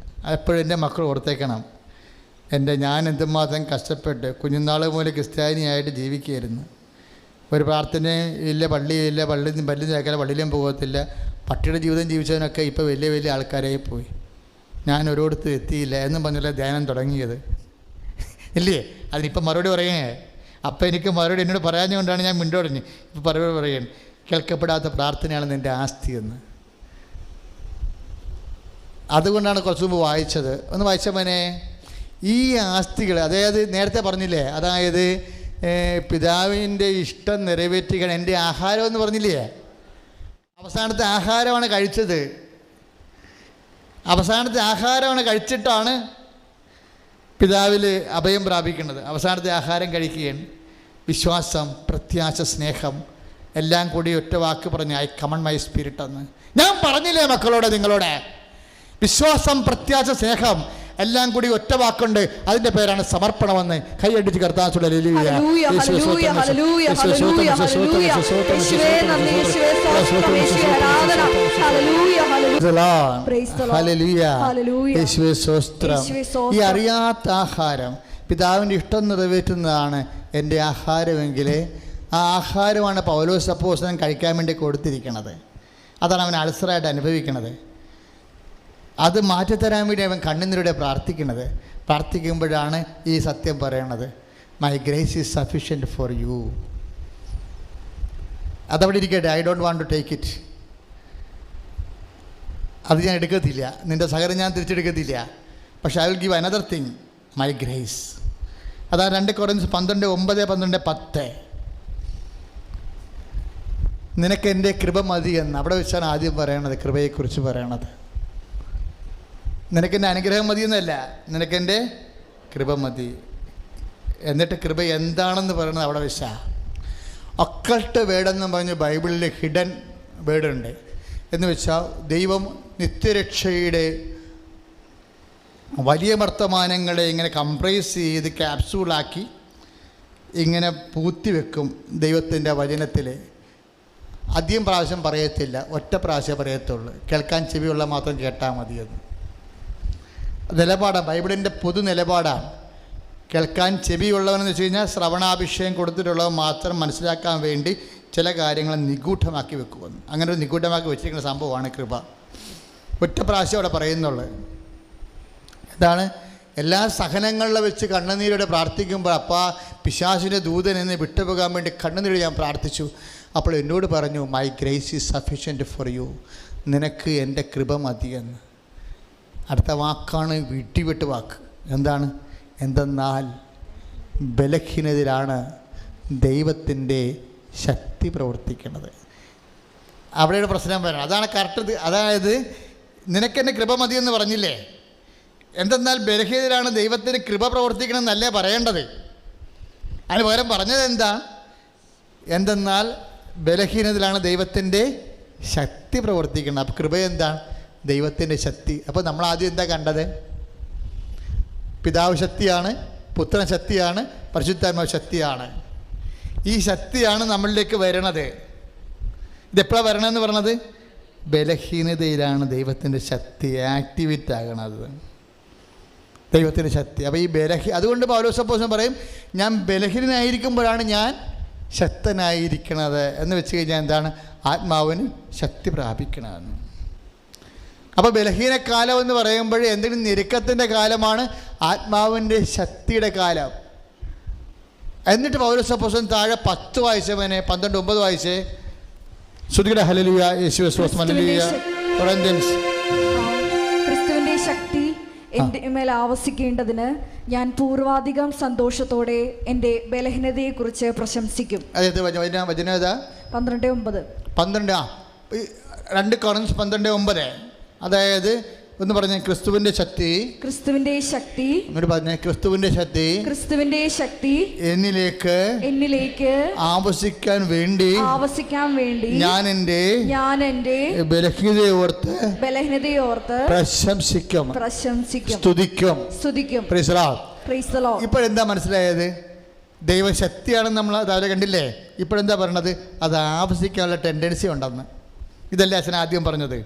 എപ്പോഴും എൻ്റെ മക്കൾ ഓർത്തേക്കണം. ഞാൻ എന്തുമാത്രം കഷ്ടപ്പെട്ട് കുഞ്ഞുനാൾ മുതൽ ക്രിസ്ത്യാനിയായിട്ട് ജീവിക്കുകയായിരുന്നു. ഒരു പ്രാർത്ഥനയും ഇല്ല, പള്ളിയില്ല, പള്ളി ചേക്കാല പള്ളിയിലും പോകത്തില്ല. പട്ടിയുടെ ജീവിതം ജീവിച്ചവനൊക്കെ ഇപ്പോൾ വലിയ വലിയ ആൾക്കാരായി പോയി. ഞാൻ ഒരിടത്ത് എത്തിയില്ല എന്നും പറഞ്ഞില്ല ധ്യാനം തുടങ്ങിയത് ഇല്ലേ. അതിനിപ്പം മറുപടി പറയേ. അപ്പം എനിക്ക് മറുപടി എന്നോട് പറയാഞ്ഞുകൊണ്ടാണ് ഞാൻ മിണ്ടോടഞ്ഞ് ഇപ്പം മറുപടി പറയുകയാണ്. കേൾക്കപ്പെടാത്ത പ്രാർത്ഥനയാണ് നിൻ്റെ ആസ്തി എന്ന്. അതുകൊണ്ടാണ് കുറച്ച് മുമ്പ് വായിച്ചത്. ഒന്ന് വായിച്ചവനെ, ഈ ആസ്തികൾ, അതായത് നേരത്തെ പറഞ്ഞില്ലേ, അതായത് പിതാവിൻ്റെ ഇഷ്ടം നിറവേറ്റുക എൻ്റെ ആഹാരം എന്ന് പറഞ്ഞില്ലേ. അവസാനത്തെ ആഹാരമാണ് കഴിച്ചത്. അവസാനത്തെ ആഹാരമാണ് കഴിച്ചിട്ടാണ് പിതാവിൽ അഭയം പ്രാപിക്കുന്നത്. അവസാനത്തെ ആഹാരം കഴിക്കുകയാണ്. വിശ്വാസം, പ്രത്യാശ, സ്നേഹം എല്ലാം കൂടി ഒറ്റ വാക്ക് പറഞ്ഞ് ഐ കമണ്ട് മൈ സ്പിരിറ്റ് എന്ന്. ഞാൻ പറഞ്ഞില്ലേ മക്കളോട്, നിങ്ങളോട് വിശ്വാസം, പ്രത്യാശ, സ്നേഹം എല്ലാം കൂടി ഒറ്റ വാക്കുണ്ട്. അതിൻ്റെ പേരാണ് സമർപ്പണമെന്ന്. കൈയടിച്ച് കർത്താൻ ഈ അറിയാത്ത ആഹാരം പിതാവിൻ്റെ ഇഷ്ടം നിറവേറ്റുന്നതാണ് എൻ്റെ ആഹാരമെങ്കിൽ ആ ആഹാരമാണ് പൗലോസ് അപ്പോസ്തലൻ കഴിക്കാൻ വേണ്ടി കൊടുത്തിരിക്കുന്നത്. അതാണ് അവൻ അൾസറായിട്ട് അനുഭവിക്കുന്നത്. അത് മാറ്റിത്തരാൻ വേണ്ടി അവൻ കണ്ണുനീരോടെ പ്രാർത്ഥിക്കുന്നത്. പ്രാർത്ഥിക്കുമ്പോഴാണ് ഈ സത്യം പറയണത്. My grace is sufficient for you. അതവിടെ ഇരിക്കട്ടെ. I don't want to take it. അത് ഞാൻ എടുക്കത്തില്ല, നിൻ്റെ സഹകരണം ഞാൻ തിരിച്ചെടുക്കത്തില്ല. പക്ഷേ I will give another thing, my grace. അതാ 2 Corinthians 12:10. നിനക്ക് എൻ്റെ കൃപ മതി എന്ന് അവിടെ വെച്ചാണ് ആദ്യം പറയണത്, കൃപയെക്കുറിച്ച് പറയണത്. നിനക്കെൻ്റെ അനുഗ്രഹം മതി എന്നല്ല, നിനക്കെൻ്റെ കൃപ മതി. എന്നിട്ട് കൃപ എന്താണെന്ന് പറയുന്നത് അവിടെ വെച്ചാൽ ഒക്കൾട്ട് വേർഡെന്ന് പറഞ്ഞ് ബൈബിളിൽ ഹിഡൻ വേർഡുണ്ട്. എന്ന് വെച്ചാൽ ദൈവം നിത്യരക്ഷയുടെ വലിയ വർത്തമാനങ്ങളെ ഇങ്ങനെ കംപ്രൈസ് ചെയ്ത് ക്യാപ്സൂളാക്കി ഇങ്ങനെ പൂത്തിവെക്കും ദൈവത്തിൻ്റെ വചനത്തിൽ. അധികം പ്രാവശ്യം പറയത്തില്ല, ഒറ്റ പ്രാവശ്യം പറയത്തുള്ളൂ. കേൾക്കാൻ ചെവിയുള്ള മാത്രം കേട്ടാൽ മതിയെന്ന് നിലപാടാണ്, ബൈബിളിൻ്റെ പൊതു നിലപാടാണ്. കേൾക്കാൻ ചെവിയുള്ളവനെന്ന് വെച്ച് കഴിഞ്ഞാൽ ശ്രവണാഭിഷേകം കൊടുത്തിട്ടുള്ളവർ മാത്രം മനസ്സിലാക്കാൻ വേണ്ടി ചില കാര്യങ്ങൾ നിഗൂഢമാക്കി വെക്കുമെന്ന്. അങ്ങനെ ഒരു നിഗൂഢമാക്കി വെച്ചിരിക്കുന്ന സംഭവമാണ് കൃപ. ഒറ്റ പ്രാവശ്യം അവിടെ പറയുന്നുള്ളൂ. എന്താണ്? എല്ലാ സഹനങ്ങളിലെ വെച്ച് കണ്ണുനീരോടെ പ്രാർത്ഥിക്കുമ്പോൾ അപ്പാ പിശാചിൻ്റെ ദൂതൻ എന്ന് വിട്ടുപോകാൻ വേണ്ടി കണ്ണുനീര് ഞാൻ പ്രാർത്ഥിച്ചു. അപ്പോൾ എന്നോട് പറഞ്ഞു, my grace is sufficient for U, നിനക്ക് എൻ്റെ കൃപ മതിയെന്ന്. അടുത്ത വാക്കാണ് വിട്ടിവിട്ട് വാക്ക്. എന്താണ്? എന്തെന്നാൽ ബലഹീനതയിലാണ് ദൈവത്തിൻ്റെ ശക്തി പ്രവർത്തിക്കുന്നത്. അവിടെയാണ് പ്രശ്നം വരുന്നത്. അതാണ് കറക്റ്റ്. അതായത് നിനക്കെൻ്റെ കൃപ മതിയെന്ന് പറഞ്ഞില്ലേ, എന്തെന്നാൽ ബലഹീനതയിലാണ് ദൈവത്തിന് കൃപ പ്രവർത്തിക്കണമെന്നല്ലേ പറയേണ്ടത്. അതിന് പകരം പറഞ്ഞത് എന്താ? എന്തെന്നാൽ ബലഹീനതയിലാണ് ദൈവത്തിൻ്റെ ശക്തി പ്രവർത്തിക്കുന്നത്. അപ്പോൾ കൃപ എന്താണ്? ദൈവത്തിൻ്റെ ശക്തി. അപ്പോൾ നമ്മൾ ആദ്യം എന്താ കണ്ടത്? പിതാവ് ശക്തിയാണ്, പുത്രൻ ശക്തിയാണ്, പരിശുദ്ധാത്മാവ് ശക്തിയാണ്. ഈ ശക്തിയാണ് നമ്മളിലേക്ക് വരണത്. ഇതെപ്പോഴാണ് വരണമെന്ന് പറഞ്ഞത്? ബലഹീനതയിലാണ് ദൈവത്തിൻ്റെ ശക്തി ആക്ടിവേറ്റ് ആകണത്, ദൈവത്തിൻ്റെ ശക്തി. അപ്പോൾ ഈ അതുകൊണ്ട് പൗലോസ് അപ്പോസ്തലൻ പറയും, ഞാൻ ബലഹീനനായിരിക്കുമ്പോഴാണ് ഞാൻ ശക്തനായിരിക്കണത് എന്ന് വെച്ച് കഴിഞ്ഞാൽ എന്താണ്? ആത്മാവിന് ശക്തി പ്രാപിക്കണമെന്ന്. അപ്പോൾ ബലഹീനകാലം എന്ന് പറയുമ്പോൾ എന്തെങ്കിലും ഞെരുക്കത്തിൻ്റെ കാലമാണ്, ആത്മാവിൻ്റെ ശക്തിയുടെ കാലം. എന്നിട്ട് പൗലോസ് അപ്പോസ്തലൻ താഴെ 10 വായിച്ചവനെ 12:9 വായിച്ചേ. ശ്രുതിയുടെ ഹല്ലേലൂയ, യേശുവേ സ്തോത്രം, ഹല്ലേലൂയ. കൊരിന്ത്യൻസ്, ക്രിസ്തുവിന്റെ ശക്തി എൻ്റെ മേൽ ആവസിക്കേണ്ടതിന് ഞാൻ പൂർവാധികം സന്തോഷത്തോടെ എൻ്റെ ബലഹീനതയെക്കുറിച്ച് പ്രശംസിക്കും. അതായത് വചനം ഏതാ? 12:9. 2 Corinthians 12:9. അതായത് എന്ന് പറഞ്ഞ ക്രിസ്തുവിന്റെ ശക്തി എന്നിട്ട് പറഞ്ഞ ക്രിസ്തുവിന്റെ ശക്തി എന്നിലേക്ക് ആവസിക്കാൻ വേണ്ടി ഞാൻ എൻ്റെ ബലഹീനതയോർത്ത് പ്രശംസിക്കും, സ്തുതിക്കും. ഇപ്പോഴെന്താ മനസ്സിലായത്? ദൈവശക്തിയാണെന്ന് നമ്മൾ രാവിലെ കണ്ടില്ലേ? ഇപ്പോഴെന്താ പറയണത്? അത് ആവസിക്കാനുള്ള ടെൻഡൻസി ഉണ്ടെന്ന്. ഇതല്ലേ അച്ഛൻ ആദ്യം പറഞ്ഞത്?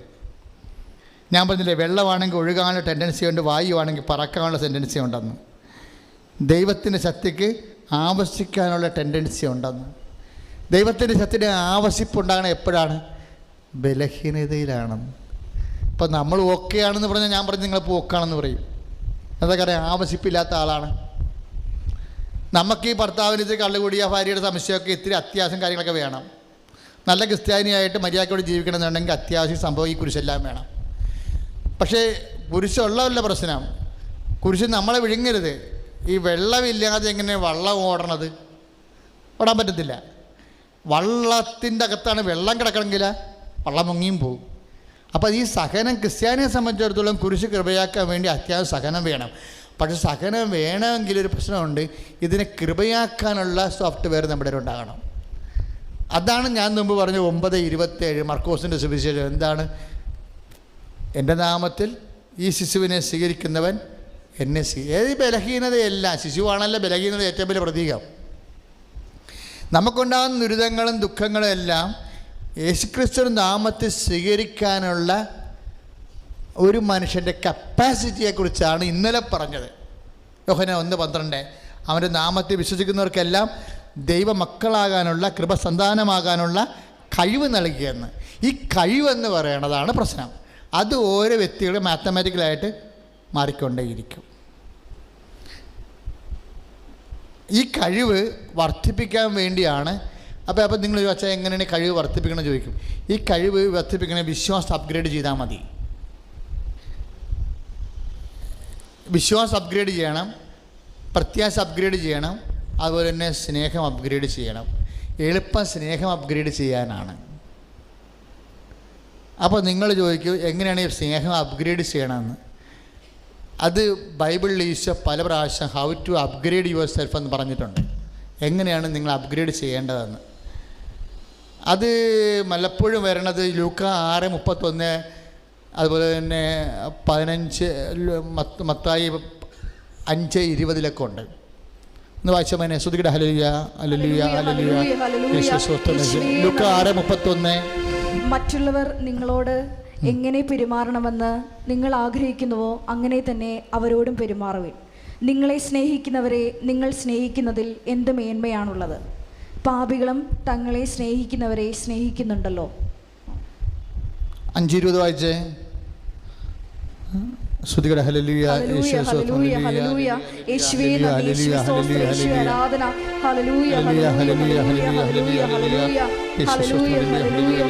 ഞാൻ പറഞ്ഞില്ലേ, വെള്ളമാണെങ്കിൽ ഒഴുകാനുള്ള ടെൻഡൻസി ഉണ്ട്, വായുവാണെങ്കിൽ പറക്കാനുള്ള ടെൻഡൻസി ഉണ്ടെന്ന്. ദൈവത്തിൻ്റെ ശക്തിക്ക് ആവസിക്കാനുള്ള ടെൻഡൻസി ഉണ്ടെന്ന്. ദൈവത്തിൻ്റെ ശക്തിയുടെ ആവസിപ്പുണ്ടാകണം എപ്പോഴാണ്? ബലഹീനതയിലാണെന്ന്. ഇപ്പം നമ്മൾ ഓക്കെ ആണെന്ന് പറഞ്ഞാൽ ഞാൻ പറഞ്ഞ് നിങ്ങളിപ്പോൾ ഓക്കാണെന്ന് പറയും. എന്താ കാര്യം? ആവസിപ്പില്ലാത്ത ആളാണ്. നമുക്ക് ഈ ഭർത്താവിന് ഇത്തിരി കള്ളുകൂടിയ ഭാര്യയുടെ സംശയമൊക്കെ ഇത്തിരി അത്യാവശ്യം കാര്യങ്ങളൊക്കെ വേണം. നല്ല ക്രിസ്ത്യാനിയായിട്ട് മര്യാദയോടെ ജീവിക്കണമെന്നുണ്ടെങ്കിൽ അത്യാവശ്യം സംഭവം ഈ കുരിശെല്ലാം വേണം. പക്ഷേ കുരിശുള്ളതല്ല പ്രശ്നം. കുരിശ് നമ്മളെ വിഴുങ്ങരുത്. ഈ വെള്ളമില്ലാതെ എങ്ങനെ വള്ളം ഓടണത്? ഓടാൻ പറ്റത്തില്ല. വള്ളത്തിൻ്റെ അകത്താണ് വെള്ളം കിടക്കണമെങ്കിൽ വള്ളം മുങ്ങിയും പോകും. അപ്പോൾ ഈ സഹനം ക്രിസ്ത്യാനിയെ സംബന്ധിച്ചിടത്തോളം കുരിശ് കൃപയാക്കാൻ വേണ്ടി അത്യാവശ്യം സഹനം വേണം. പക്ഷെ സഹനം വേണമെങ്കിൽ ഒരു പ്രശ്നമുണ്ട്, ഇതിനെ കൃപയാക്കാനുള്ള സോഫ്റ്റ്വെയർ നമ്മുടെ ഉണ്ടാകണം. അതാണ് ഞാൻ മുമ്പ് പറഞ്ഞ 9:27 മർക്കോസിൻ്റെ സുവിശേഷം. എന്താണ്? എൻ്റെ നാമത്തിൽ ഈ ശിശുവിനെ സ്വീകരിക്കുന്നവൻ എന്നെ ഏത് ബലഹീനതയല്ല, ശിശുവാണല്ലോ ബലഹീനത ഏറ്റവും വലിയ പ്രതീകം. നമുക്കുണ്ടാകുന്ന ദുരിതങ്ങളും ദുഃഖങ്ങളും എല്ലാം യേശുക്രിസ്തുവിൻ്റെ നാമത്തിൽ സ്വീകരിക്കാനുള്ള ഒരു മനുഷ്യൻ്റെ കപ്പാസിറ്റിയെക്കുറിച്ചാണ് ഇന്നലെ പറഞ്ഞത്. യോഹന്നാൻ 1:12 അവൻ്റെ നാമത്തിൽ വിശ്വസിക്കുന്നവർക്കെല്ലാം ദൈവമക്കളാകാനുള്ള, കൃപസന്താനമാകാനുള്ള കഴിവ് നൽകിയെന്ന്. ഈ കഴിവെന്ന് പറയണതാണ് പ്രശ്നം. അത് ഓരോ വ്യക്തികളും മാത്തമാറ്റിക്കലായിട്ട് മാറിക്കൊണ്ടേയിരിക്കും. ഈ കഴിവ് വർദ്ധിപ്പിക്കാൻ വേണ്ടിയാണ്. അപ്പോൾ നിങ്ങൾ ചോദിച്ചാൽ എങ്ങനെയാണ് കഴിവ് വർദ്ധിപ്പിക്കണമെന്ന് ചോദിക്കും. ഈ കഴിവ് വർദ്ധിപ്പിക്കണ വിശ്വാസം അപ്ഗ്രേഡ് ചെയ്താൽ മതി. വിശ്വാസം അപ്ഗ്രേഡ് ചെയ്യണം, പ്രത്യാശ അപ്ഗ്രേഡ് ചെയ്യണം, അതുപോലെ തന്നെ സ്നേഹം അപ്ഗ്രേഡ് ചെയ്യണം. എളുപ്പം സ്നേഹം അപ്ഗ്രേഡ് ചെയ്യാനാണ്. അപ്പോൾ നിങ്ങൾ ചോദിക്കും എങ്ങനെയാണ് ഈ സ്നേഹം അപ്ഗ്രേഡ് ചെയ്യണമെന്ന്. അത് ബൈബിളിൽ ഈശോ പല പ്രാവശ്യം how to upgrade yourself എന്ന് പറഞ്ഞിട്ടുണ്ട്. എങ്ങനെയാണ് നിങ്ങൾ അപ്ഗ്രേഡ് ചെയ്യേണ്ടതെന്ന്. അത് പലപ്പോഴും വരണത് ലൂക്ക 6:31, അതുപോലെ തന്നെ 15, മത്തായി 5:20 ഉണ്ട്. ഒന്ന് വായിച്ചാൽ മനെ ശ്രുതികട. ഹല്ലേലൂയ ഹല്ലേലൂയ ഹല്ലേലൂയ. ലൂക്ക 6:31. മറ്റുള്ളവർ നിങ്ങളോട് എങ്ങനെ പെരുമാറണമെന്ന് നിങ്ങൾ ആഗ്രഹിക്കുന്നുവോ അങ്ങനെ തന്നെ അവരോടും പെരുമാറുവിൻ. നിങ്ങളെ സ്നേഹിക്കുന്നവരെ നിങ്ങൾ സ്നേഹിക്കുന്നതിൽ എന്ത് മേന്മയാണുള്ളത്? പാപികളും തങ്ങളെ സ്നേഹിക്കുന്നവരെ സ്നേഹിക്കുന്നുണ്ടല്ലോ. 5:20 വായിച്ചേ. ശ്രുതികട. ഹല്ലേലൂയ ഹല്ലേലൂയ ഹല്ലേലൂയ ഹല്ലേലൂയ. യേശുവേ നന്ദി, യേശുവേ സ്തോത്രം, യേശുവേ ആരാധന. ഹല്ലേലൂയ ഹല്ലേലൂയ ഹല്ലേലൂയ ഹല്ലേലൂയ ഹല്ലേലൂയ ഹല്ലേലൂയ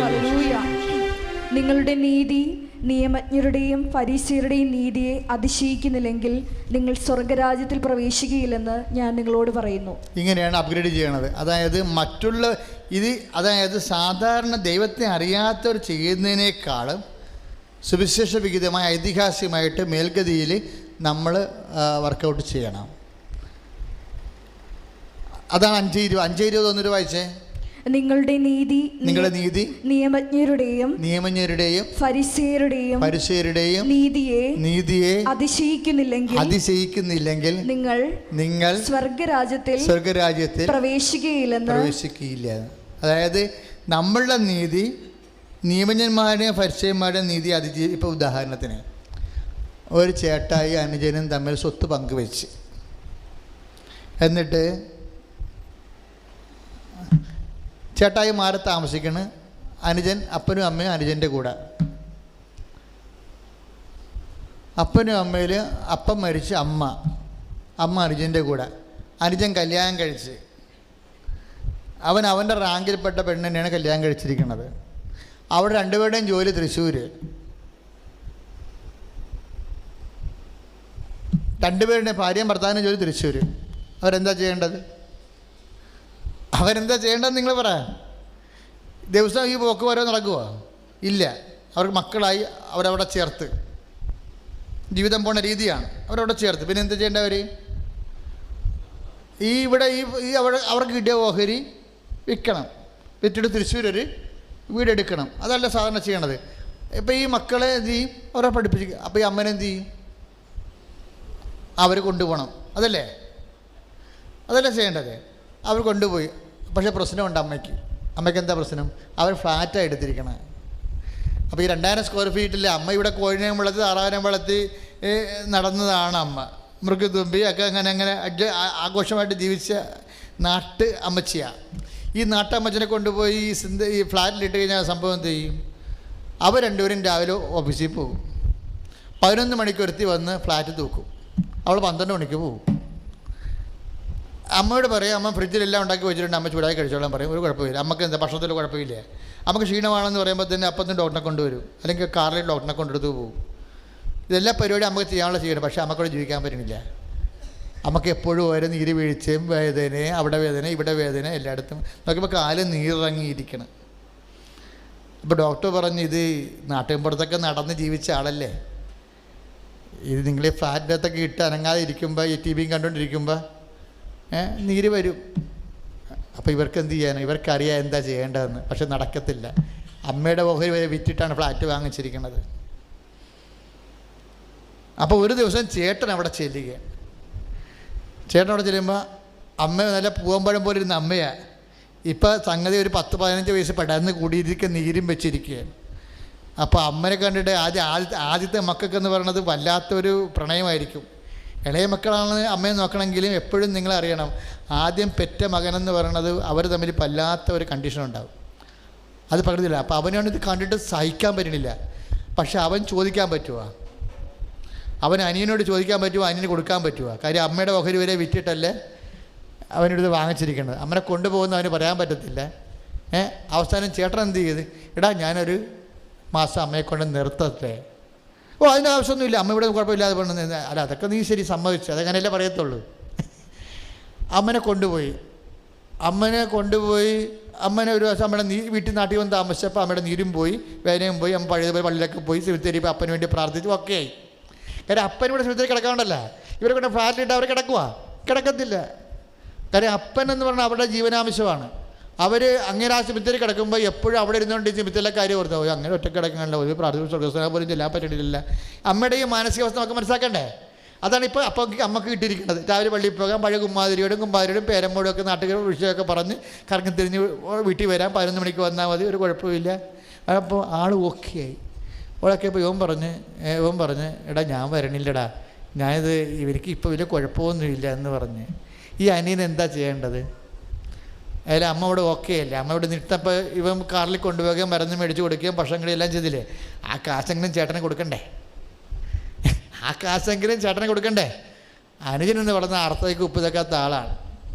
ഹല്ലേലൂയ. നിങ്ങളുടെ നീതി നിയമജ്ഞരുടെയും ഫരീസിയരുടെയും നീതിയെ അതിശയിക്കുന്നില്ലെങ്കിൽ നിങ്ങൾ സ്വർഗരാജ്യത്തിൽ പ്രവേശിക്കുകയില്ലെന്ന് ഞാൻ നിങ്ങളോട് പറയുന്നു. ഇങ്ങനെയാണ് അപ്ഗ്രേഡ് ചെയ്യണത്. അതായത് മറ്റുള്ള അതായത് സാധാരണ ദൈവത്തെ അറിയാത്തവർ ചെയ്യുന്നതിനേക്കാളും സുവിശേഷ വിഹിതമായ ഐതിഹാസികമായിട്ട് മേൽഗതിയിൽ നമ്മൾ വർക്കൗട്ട് ചെയ്യണം. അതാണ് 5:20 ഒന്നൊരു വായിച്ചേ. നിങ്ങളുടെ നീതി നിയമജ്ഞരുടെയും ഫരിസേയരുടെയും നീതിയെ അതിശയിക്കുന്നില്ലെങ്കിൽ നിങ്ങൾ സ്വർഗരാജ്യത്തിൽ പ്രവേശിക്കുകയില്ല. അതായത് നമ്മളുടെ നീതി നിയമജ്ഞന്മാരുടെയും ഫരിസേയന്മാരുടെയും നീതി ഇപ്പോൾ ഉദാഹരണത്തിന് ഒരു ചേട്ടായി അനുജനും തമ്മിൽ സ്വത്ത് പങ്കുവെച്ച്, എന്നിട്ട് ചേട്ടായി മാറി താമസിക്കണ്. അനുജൻ അപ്പനും അമ്മയും അനുജൻ്റെ കൂടെ. അപ്പനും അമ്മയിൽ അപ്പം മരിച്ച് അമ്മ അനുജൻ്റെ കൂടെ. അനുജൻ കല്യാണം കഴിച്ച് അവൻ്റെ റാങ്കിൽപ്പെട്ട പെണ്ണിനെയാണ് കല്യാണം കഴിച്ചിരിക്കുന്നത്. അവിടെ രണ്ടുപേരുടെയും ജോലി തൃശ്ശൂർ. രണ്ടുപേരുടെയും ഭാര്യയും ഭർത്താവിനും ജോലി തൃശ്ശൂർ. അവരെന്താ ചെയ്യേണ്ടത്? നിങ്ങൾ പറ. ദിവസം ഈ പോക്ക് വരെ നടക്കുമോ? ഇല്ല. അവർക്ക് മക്കളായി അവരവിടെ ചേർത്ത് ജീവിതം പോണ രീതിയാണ്. അവരവിടെ ചേർത്ത് പിന്നെ എന്താ ചെയ്യേണ്ടവർ? അവർക്ക് കിട്ടിയ ഓഹരി വിൽക്കണം. വിറ്റിട്ട് തൃശ്ശൂരൊരു വീടെടുക്കണം. അതല്ല സാധാരണ ചെയ്യണത്. ഇപ്പം ഈ മക്കളെ എന്ത് ചെയ്യും? അവരെ പഠിപ്പിക്കുക. അപ്പോൾ ഈ അമ്മനെ എന്ത് ചെയ്യും? അവർ കൊണ്ടുപോകണം. അതല്ലേ ചെയ്യേണ്ടത്? അവർ കൊണ്ടുപോയി. പക്ഷേ പ്രശ്നമുണ്ട് അമ്മയ്ക്ക് എന്താ പ്രശ്നം? അവർ ഫ്ലാറ്റാണ് എടുത്തിരിക്കണേ. അപ്പോൾ ഈ 2000 സ്ക്വയർ ഫീറ്റിൽ അമ്മ ഇവിടെ കോഴിനെയും വളർത്തി താറാവിനെയും വളർത്തി നടന്നതാണ് അമ്മ. മൃഗതുമ്പി ഒക്കെ അങ്ങനെ ആഘോഷമായിട്ട് ജീവിച്ച നാട്ട് അമ്മച്ചിയാണ്. ഈ നാട്ടമ്മച്ചനെ കൊണ്ടുപോയി ഈ ഫ്ലാറ്റിലിട്ട് കഴിഞ്ഞാൽ സംഭവം എന്ത് ചെയ്യും? അവർ രണ്ടുപേരും രാവിലെ ഓഫീസിൽ പോകും. 11 മണിക്ക് ഒരുത്തി വന്ന് ഫ്ലാറ്റ് തൂക്കും. അവൾ 12 മണിക്ക് പോകും. അമ്മയോട് പറയും, അമ്മ ഫ്രിഡ്ജിലെല്ലാം ഉണ്ടാക്കി വെച്ചിട്ടുണ്ട്, അമ്മ ചൂടായി കഴിച്ചോളാൻ പറയും. ഒരു കുഴപ്പമില്ല. അമ്മക്ക് എന്താ ഭക്ഷണത്തിൽ കുഴപ്പമില്ല. നമുക്ക് ക്ഷീണമാണെന്ന് പറയുമ്പോൾ തന്നെ അപ്പം തന്നെ ഡോക്ടറെ കൊണ്ടുവരും, അല്ലെങ്കിൽ കാറിൽ ഡോക്ടറെ കൊണ്ടെടുത്ത് പോകും. ഇതെല്ലാ പരിപാടിയും നമുക്ക് ചെയ്യാനുള്ള ചെയ്യണം. പക്ഷേ നമുക്കവിടെ ജീവിക്കാൻ പറ്റുന്നില്ല. നമുക്ക് എപ്പോഴും ഓരോ നീര് വീഴ്ചയും വേദന, അവിടെ വേദന ഇവിടെ വേദന, എല്ലായിടത്തും നോക്കിയപ്പോൾ കാല് നീറിറങ്ങിയിരിക്കണം. അപ്പോൾ ഡോക്ടർ പറഞ്ഞു, ഇത് നാട്ടിൻപുറത്തൊക്കെ നടന്ന് ജീവിച്ച ആളല്ലേ, ഇത് നിങ്ങൾ ഈ ഫ്ലാറ്റിനകത്തൊക്കെ ഇട്ട് അനങ്ങാതെ ഇരിക്കുമ്പോൾ ഈ ടി വിയും കണ്ടുകൊണ്ടിരിക്കുമ്പോൾ നീര് വരും. അപ്പോൾ ഇവർക്ക് എന്ത് ചെയ്യാൻ? ഇവർക്കറിയാം എന്താ ചെയ്യേണ്ടതെന്ന്. പക്ഷെ നടക്കത്തില്ല. അമ്മയുടെ ഓഹരി വരെ വിറ്റിട്ടാണ് ഫ്ലാറ്റ് വാങ്ങിച്ചിരിക്കുന്നത്. അപ്പോൾ ഒരു ദിവസം ചേട്ടൻ അവിടെ ചെല്ലുക. ചേട്ടൻ അവിടെ ചെല്ലുമ്പോൾ അമ്മ നല്ല പൂവമ്പഴം പോലെ ഇരുന്ന അമ്മയാണ്. ഇപ്പം സംഗതി ഒരു 10-15 വയസ്സ് പെടാന്ന് കൂടിയിരിക്കുക, നീരും വെച്ചിരിക്കുകയാണ്. അപ്പോൾ അമ്മനെ കണ്ടിട്ട് ആദ്യത്തെ മക്കൾക്കെന്ന് പറയുന്നത് വല്ലാത്തൊരു പ്രണയമായിരിക്കും. ഇളയ മക്കളാണ് അമ്മയെ നോക്കണമെങ്കിലും എപ്പോഴും നിങ്ങളറിയണം, ആദ്യം പെറ്റ മകനെന്ന് പറയണത് അവർ തമ്മിൽ വല്ലാത്ത ഒരു കണ്ടീഷൻ ഉണ്ടാവും. അത് പകരുന്നില്ല. അപ്പോൾ അവനാണ് ഇത് കണ്ടിട്ട് സഹിക്കാൻ പറ്റണില്ല. പക്ഷെ അവൻ ചോദിക്കാൻ പറ്റുമോ? അവൻ അനിയനോട് ചോദിക്കാൻ പറ്റുമോ? അനിയന് കൊടുക്കാൻ പറ്റുമോ? കാര്യം അമ്മയുടെ ഓഹരി വരെ വിറ്റിട്ടല്ലേ അവനെടുത്ത് വാങ്ങിച്ചിരിക്കുന്നത്. അമ്മനെ കൊണ്ടുപോകുന്ന അവന് പറയാൻ പറ്റത്തില്ല. അവസാനം ചേട്ടൻ എന്ത് ചെയ്ത്, എടാ ഞാനൊരു മാസം അമ്മയെ കൊണ്ട് നിർത്തട്ടെ. ഓ അതിൻ്റെ ആവശ്യമൊന്നുമില്ല, അമ്മ ഇവിടെ കുഴപ്പമില്ലാതെ പോകണം. അല്ല അതൊക്കെ നീ ശരി സമ്മതിച്ചു, അതങ്ങനെയല്ലേ പറയത്തുള്ളൂ. അമ്മനെ കൊണ്ടുപോയി അമ്മനെ ഒരു ദിവസം അമ്മയുടെ വീട്ടിൽ നാട്ടിൽ വന്ന് താമസിച്ചപ്പോൾ അമ്മയുടെ നീരും പോയി, വേദനയും പോയി. അമ്മ പഴയതുപോലെ പള്ളിയിലൊക്കെ പോയി സെമിത്തേരി ഇപ്പോൾ അപ്പന് വേണ്ടി പ്രാർത്ഥിച്ചു, ഒക്കെ ആയി. കാര്യം അപ്പൻ ഇവിടെ സെമിത്തേരി കിടക്കാണ്ടല്ല, ഇവരെ കൊണ്ട് ഫ്ലാറ്റിലിട്ട് അവർ കിടക്കത്തില്ല. കാര്യം അപ്പൻ എന്ന് പറഞ്ഞാൽ അവരുടെ ജീവനാംശമാണ്. അവർ അങ്ങനെ ആ സെമിത്തേരി കിടക്കുമ്പോൾ എപ്പോഴും അവിടെ ഇരുന്നുകൊണ്ട് ഈ സെമിത്തേരിയിലെ കാര്യം ഓർത്താൽ പോയി, അങ്ങനെ ഒറ്റ കിടക്കാനല്ല, ഒരു പ്രാർത്ഥന സ്വർഗ്ഗസ്ഥനെ പോലും ചെല്ലാൻ പറ്റിയിട്ടില്ല. അമ്മയുടെ ഈ മാനസികാവസ്ഥ നമുക്ക് മനസ്സിലാക്കണ്ടേ? അതാണ് ഇപ്പോൾ അമ്മക്ക് കിട്ടിയിരിക്കുന്നത്. രാവിലെ പള്ളിയിൽ പോകാം, പഴയ കുമ്മാതിരിയോടും പേരമ്മോടും ഒക്കെ നാട്ടുകാർ വിഷയമൊക്കെ പറഞ്ഞ് കറങ്ങി തിരിഞ്ഞ് വീട്ടിൽ വരാം, 11 മണിക്ക് വന്നാൽ മതി, ഒരു കുഴപ്പമില്ല. അപ്പോൾ ആൾ ഓക്കെ ആയി. ഓളൊക്കെ ഇപ്പോൾ ഇവൻ പറഞ്ഞ് എടാ ഞാൻ വരണില്ലടാ, ഞാനിത് ഇവർക്ക് ഇപ്പോൾ വലിയ കുഴപ്പമൊന്നുമില്ല എന്ന് പറഞ്ഞ്. ഈ അനിയൻ എന്താ ചെയ്യേണ്ടത്? അതിൽ അമ്മ ഇവിടെ ഓക്കെ അല്ലേ, അമ്മ ഇവിടെ നിർത്തപ്പോൾ ഇവൻ കാറിൽ കൊണ്ടുപോകുകയും മരുന്ന് മേടിച്ച് കൊടുക്കുകയും ഭക്ഷണങ്ങളെല്ലാം ചെയ്തില്ലേ, ആ കാശെങ്കിലും ചേട്ടനെ കൊടുക്കണ്ടേ? അനുജനെന്ന് പറഞ്ഞ അർത്ഥയ്ക്ക് ഉപ്പ് തക്കാത്ത ആളാണ്.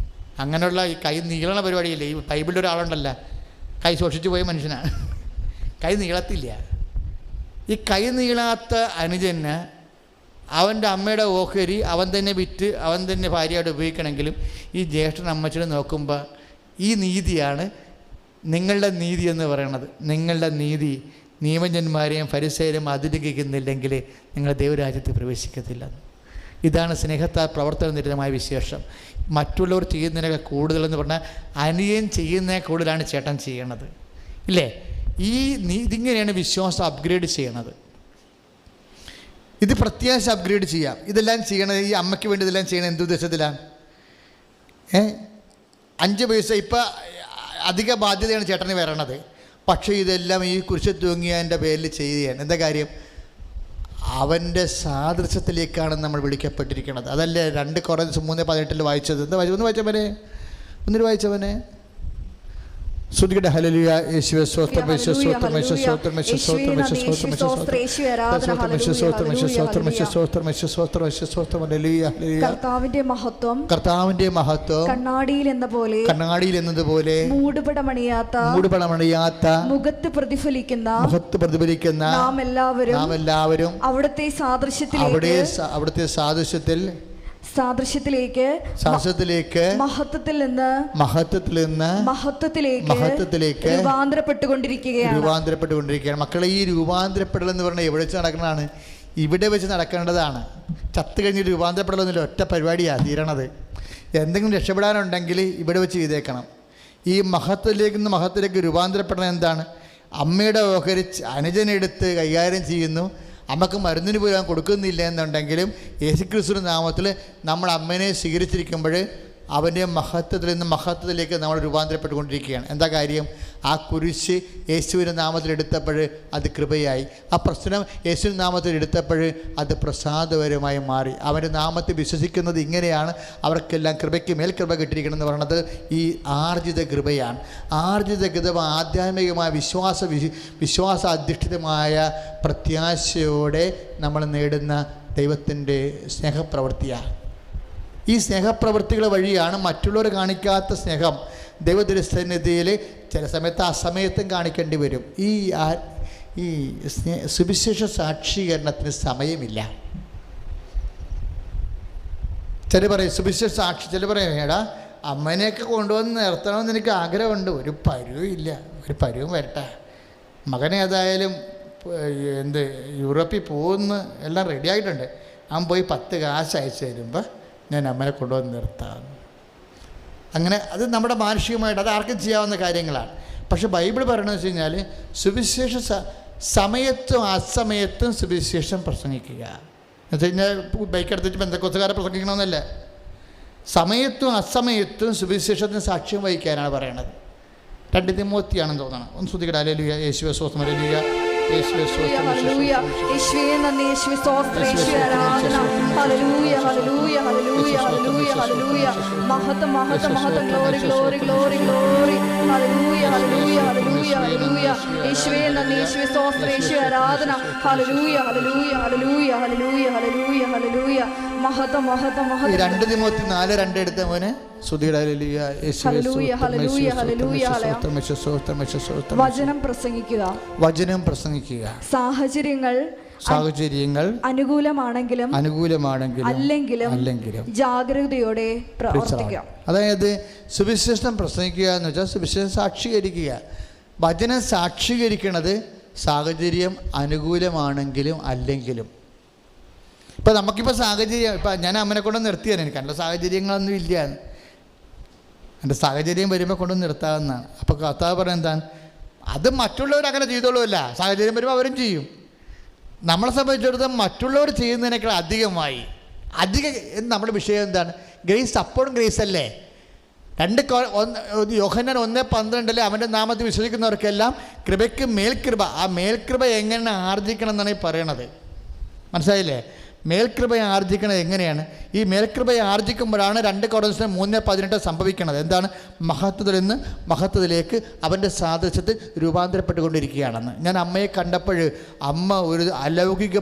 അങ്ങനെയുള്ള ഈ കൈ നീളണ പരിപാടിയില്ലേ, ഈ ബൈബിളിൽ ഒരാളുണ്ടല്ല, കൈ സൂക്ഷിച്ചു പോയ മനുഷ്യനാണ്, കൈ നീളത്തില്ല. ഈ കൈ നീളാത്ത അനുജന് അവൻ്റെ അമ്മയുടെ ഓഹരി അവൻ തന്നെ വിറ്റ് അവൻ തന്നെ ഭാര്യയായിട്ട് ഉപയോഗിക്കണമെങ്കിലും ഈ ജ്യേഷ്ഠൻ അമ്മച്ചിനെ നോക്കുമ്പോൾ ഈ നീതിയാണ് നിങ്ങളുടെ നീതി എന്ന് പറയുന്നത്. നിങ്ങളുടെ നീതി നിയമജ്ഞന്മാരെയും ഫരിസേയരെയും അതിലംഘിക്കുന്നില്ലെങ്കിൽ നിങ്ങൾ ദൈവരാജ്യത്തിൽ പ്രവേശിക്കത്തില്ല. ഇതാണ് സ്നേഹത്താൽ പ്രവർത്തനനിരതമായ വിശേഷം. മറ്റുള്ളവർ ചെയ്യുന്നതിനൊക്കെ കൂടുതലെന്ന് പറഞ്ഞാൽ അനിയൻ ചെയ്യുന്നതിനെ കൂടുതലാണ് ചേട്ടൻ ചെയ്യണത്, ഇല്ലേ? ഇതിങ്ങനെയാണ് വിശ്വാസം അപ്ഗ്രേഡ് ചെയ്യണത്. ഇത് പ്രത്യാശ അപ്ഗ്രേഡ് ചെയ്യാം. ഇതെല്ലാം ചെയ്യണത് ഈ അമ്മയ്ക്ക് വേണ്ടി ഇതെല്ലാം ചെയ്യണത് എന്തുദ്ദേശത്തിലാണ്? 5 പൈസ ഇപ്പം അധിക ബാധ്യതയാണ് ചേട്ടന് വരണത്. പക്ഷേ ഇതെല്ലാം ഈ കുരിശ് തൂങ്ങിയതിൻ്റെ പേരിൽ ചെയ്യുകയാണ്. എന്താ കാര്യം? അവൻ്റെ സാദൃശ്യത്തിലേക്കാണ് നമ്മൾ വിളിക്കപ്പെട്ടിരിക്കുന്നത്. അതല്ലേ 2 Corinthians 3:18 വായിച്ചത്? എന്താ വായിച്ചത്? ഒന്നിന് വായിച്ചവനെ ശ്രുതികട്ടെ. ഹല്ലേലൂയ. യേശുവേ സ്തോത്രം, യേശുവേ സ്തോത്രം, യേശുവേ സ്തോത്രം, യേശുവേ സ്തോത്രം, യേശുവേ സ്തോത്രം, യേശുവേ സ്തോത്രം, യേശുവേ സ്തോത്രം, യേശുവേ സ്തോത്രം, യേശുവേ സ്തോത്രം, യേശുവേ സ്തോത്രം. Hallelujah, hallelujah. കർത്താവിന്റെ മഹത്വം കണ്ണാടിയിൽ എന്നതുപോലെ മൂടുപടമണിയാത്ത മുഖത്ത് പ്രതിഫലിക്കുന്ന നാം എല്ലാവരും അവിടുത്തെ സാദൃശ്യത്തിൽ മഹത്വത്തിലേക്ക് രൂപാന്തരപ്പെട്ടുകൊണ്ടിരിക്കുകയാണ്. മക്കളെ, ഈ രൂപാന്തരപ്പെടൽ എന്ന് പറഞ്ഞാൽ എവിടെ വെച്ച് നടക്കുന്നതാണ്? ഇവിടെ വെച്ച് നടക്കേണ്ടതാണ്. ചത്ത് കഴിഞ്ഞ് രൂപാന്തരപ്പെടലൊന്നുമില്ല, ഒറ്റ പരിപാടിയാണ് തീരണത്. എന്തെങ്കിലും രക്ഷപ്പെടാനുണ്ടെങ്കിൽ ഇവിടെ വെച്ച് ചെയ്തേക്കണം. ഈ മഹത്വത്തിലേക്ക് രൂപാന്തരപ്പെടണം. എന്താണ്? അമ്മയുടെ ഓഹരി അനുജനെടുത്ത് കൈകാര്യം ചെയ്യുന്നു. അമ്മക്ക് മരുന്നിന് പോലും കൊടുക്കുന്നില്ല എന്നുണ്ടെങ്കിലും യേശുക്രിസ്തുവിന്റെ നാമത്തിൽ നമ്മൾ അമ്മേനെ സ്വീകരിച്ചിരിക്കുമ്പോൾ അവൻ്റെ മഹത്വത്തിൽ നിന്ന് മഹത്വത്തിലേക്ക് നമ്മൾ രൂപാന്തരപ്പെട്ടുകൊണ്ടിരിക്കുകയാണ്. എന്താ കാര്യം? ആ കുരിശ് യേശുവിൻ്റെ നാമത്തിൽ എടുത്തപ്പോൾ അത് കൃപയായി. ആ പ്രശ്നം യേശുവിൻ്റെ നാമത്തിൽ എടുത്തപ്പോൾ അത് പ്രസാദപരമായി മാറി. അവൻ്റെ നാമത്തിൽ വിശ്വസിക്കുന്നത് ഇങ്ങനെയാണ് അവർക്കെല്ലാം കൃപയ്ക്ക് മേൽ കൃപ കിട്ടിയിരിക്കണമെന്ന് പറയുന്നത് ഈ ആർജിത കൃപയാണ്. ആർജിത കൃപ ആധ്യാത്മികമായ വിശ്വാസ അധിഷ്ഠിതമായ പ്രത്യാശയോടെ നമ്മൾ നേടുന്ന ദൈവത്തിൻ്റെ സ്നേഹപ്രവൃത്തിയാണ്. ഈ സ്നേഹപ്രവൃത്തികൾ വഴിയാണ് മറ്റുള്ളവർ കാണിക്കാത്ത സ്നേഹം ദൈവത്തിരുസന്നിധിയിൽ ചില സമയത്ത് അസമയത്തും കാണിക്കേണ്ടി വരും. ഈ സുവിശേഷ സാക്ഷീകരണത്തിന് സമയമില്ല. ചില പറയും സുവിശേഷ സാക്ഷി, ചില പറയും എടാ അമ്മേനെയൊക്കെ കൊണ്ടുവന്ന് നിർത്തണമെന്ന് എനിക്ക് ആഗ്രഹമുണ്ട്, ഒരു പരുവും ഇല്ല, ഒരു പരുവും വരട്ടെ. മകനെ ഏതായാലും യൂറോപ്പിൽ പോകുന്ന എല്ലാം റെഡി ആയിട്ടുണ്ട്, അവൻ പോയി 10 കാശ് അയച്ചു തരുമ്പോൾ ഞാൻ അമ്മനെ കൊണ്ടുവന്ന് നിർത്താം. അങ്ങനെ അത് നമ്മുടെ മാനുഷികമായിട്ട് അത് ആർക്കും ചെയ്യാവുന്ന കാര്യങ്ങളാണ്. പക്ഷെ ബൈബിൾ പറയണമെന്ന് വെച്ച് കഴിഞ്ഞാൽ സുവിശേഷ സമയത്തും അസമയത്തും സുവിശേഷം പ്രസംഗിക്കുക എന്ന് വെച്ച് കഴിഞ്ഞാൽ ബൈക്കെടുത്തിട്ട് ബന്ധക്കോസുകാരെ പ്രസംഗിക്കണമെന്നല്ല, സമയത്തും അസമയത്തും സുവിശേഷത്തിന് സാക്ഷ്യം വഹിക്കാനാണ് പറയണത്. 2 തിമോത്തിയാണെന്ന് തോന്നണം. ഒന്ന് ശ്രുതിക്കട്ടെ. ഹല്ലേലൂയ. യേശുവേ സ്തോത്രം, ഹല്ലേലൂയ. ഹല്ലേലൂയ. യേശുവേ നന്ദി, യേശുവേ സ്തോത്രം, യേശുവേ ആരാധന. ഹല്ലേലൂയ, ഹല്ലേലൂയ, ഹല്ലേലൂയ, ഹല്ലേലൂയ, ഹല്ലേലൂയ. മഹത്വം, മഹത്വം, മഹത്വം. Glory, glory, glory, glory. Hallelujah, ഹല്ലേലൂയ, ഹല്ലേലൂയ, ഹല്ലേലൂയ. യേശുവേ നന്ദി, യേശുവേ സ്തോത്രം, യേശുവേ ആരാധന. ഹല്ലേലൂയ, ഹല്ലേലൂയ, ഹല്ലേലൂയ, ഹല്ലേലൂയ, ഹല്ലേലൂയ, ഹല്ലേലൂയ. മഹത്വം മഹത്വം ഈ മഹത്വം. 2 തിമോത്തി 4:2 എടുത്ത മോനെ സ്തുതിയുടെ ഹല്ലേലൂയ, യേശുവേ ഹല്ലേലൂയ, ഹല്ലേലൂയ, ഹല്ലേലൂയ, സ്തോത്രം, യേശുവേ സ്തോത്രം, യേശുവേ സ്തോത്രം. വചനം പ്രസംഗിക്കുക. വചനം പ്രസംഗിക്കുക. സാഹചര്യങ്ങൾ അനുകൂലമാണെങ്കിലും അല്ലെങ്കിലും ജാഗ്രതയോടെ പ്രവർത്തിക്കുക. അതായത് സുവിശേഷം പ്രസംഗിക്കുക എന്ന് വെച്ചാൽ സുവിശേഷം സാക്ഷീകരിക്കുക. വചനം സാക്ഷീകരിക്കുന്നത് സാഹചര്യം അനുകൂലമാണെങ്കിലും അല്ലെങ്കിലും. ഇപ്പം നമുക്കിപ്പോൾ സാഹചര്യം, ഇപ്പം ഞാൻ അമ്മനെ കൊണ്ട് നിർത്തിയാണ്, എനിക്ക് എൻ്റെ സാഹചര്യങ്ങളൊന്നും ഇല്ല, എൻ്റെ സാഹചര്യം വരുമ്പോൾ കൊണ്ട് നിർത്താമെന്നാണ്. അപ്പോൾ കർത്താവ് പറയുന്നത് എന്താണ്? അത് മറ്റുള്ളവർ അങ്ങനെ ചെയ്തോളുമല്ല, സാഹചര്യം വരുമ്പോൾ അവരും ചെയ്യും. നമ്മളെ സംബന്ധിച്ചിടത്തോളം മറ്റുള്ളവർ ചെയ്യുന്നതിനേക്കാൾ അധികമായി നമ്മുടെ വിഷയം എന്താണ്? ഗ്രേസ് അപ്പോഴും ഗ്രേസ് അല്ലേ? യോഹന്നാൻ 1:12 അവൻ്റെ നാമത്തിൽ വിശ്വസിക്കുന്നവർക്കെല്ലാം കൃപയ്ക്ക് മേൽകൃപ. ആ മേൽകൃപ എങ്ങനെ ആർജിക്കണം എന്നാണ് ഈ പറയണത്. മനസ്സിലായില്ലേ? മേൽകൃപയെ ആർജിക്കണത് എങ്ങനെയാണ്? ഈ മേൽകൃപയെ ആർജിക്കുമ്പോഴാണ് 2 കൊരിന്ത്യർ 3:18 സംഭവിക്കുന്നത്. എന്താണ്? മഹത്വത്തിൽ നിന്ന് മഹത്വത്തിലേക്ക് അവൻ്റെ സാദൃശ്യത്തിൽ രൂപാന്തരപ്പെട്ടുകൊണ്ടിരിക്കുകയാണെന്ന്. ഞാൻ അമ്മയെ കണ്ടപ്പോൾ അമ്മ ഒരു അലൗകിക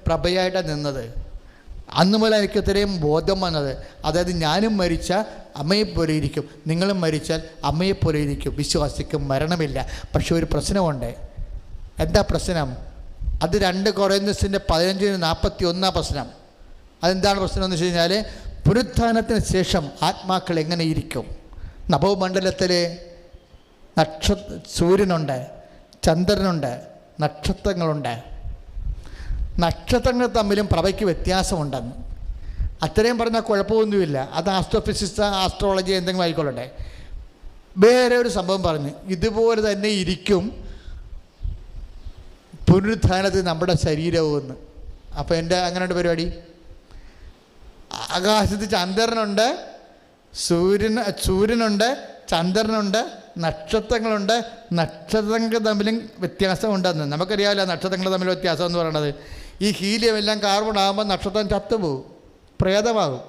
പ്രഭയായിട്ടാണ് നിന്നത്. അന്ന് മുതൽ എനിക്ക് ഇത്രയും ബോധം വന്നത്. അതായത് ഞാനും മരിച്ചാൽ അമ്മയെപ്പോലെ ഇരിക്കും, നിങ്ങളും മരിച്ചാൽ അമ്മയെപ്പോലെ ഇരിക്കും. വിശ്വാസിക്കും മരണമില്ല. പക്ഷെ ഒരു പ്രശ്നമുണ്ട്. എന്താ പ്രശ്നം? അത് 2 കൊരിന്ത്യർ 15:41 പ്രശ്നം. അതെന്താണ് പ്രശ്നം എന്ന് വെച്ച് കഴിഞ്ഞാൽ, പുനരുത്ഥാനത്തിന് ശേഷം ആത്മാക്കൾ എങ്ങനെ ഇരിക്കും? നഭോമണ്ഡലത്തിൽ സൂര്യനുണ്ട്, ചന്ദ്രനുണ്ട്, നക്ഷത്രങ്ങളുണ്ട്. നക്ഷത്രങ്ങൾ തമ്മിലും പ്രഭയ്ക്ക് വ്യത്യാസമുണ്ടെന്ന്. അത്രയും പറഞ്ഞാൽ കുഴപ്പമൊന്നുമില്ല. അത് ആസ്ട്രോഫിസിക്സ്, ആസ്ട്രോളജി എന്തെങ്കിലും ആയിക്കൊള്ളട്ടെ. വേറെ ഒരു സംഭവം പറഞ്ഞു, ഇതുപോലെ തന്നെ ഇരിക്കും പുനരുത്ഥാനത്തിൽ നമ്മുടെ ശരീരവുമെന്ന്. അപ്പോൾ എൻ്റെ അങ്ങനെയുണ്ട് പരിപാടി. ആകാശത്ത് ചന്ദ്രനുണ്ട്, സൂര്യനുണ്ട്, ചന്ദ്രനുണ്ട്, നക്ഷത്രങ്ങളുണ്ട്. നക്ഷത്രങ്ങൾ തമ്മിലും വ്യത്യാസമുണ്ടെന്ന് നമുക്കറിയാമല്ലോ. നക്ഷത്രങ്ങൾ തമ്മിൽ വ്യത്യാസം എന്ന് പറയണത്, ഈ ഹീലിയം എല്ലാം കാർബൺ ആകുമ്പോൾ നക്ഷത്രം ചത്തുപോകും, പ്രേതമാകും.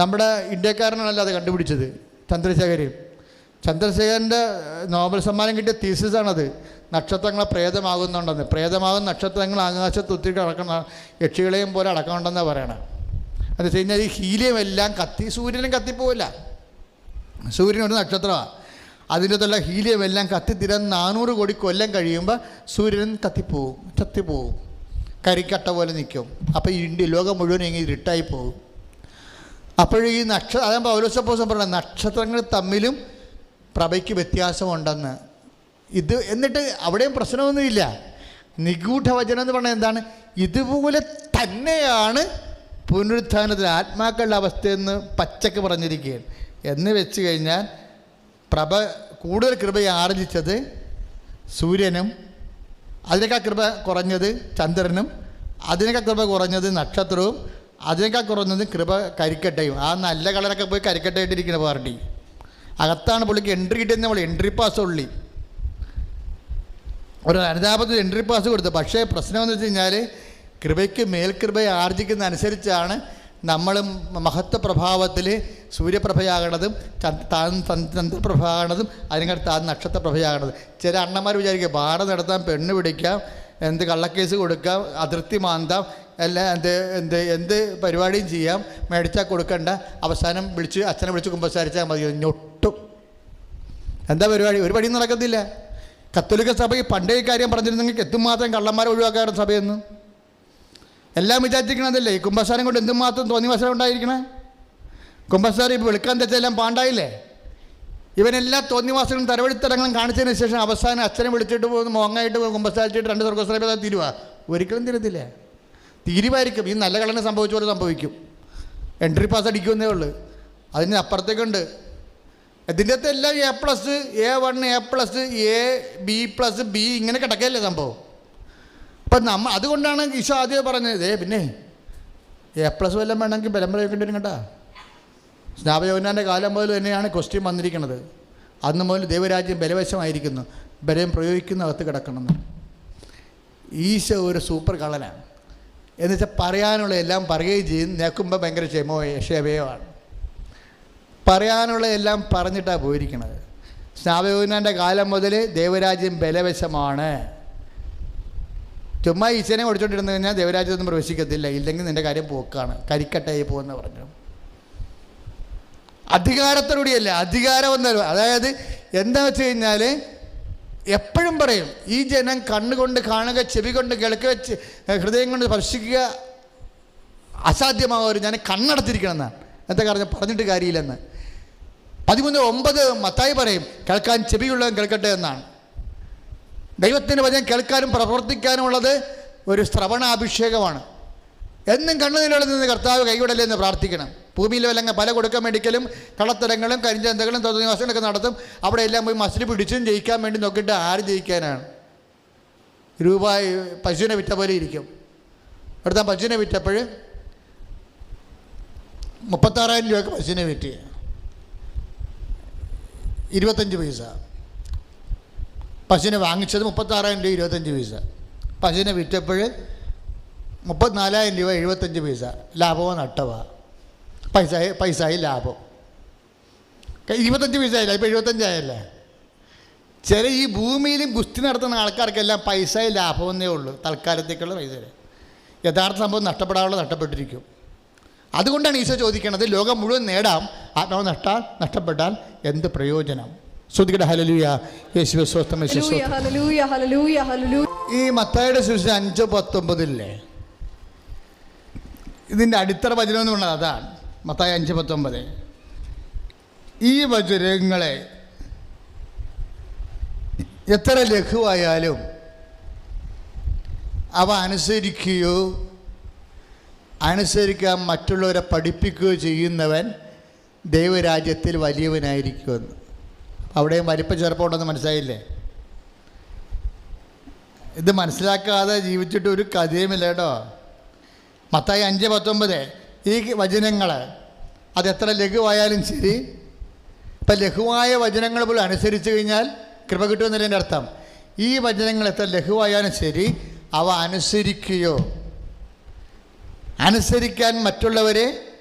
നമ്മുടെ ഇന്ത്യക്കാരനാണല്ലോ അത് കണ്ടുപിടിച്ചത്, ചന്ദ്രശേഖരൻ്റെ നോബൽ സമ്മാനം കിട്ടിയ തീസിസാണത്. നക്ഷത്രങ്ങളെ പ്രേതമാകുന്നുണ്ടെന്ന്. പ്രേതമാകുന്ന നക്ഷത്രങ്ങൾ ആകാശത്ത് ഒത്തിരി അടക്കണം, യക്ഷികളെയും പോലെ അടക്കമുണ്ടെന്നാണ് പറയണത്. എന്ന് വെച്ച് കഴിഞ്ഞാൽ ഈ ഹീലിയം എല്ലാം സൂര്യനും കത്തിപ്പോവില്ല. സൂര്യൻ ഒരു നക്ഷത്രമാണ്. അതിൻ്റെതുള്ള ഹീലിയം എല്ലാം കത്തിത്തീരാൻ 400 കോടി കൊല്ലം കഴിയുമ്പോൾ സൂര്യൻ കത്തിപ്പോവും, ചത്തിപ്പോവും, കരിക്കട്ട പോലെ നിൽക്കും. അപ്പോൾ ഈ ലോകം മുഴുവൻ ഇങ്ങനെ ഇരുട്ടായി പോകും. അപ്പോഴും ഈ അതാകുമ്പോൾ പൗലോസപ്പോസ്തലൻ പറഞ്ഞ നക്ഷത്രങ്ങൾ തമ്മിലും പ്രഭയ്ക്ക് വ്യത്യാസമുണ്ടെന്ന്. ഇത് എന്നിട്ട് അവിടെയും പ്രശ്നമൊന്നുമില്ല. നിഗൂഢവചനം എന്ന് പറഞ്ഞാൽ എന്താണ്? ഇതുപോലെ തന്നെയാണ് പുനരുത്ഥാനത്തിൽ ആത്മാക്കളുടെ അവസ്ഥയെന്ന് പച്ചക്ക് പറഞ്ഞിരിക്കുകയാണ്. എന്ന് വെച്ച് കഴിഞ്ഞാൽ കൂടുതൽ കൃപയെ ആർജിച്ചത് സൂര്യനും, അതിനേക്കാൾ കൃപ കുറഞ്ഞത് ചന്ദ്രനും, അതിനേക്കാൾ കൃപ കുറഞ്ഞത് നക്ഷത്രവും, അതിനേക്കാൾ കുറഞ്ഞത് കൃപ കരിക്കട്ടയും. ആ നല്ല കളറൊക്കെ പോയി കരിക്കട്ടയായിട്ടിരിക്കുന്ന പാർട്ടി അകത്താണ് പുള്ളിക്ക് എൻട്രി കിട്ടിയെന്ന് നമ്മൾ എൻട്രി പാസ് ഉള്ളി ഒരു അനുതാപത്തിൽ എൻട്രി പാസ് കൊടുത്തു. പക്ഷേ പ്രശ്നമെന്ന് വെച്ച് കഴിഞ്ഞാൽ കൃപയ്ക്ക് മേൽകൃപയെ ആർജിക്കുന്ന അനുസരിച്ചാണ് നമ്മൾ മഹത്വപ്രഭാവത്തിൽ സൂര്യപ്രഭയാകണതും ചന്ദ്രപ്രഭയാകണതും അതിനകത്ത് ആ നക്ഷത്രപ്രഭയാകണത്. ചില അണ്ണന്മാർ വിചാരിക്കുക ബാധ നടത്താം, പെണ്ണ് പിടിക്കാം, കള്ളക്കേസ് കൊടുക്കാം, അതിർത്തി മാന്താം, എല്ലാം എന്ത് പരിപാടിയും ചെയ്യാം, മേടിച്ചാൽ കൊടുക്കണ്ട, അവസാനം അച്ഛനെ വിളിച്ച് കുമ്പസാരിച്ചാൽ മതി. ഞൊട്ടും. എന്താ പരിപാടി? ഒരു പടിയും നടക്കത്തില്ല. കത്തോലിക്ക സഭ പണ്ടേ കാര്യം പറഞ്ഞിരുന്നെങ്കിൽ എന്തുമാത്രം കള്ളന്മാരെ ഒഴിവാക്കാറുണ്ട് സഭയെന്ന്. എല്ലാം വിചാരിച്ചിരിക്കണതല്ലേ ഈ കുമ്പസാരം കൊണ്ട് എന്തുമാത്രം തോന്നിവാസം ഉണ്ടായിരിക്കണേ. കുമ്പസാരം ഇപ്പോൾ വെളുക്കാൻ തെറ്റെല്ലാം പാണ്ടായില്ലേ. ഇവനെല്ലാ തോന്നിവാസങ്ങളും തരവടിത്തരങ്ങളും കാണിച്ചതിന് ശേഷം അവസാനം അച്ഛനെ വിളിച്ചിട്ട് പോകുന്ന മോങ്ങായിട്ട് കുമ്പസാരിച്ചിട്ട് 2 സ്വർഗ്ഗസ്ഥലം തീരുവാ. ഒരിക്കലും തീരത്തില്ല. തീരുമായിരിക്കും. ഈ നല്ല കളനെ സംഭവിച്ച പോലെ സംഭവിക്കും. എൻട്രി പാസ് അടിക്കുന്നേ ഉള്ളൂ. അതിന് അപ്പുറത്തേക്കുണ്ട്. ഇതിൻ്റെ അകത്ത് എല്ലാം A+, A1, A+, A, B, B ഇങ്ങനെ കിടക്കല്ലേ സംഭവം. അപ്പം അതുകൊണ്ടാണ് ഈശോ ആദ്യം പറഞ്ഞത്, പിന്നെ A+ വല്ലതും വേണമെങ്കിൽ ബലം പ്രയോഗിക്കേണ്ടി വരും കേട്ടാ. സ്നാപയോഹന്നാൻ്റെ കാലം മുതൽ തന്നെയാണ് ക്വസ്റ്റ്യൻ വന്നിരിക്കുന്നത്. അന്ന് മുതൽ ദൈവരാജ്യം ബലവശമായിരിക്കുന്നു, ബലം പ്രയോഗിക്കുന്ന അകത്ത് കിടക്കണമെന്ന്. ഈശോ ഒരു സൂപ്പർ കള്ളനാണ്. എന്നുവെച്ചാൽ പറയാനുള്ള എല്ലാം പറയുകയും ചെയ്യും. നേക്കുമ്പോൾ ഭയങ്കര ക്ഷമയാണ്. പറയാനുള്ള എല്ലാം പറഞ്ഞിട്ടാണ് പോയിരിക്കുന്നത്. സ്നാപയോഹന്നാൻ്റെ കാലം മുതൽ ദൈവരാജ്യം ബലവശമാണ്. ചുമ്മാ ഈശ്വരനെ ഓടിച്ചോണ്ടിരുന്നു കഴിഞ്ഞാൽ ദൈവരാജ്യത്തൊന്നും പ്രവേശിക്കത്തില്ല, ഇല്ലെങ്കിൽ നിൻ്റെ കാര്യം പോക്കാണ്, കരിക്കട്ടയായി പോകുമെന്ന് പറഞ്ഞു. അധികാരത്തോടുകൂടിയല്ല, അധികാരം എന്നല്ല. അതായത് എന്താ വെച്ച് കഴിഞ്ഞാൽ എപ്പോഴും പറയും, ഈ ജനം കണ്ണുകൊണ്ട് കാണുക, ചെവി കൊണ്ട് കേൾക്കുക, ഹൃദയം കൊണ്ട് സ്പർശിക്കുക അസാധ്യമാകും, ഞാൻ കണ്ണടച്ചിരിക്കണം എന്നാണ്. എന്താ കാരണം പറഞ്ഞിട്ട് കാര്യമില്ലെന്ന്. 13:9 മത്തായി പറയും, കേൾക്കാൻ ചെവിയുള്ളവൻ കേൾക്കട്ടെ എന്നാണ്. ദൈവത്തിൻ്റെ വചനം കേൾക്കാനും പ്രവർത്തിക്കാനുമുള്ളത് ഒരു ശ്രവണാഭിഷേകമാണ്. എന്നും കണ്ണുനീരോടെ നിന്ന് കർത്താവ് കൈവിടല്ലേ എന്ന് പ്രാർത്ഥിക്കണം. ഭൂമിയിൽ വല്ല പല കൊടുക്കാൻ മേടിക്കലും കള്ളത്തരങ്ങളും കരിഞ്ചന്തകളും തോന്നിവാസങ്ങളൊക്കെ നടത്തും. അവിടെ എല്ലാം പോയി മസിൽ പിടിച്ചും ജയിക്കാൻ വേണ്ടി നോക്കിയിട്ട് ആര് ജയിക്കാനാണ്? രൂപ പശുവിനെ വിറ്റ പോലെ ഇരിക്കും. അടുത്ത പശുവിനെ വിറ്റപ്പോൾ 36,000 രൂപയ്ക്ക് പശുവിനെ വിറ്റ് 25 പൈസ. പശുവിനെ വാങ്ങിച്ചത് 36,000 രൂപ 25 പൈസ. പശുവിനെ വിറ്റപ്പോൾ 34,000 രൂപ 75 പൈസ. ലാഭമോ നട്ടവാ? പൈസയായി ലാഭം. 25 പൈസ ആയില്ല, ഇപ്പോൾ 75 ആയല്ലേ. ചില ഈ ഭൂമിയിലും ഗുസ്തി നടത്തുന്ന ആൾക്കാർക്കെല്ലാം പൈസയിൽ ലാഭമെന്നേ ഉള്ളൂ, തൽക്കാലത്തേക്കുള്ള പൈസ. യഥാർത്ഥ സംഭവം നഷ്ടപ്പെടാനുള്ള നഷ്ടപ്പെട്ടിരിക്കും. അതുകൊണ്ടാണ് ഈശോ ചോദിക്കണത്, ലോകം മുഴുവൻ നേടാം, ആത്മാവ് നഷ്ടപ്പെട്ടാൽ എന്ത് പ്രയോജനം? ശ്രുതികട ഹല്ലേലൂയ, യേശുവേ സ്തോത്രം, യേശുവേ സ്തോത്രം. ഈ മത്തായിയുടെ സുവിശേഷം 5:19 ഇതിൻ്റെ അടിത്തറ വചനം എന്ന് പറഞ്ഞത് അതാണ്. മത്തായി 5:19. ഈ വചനങ്ങളെ എത്ര ലഘുവായാലും അവ അനുസരിക്കാൻ മറ്റുള്ളവരെ പഠിപ്പിക്കുകയോ ചെയ്യുന്നവൻ ദൈവരാജ്യത്തിൽ വലിയവനായിരിക്കുമെന്ന്. അവിടെയും വലിപ്പ ചെറുപ്പമുണ്ടെന്ന് മനസ്സിലായില്ലേ? ഇത് മനസ്സിലാക്കാതെ ജീവിച്ചിട്ട് ഒരു കഥയുമില്ല കേട്ടോ. മത്തായി 5:19 ഈ വചനങ്ങൾ അതെത്ര ലഘുവായാലും ശരി, ഇപ്പം ലഘുവായ വചനങ്ങൾ പോലും അനുസരിച്ച് കഴിഞ്ഞാൽ കൃപ കിട്ടുമെന്നതിൻ്റെ എൻ്റെ അർത്ഥം. ഈ വചനങ്ങൾ എത്ര ലഘുവായാലും ശരി, അവ അനുസരിക്കാൻ മറ്റുള്ളവരെ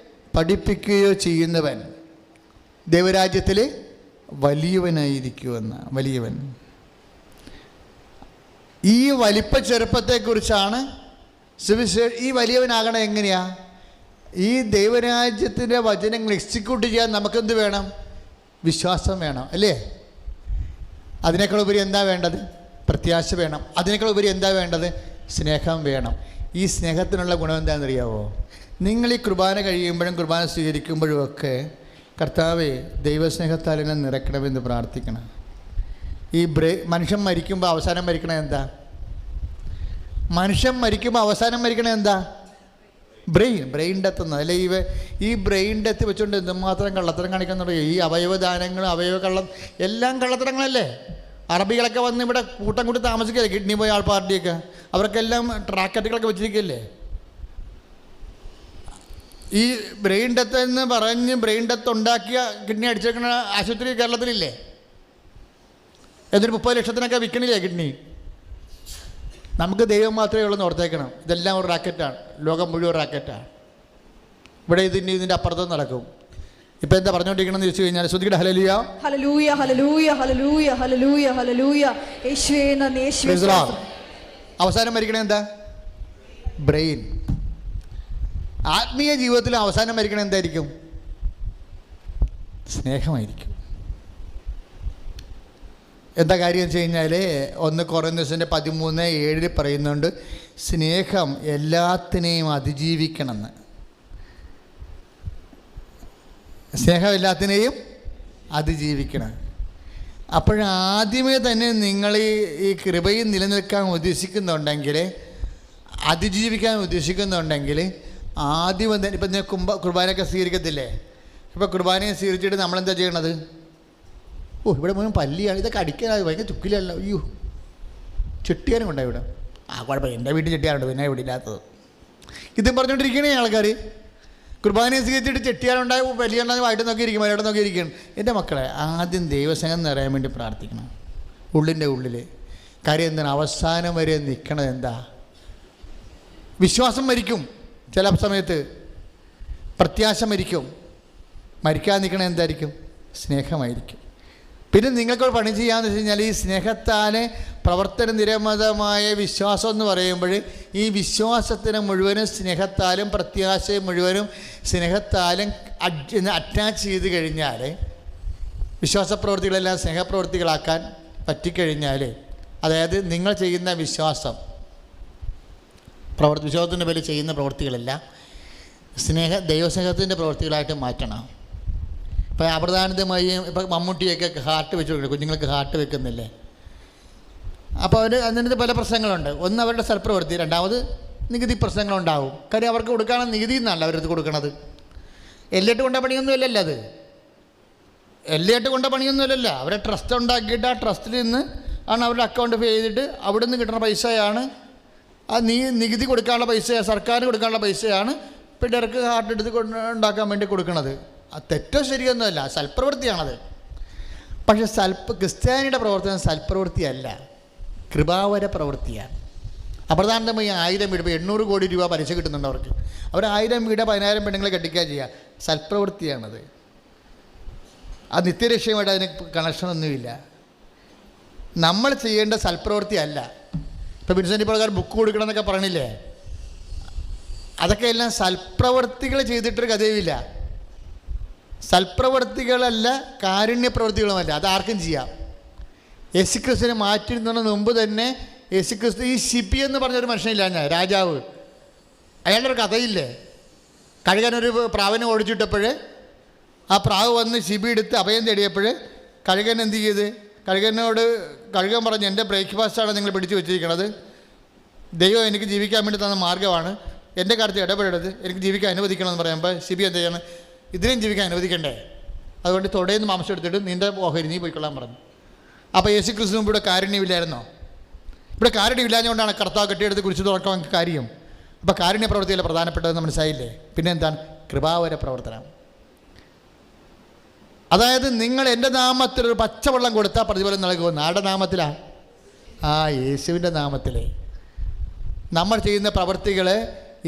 പഠിപ്പിക്കുകയോ ചെയ്യുന്നവൻ ദൈവരാജ്യത്തിൽ വലിയവനായിരിക്കുമെന്ന്. വലിയവൻ. ഈ വലിപ്പ ചെറുപ്പത്തെക്കുറിച്ചാണ് ഈ വലിയവനാകണം എങ്ങനെയാ? ഈ ദൈവരാജ്യത്തിൻ്റെ വചനങ്ങൾ എക്സിക്യൂട്ട് ചെയ്യാൻ നമുക്കെന്ത് വേണം? വിശ്വാസം വേണം, അല്ലേ? അതിനേക്കാൾ ഉപരി എന്താ വേണ്ടത്? പ്രത്യാശ വേണം. അതിനേക്കാൾ ഉപരി എന്താ വേണ്ടത്? സ്നേഹം വേണം. ഈ സ്നേഹത്തിനുള്ള ഗുണം എന്താണെന്നറിയാവോ? നിങ്ങൾ ഈ കുർബാന കഴിയുമ്പോഴും കുർബാന സ്വീകരിക്കുമ്പോഴും ഒക്കെ കർത്താവേ ദൈവസ്നേഹത്താൽ എന്നെ നിറയ്ക്കണമെന്ന് പ്രാർത്ഥിക്കണം. ഈ മനുഷ്യൻ മരിക്കുമ്പോൾ അവസാനം മരിക്കണത് എന്താ? മനുഷ്യൻ മരിക്കുമ്പോൾ അവസാനം മരിക്കണത് എന്താ? ബ്രെയിൻ ഡെത്ത് എന്ന്. അല്ലെ ഈ ബ്രെയിൻ ഡെത്ത് വെച്ചുകൊണ്ട് എന്തുമാത്രം കള്ളത്തരം കാണിക്കാൻ തുടങ്ങി. ഈ അവയവദാനങ്ങൾ, അവയവകള്ളം എല്ലാം കള്ളത്തരങ്ങളല്ലേ? അറബികളൊക്കെ വന്ന് ഇവിടെ കൂട്ടം കൂട്ടി താമസിക്കല്ലേ, കിഡ്നി പോയ ആൾ പാർട്ടിയൊക്കെ. അവർക്കെല്ലാം ട്രാക്കറ്റുകളൊക്കെ വെച്ചിരിക്കല്ലേ. ഈ ബ്രെയിൻ ഡെത്ത് എന്ന് പറഞ്ഞ് ബ്രെയിൻ ഡെത്ത് ഉണ്ടാക്കിയ കിഡ്നി അടിച്ചേക്കുന്ന ആശുപത്രി കേരളത്തിലില്ലേ? എന്നിട്ട് 30 ലക്ഷത്തിനൊക്കെ വിൽക്കണില്ലേ കിഡ്നി? നമുക്ക് ദൈവം മാത്രമേ ഉള്ളൂ എന്ന് ഓർത്തേക്കണം. ഇതെല്ലാം ഒരു റാക്കറ്റാണ്, ലോകം മുഴുവൻ റാക്കറ്റാണ്. ഇവിടെ ഇതിൻ്റെ അപ്പുറത്തും നടക്കും. ഇപ്പം എന്താ പറഞ്ഞുകൊണ്ടിരിക്കണമെന്ന് ചോദിച്ചു കഴിഞ്ഞാൽ ശ്രുതിയുടെ ഹല്ലേലൂയ, ഹല്ലേലൂയ, ഹല്ലേലൂയ, ഹല്ലേലൂയ, ഹല്ലേലൂയ, ഹല്ലേലൂയ. യേശുവേ നന്ദി, യേശുവേ സ്തോത്രം. അവസാനം മരിക്കണേ എന്താ? ബ്രെയിൻ. ആത്മീയ ജീവിതത്തിൽ അവസാനം മരിക്കണേ എന്തായിരിക്കും? സ്നേഹമായിരിക്കും. എന്താ കാര്യം വെച്ച് കഴിഞ്ഞാൽ 1 കൊറിന്തോസിൻ്റെ 13:7 പറയുന്നുണ്ട്, സ്നേഹം എല്ലാത്തിനെയും അതിജീവിക്കണമെന്ന്. സ്നേഹം എല്ലാത്തിനെയും അതിജീവിക്കണം. അപ്പോഴാദ്യമേ തന്നെ നിങ്ങൾ ഈ കൃപയിൽ നിലനിൽക്കാൻ ഉദ്ദേശിക്കുന്നുണ്ടെങ്കിൽ, അതിജീവിക്കാൻ ഉദ്ദേശിക്കുന്നുണ്ടെങ്കിൽ ആദ്യം തന്നെ ഇപ്പം ഞാൻ കുർബാനയൊക്കെ സ്വീകരിക്കത്തില്ലേ? ഇപ്പോൾ കുർബാനയെ സ്വീകരിച്ചിട്ട് നമ്മളെന്താ ചെയ്യണത്? ഇവിടെ മുഴുവൻ പല്ലിയാണ്, ഇതൊക്കെ അടിക്കാനായി ഭയങ്കര ചുക്കിലല്ലോ, അയ്യോ ചെട്ടിയാനും കൊണ്ടാണ് ഇവിടെ. കുഴപ്പമില്ല, എൻ്റെ വീട്ടിൽ ചെട്ടിയാറുണ്ട്, പിന്നെ ഇവിടെ ഇല്ലാത്തത്. ഇതും പറഞ്ഞുകൊണ്ടിരിക്കണേ ആൾക്കാർ. കുർബാനയെ സ്വീകരിച്ചിട്ട് ചെട്ടിയാറുണ്ടായി, വലിയുണ്ടായി, വായിട്ട് നോക്കിയിരിക്കും, മലയാളം നോക്കിയിരിക്കണം. എൻ്റെ മക്കളെ, ആദ്യം ദൈവസ്നേഹം നിറയാൻ വേണ്ടി പ്രാർത്ഥിക്കണം ഉള്ളിൻ്റെ ഉള്ളിൽ. കാര്യം എന്താണ്? അവസാനം വരെ നിൽക്കണത് എന്താ? വിശ്വാസം മരിക്കും ചില സമയത്ത്, പ്രത്യാശ മരിക്കും. മരിക്കാതെ നിൽക്കണത് എന്തായിരിക്കും? സ്നേഹമായിരിക്കും. പിന്നെ നിങ്ങൾക്ക് പണി ചെയ്യാമെന്ന് വെച്ച് കഴിഞ്ഞാൽ ഈ സ്നേഹത്താൽ പ്രവർത്തന നിരമതമായ വിശ്വാസം എന്ന് പറയുമ്പോൾ ഈ വിശ്വാസത്തിന് മുഴുവനും സ്നേഹത്താലും പ്രത്യാശയും മുഴുവനും സ്നേഹത്താലും അറ്റാച്ച് ചെയ്ത് കഴിഞ്ഞാൽ, വിശ്വാസപ്രവൃത്തികളെല്ലാം സ്നേഹപ്രവൃത്തികളാക്കാൻ പറ്റിക്കഴിഞ്ഞാൽ, അതായത് നിങ്ങൾ ചെയ്യുന്ന വിശ്വാസത്തിൻ്റെ പേരിൽ ചെയ്യുന്ന പ്രവൃത്തികളെല്ലാം ദൈവസ്നേഹത്തിൻ്റെ പ്രവൃത്തികളായിട്ട് മാറ്റണം. ഇപ്പോൾ അപ്രധാനതമായി ഇപ്പോൾ മമ്മൂട്ടിയൊക്കെ ഹാർട്ട് വെച്ച് കൊടുക്കണം, കുഞ്ഞുങ്ങൾക്ക് ഹാർട്ട് വെക്കുന്നില്ലേ. അപ്പോൾ അതിനകത്ത് പല പ്രശ്നങ്ങളുണ്ട്. ഒന്ന് അവരുടെ സൽപ്രവൃത്തി, രണ്ടാമത് നികുതി പ്രശ്നങ്ങളുണ്ടാവും. കാര്യം അവർക്ക് കൊടുക്കാനുള്ള നികുതി എന്നല്ല അവരത് കൊടുക്കണത്. എല്ലിട്ട് കൊണ്ട പണിയൊന്നുമില്ലല്ലോ, അത് എല്ലിട്ട് കൊണ്ട പണിയൊന്നുമില്ലല്ലോ. അവരെ ട്രസ്റ്റ് ഉണ്ടാക്കിയിട്ട് ആ ട്രസ്റ്റിൽ നിന്ന് ആണ് അവരുടെ അക്കൗണ്ട് പേ ചെയ്തിട്ട് അവിടെ നിന്ന് കിട്ടുന്ന പൈസയാണ് ആ നികുതി കൊടുക്കാനുള്ള പൈസ, സർക്കാരിന് കൊടുക്കാനുള്ള പൈസയാണ് പിള്ളേർക്ക് ഹാർട്ട് എടുത്ത് ഉണ്ടാക്കാൻ വേണ്ടി കൊടുക്കുന്നത്. അത് തെറ്റോ ശരിയൊന്നുമല്ല, സൽപ്രവൃത്തിയാണത്. പക്ഷേ ക്രിസ്ത്യാനിയുടെ പ്രവർത്തനം സൽപ്രവൃത്തിയല്ല, കൃപാവര പ്രവൃത്തിയാണ്. അപ്രധാനമായി 1000 വീട്, ഇപ്പോൾ 800 കോടി രൂപ പലിശ കിട്ടുന്നുണ്ട് അവർക്ക്. അവർ 1000 വീട് 10,000 പെണ്ണുങ്ങളെ കെട്ടിക്കുക ചെയ്യുക, സൽപ്രവൃത്തിയാണത്. അത് നിത്യരക്ഷയുമായിട്ട് അതിന് കണക്ഷനൊന്നുമില്ല. നമ്മൾ ചെയ്യേണ്ട സൽപ്രവൃത്തി അല്ല. ഇപ്പോൾ വിൻസെൻ്റ് പ്രകാരം ബുക്ക് കൊടുക്കണം എന്നൊക്കെ പറയണില്ലേ, അതൊക്കെ എല്ലാം സൽപ്രവൃത്തികൾ ചെയ്തിട്ടൊരു കഥയുമില്ല. സൽപ്രവൃത്തികളല്ല, കാരുണ്യപ്രവൃത്തികളുമല്ല. അതാർക്കും ചെയ്യാം. യേശുക്രിസ്തുവിനെ മാറ്റിയിരുന്നതിന് മുമ്പ് തന്നെ യേശുക്രിസ്തു, ഈ ശിബി എന്ന് പറഞ്ഞൊരു മനുഷ്യനില്ല, ഞാൻ രാജാവ്, അയാളുടെ ഒരു കഥയില്ലേ, കഴുകനൊരു പ്രാവിനെ ഓടിച്ചിട്ടപ്പോൾ ആ പ്രാവ് വന്ന് ശിബി എടുത്ത് അഭയം തേടിയപ്പോൾ കഴുകൻ എന്ത് ചെയ്ത്, കഴുകൻ പറഞ്ഞു, എൻ്റെ ബ്രേക്ക്ഫാസ്റ്റാണ് നിങ്ങൾ പിടിച്ചു വെച്ചിരിക്കുന്നത്, ദൈവം എനിക്ക് ജീവിക്കാൻ വേണ്ടി തന്ന മാർഗ്ഗമാണ്, എൻ്റെ കാര്യത്തിൽ ഇടപെടരുത്, എനിക്ക് ജീവിക്കാൻ അനുവദിക്കണമെന്ന് പറയുമ്പോൾ ശിബി എന്ത് ചെയ്യണം, ഇതിനെയും ജീവിക്കാൻ അനുവദിക്കണ്ടേ, അതുകൊണ്ട് തൊടേന്ന് മാംസം എടുത്തിട്ട് നിൻ്റെ ഓഹരി നീ പോയിക്കൊള്ളാൻ പറഞ്ഞു. അപ്പോൾ യേശുക്രിസ്തു ഇവിടെ കാരുണ്യമില്ലായിരുന്നോ? ഇവിടെ കാരുണ്യമില്ലാഞ്ഞുകൊണ്ടാണ് കർത്താവ് കെട്ടിയെടുത്ത് കുറിച്ച് തുറക്കാൻ കാര്യം. അപ്പോൾ കാരുണ്യ പ്രവൃത്തിയല്ല പ്രധാനപ്പെട്ടതെന്ന് മനസ്സിലായില്ലേ? പിന്നെ എന്താണ്? കൃപാവര പ്രവർത്തനം. അതായത് നിങ്ങൾ എൻ്റെ നാമത്തിൽ ഒരു പച്ചവെള്ളം കൊടുത്താൽ പ്രതിഫലം നൽകുമെന്ന്. ആരുടെ നാമത്തിലാണ്? യേശുവിൻ്റെ നാമത്തിലേ. നമ്മൾ ചെയ്യുന്ന പ്രവൃത്തികൾ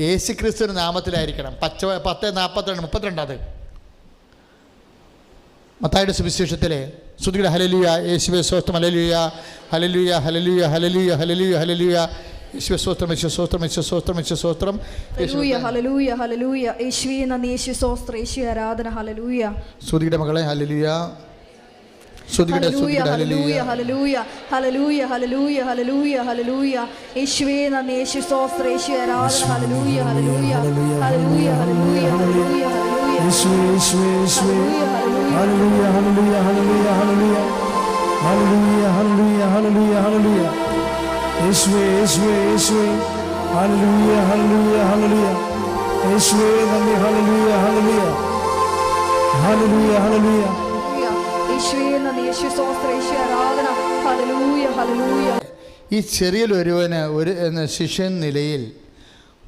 യേശുക്രിസ്തുവിൻ്റെ നാമത്തിലായിരിക്കണം. 10:42 അത് മത്തായിയുടെ സുവിശേഷത്തിലെ സ്തുതിയുടെ ഹല്ലേലൂയ, യേശുവേ സ്തോത്രം, ഹല്ലേലൂയ ഹല്ലേലൂയ ഹല്ലേലൂയ ഹല്ലേലൂയ ഹല്ലേലൂയ ഹല്ലേലൂയ, യേശുവേ സ്തോത്രം, യേശുവേ സ്തോത്രം, യേശുവേ സ്തോത്രം, യേശുവേ സ്തോത്രം, ഹല്ലേലൂയ ഹല്ലേലൂയ ഹല്ലേലൂയ, യേശുവേ നന്ദി, യേശുവേ സ്തോത്രം, യേശുവേ ആരാധന, ഹല്ലേലൂയ. സ്തുതിയുടെ മകളെ ഹല്ലേലൂയ, സ്തുതിയുടെ ഹല്ലേലൂയ ഹല്ലേലൂയ ഹല്ലേലൂയ ഹല്ലേലൂയ ഹല്ലേലൂയ ഹല്ലേലൂയ ഹല്ലേലൂയ, യേശുവേ നന്ദി, യേശുവേ സ്തോത്രം, യേശുവേ ആരാധന, ഹല്ലേലൂയ ഹല്ലേലൂയ ഹല്ലേലൂയ ഹല്ലേലൂയ ഹല്ലേലൂയ ഹല്ലേലൂയ, യേശുവേ യേശുവേ യേശുവേ, ഹല്ലേലൂയ ഹല്ലേലൂയ ഹല്ലേലൂയ ഹല്ലേലൂയ ഹല്ലേലൂയ ഹല്ലേലൂയ ഹല്ലേലൂയ ഹല്ലേലൂയ, യേശുവേ യേശുവേ യേശുവേ, ഹല്ലേലൂയ ഹല്ലേലൂയ ഹല്ലേലൂയ, യേശുവേ നന്ദി, ഹല്ലേലൂയ ഹല്ലേലൂയ ഹല്ലേലൂയ ഹല്ലേലൂയ, യേശുവേ നന്ദി, യേശുവേ സ്തോത്രം, യേശുവേ ആരാധന, ഹല്ലേലൂയ ഹല്ലേലൂയ. ഈ ചെറിയൊരുവന് ഒരു ശിഷ്യൻ നിലയിൽ